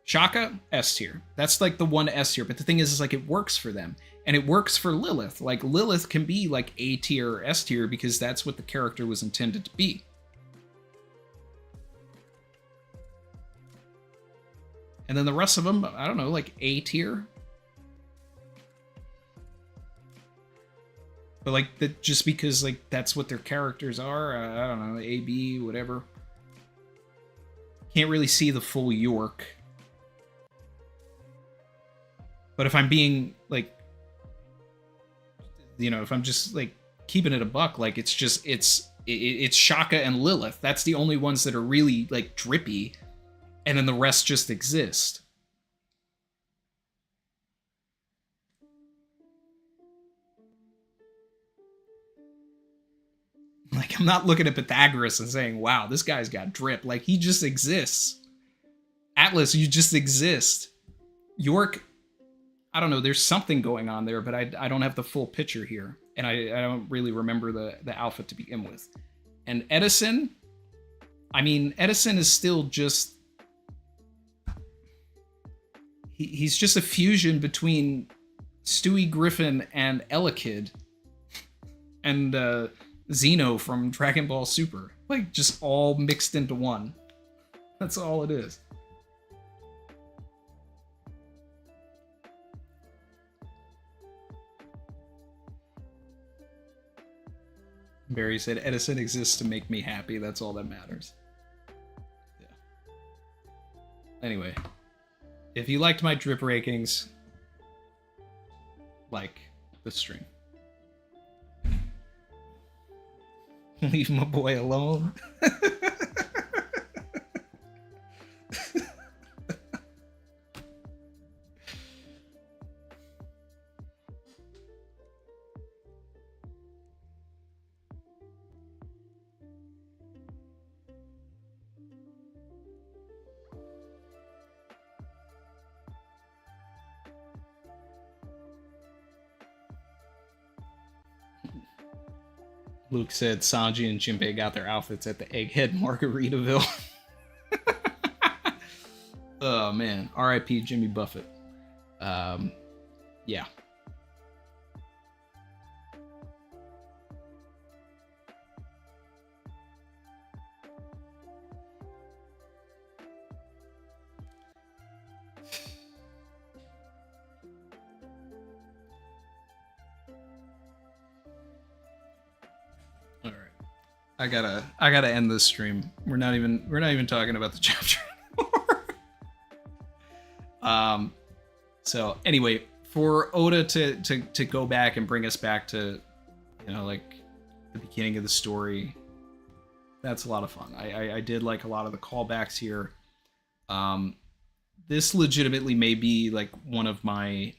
Shaka, S tier. That's like the one S tier. But the thing is like, it works for them. And it works for Lilith. Like, Lilith can be like A tier or S tier because that's what the character was intended to be. And then the rest of them, I don't know, like A tier. But like, that just because like that's what their characters are, I don't know, A, B, whatever. Can't really see the full York. But if I'm being like, you know, if I'm just like keeping it a buck, like it's Shaka and Lilith. That's the only ones that are really like drippy, and then the rest just exist. Like, I'm not looking at Pythagoras and saying, wow, this guy's got drip. Like, he just exists. Atlas, you just exist. York, I don't know, there's something going on there, but I don't have the full picture here. And I don't really remember the alpha to begin with. And Edison, I mean, Edison is still just... He's just a fusion between Stewie Griffin and Elekid and Xeno from Dragon Ball Super. Like, just all mixed into one. That's all it is. Barry said, Edison exists to make me happy. That's all that matters. Yeah. Anyway. If you liked my drip rankings, like the stream. Leave my boy alone. Luke said Sanji and Jinbei got their outfits at the Egghead Margaritaville. Oh man, R.I.P. Jimmy Buffett. Yeah. I gotta end this stream. We're not even talking about the chapter anymore. So anyway, for Oda to go back and bring us back to, you know, like the beginning of the story, that's a lot of fun. I did like a lot of the callbacks here. This legitimately may be like one of my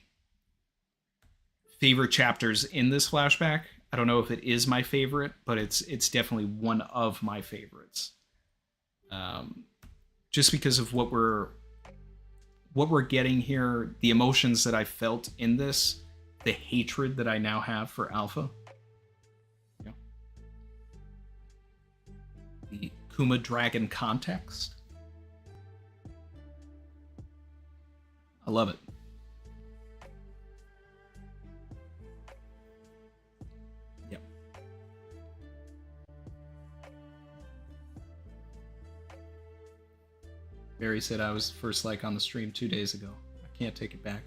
favorite chapters in this flashback. I don't know if it is my favorite, but it's definitely one of my favorites. Just because of what we're getting here, the emotions that I felt in this, the hatred that I now have for Alpha. You know, the Kuma Dragon context. I love it. Barry said I was first like on the stream 2 days ago. I can't take it back.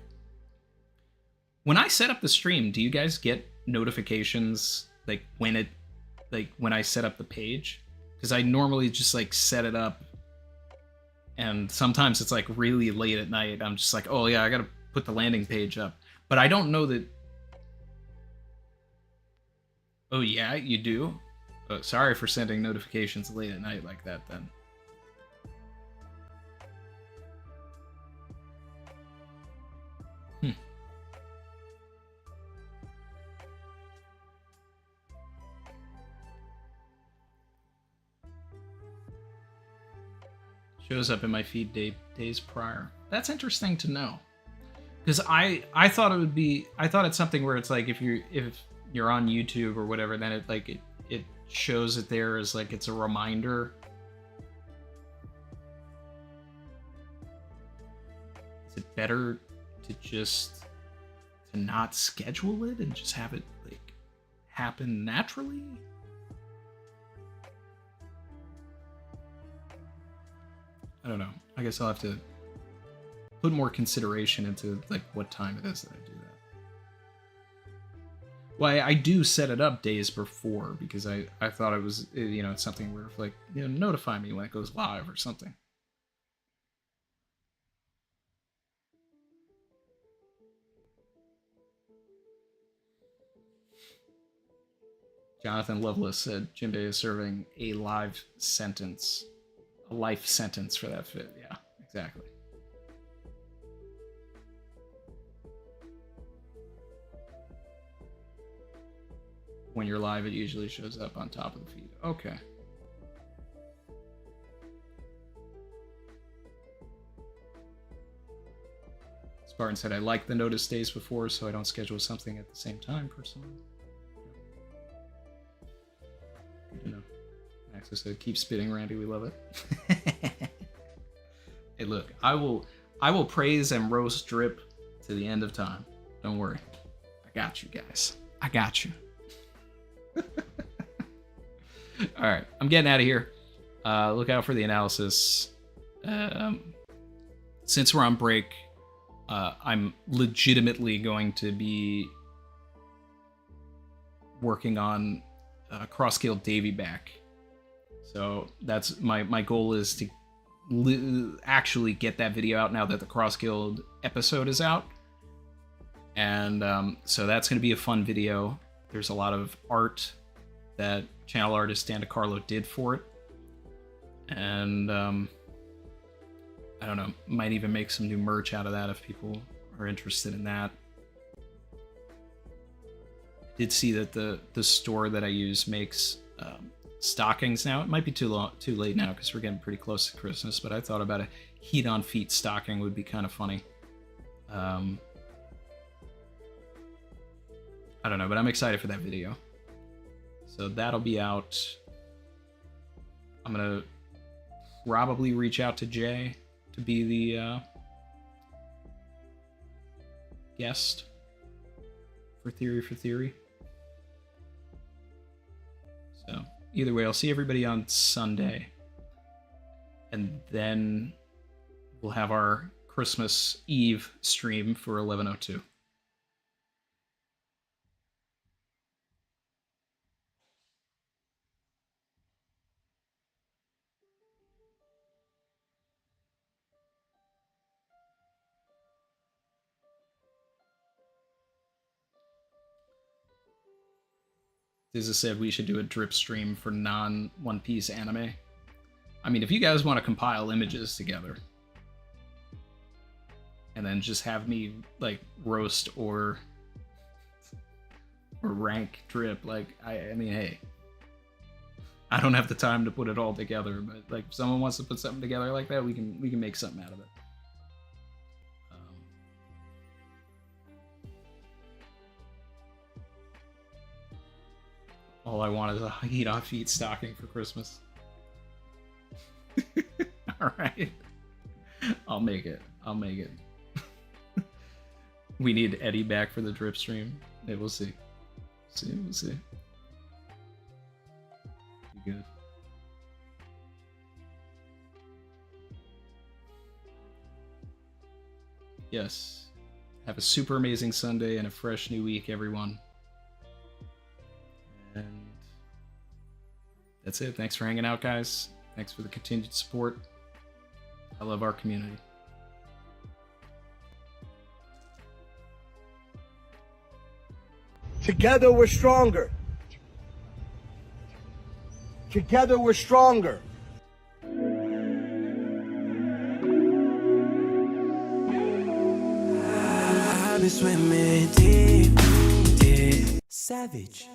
When I set up the stream, do you guys get notifications like when I set up the page? Because I normally just like set it up, and sometimes it's like really late at night. I'm just like, oh yeah, I gotta put the landing page up. But I don't know that. Oh yeah, you do? Oh, sorry for sending notifications late at night like that then. Shows up in my feed days prior. That's interesting to know, because I thought it would be, I thought it's something where it's like if you're on YouTube or whatever, then it shows it there as like it's a reminder. Is it better to not schedule it and just have it like happen naturally? I don't know. I guess I'll have to put more consideration into like what time it is that I do that. Well, I do set it up days before because I thought it was, you know, it's something where like, you know, notify me when it goes live or something. Jonathan Lovelace said Jinbei is serving a life sentence for that fit. Yeah, exactly. When you're live, it usually shows up on top of the feed. Okay. Spartan said, I like the notice days before, so I don't schedule something at the same time, personally. You know, Max said, keep spitting, Randy, we love it. Hey, look, I will praise and roast Drip to the end of time. Don't worry. I got you guys. I got you. Alright, I'm getting out of here. Look out for the analysis. Since we're on break, I'm legitimately going to be working on Cross-Scale Davy back. So that's my goal is to actually get that video out now that the Cross-Guild episode is out. And so that's going to be a fun video. There's a lot of art that channel artist Dan DeCarlo did for it. And I don't know, might even make some new merch out of that if people are interested in that. I did see that the store that I use makes stockings now. It might be too late now because we're getting pretty close to Christmas, but I thought about a heat on feet stocking would be kind of funny. I don't know, but I'm excited for that video. So that'll be out. I'm gonna probably reach out to Jay to be the guest for Theory. So either way, I'll see everybody on Sunday, and then we'll have our Christmas Eve stream for 11:02. Dizza said we should do a drip stream for non-One Piece anime. I mean, if you guys want to compile images together and then just have me like roast or rank drip, like I mean, hey, I don't have the time to put it all together, but like if someone wants to put something together like that, we can make something out of it. All I want is a heat on feet stocking for Christmas. Alright. I'll make it. We need Eddie back for the drip stream. Yeah, we'll see. We'll see. Be good. Yes. Have a super amazing Sunday and a fresh new week, everyone. And that's it. Thanks for hanging out, guys. Thanks for the continued support. I love our community. Together we're stronger. Together we're stronger. I've been swimming deep, deep. Savage.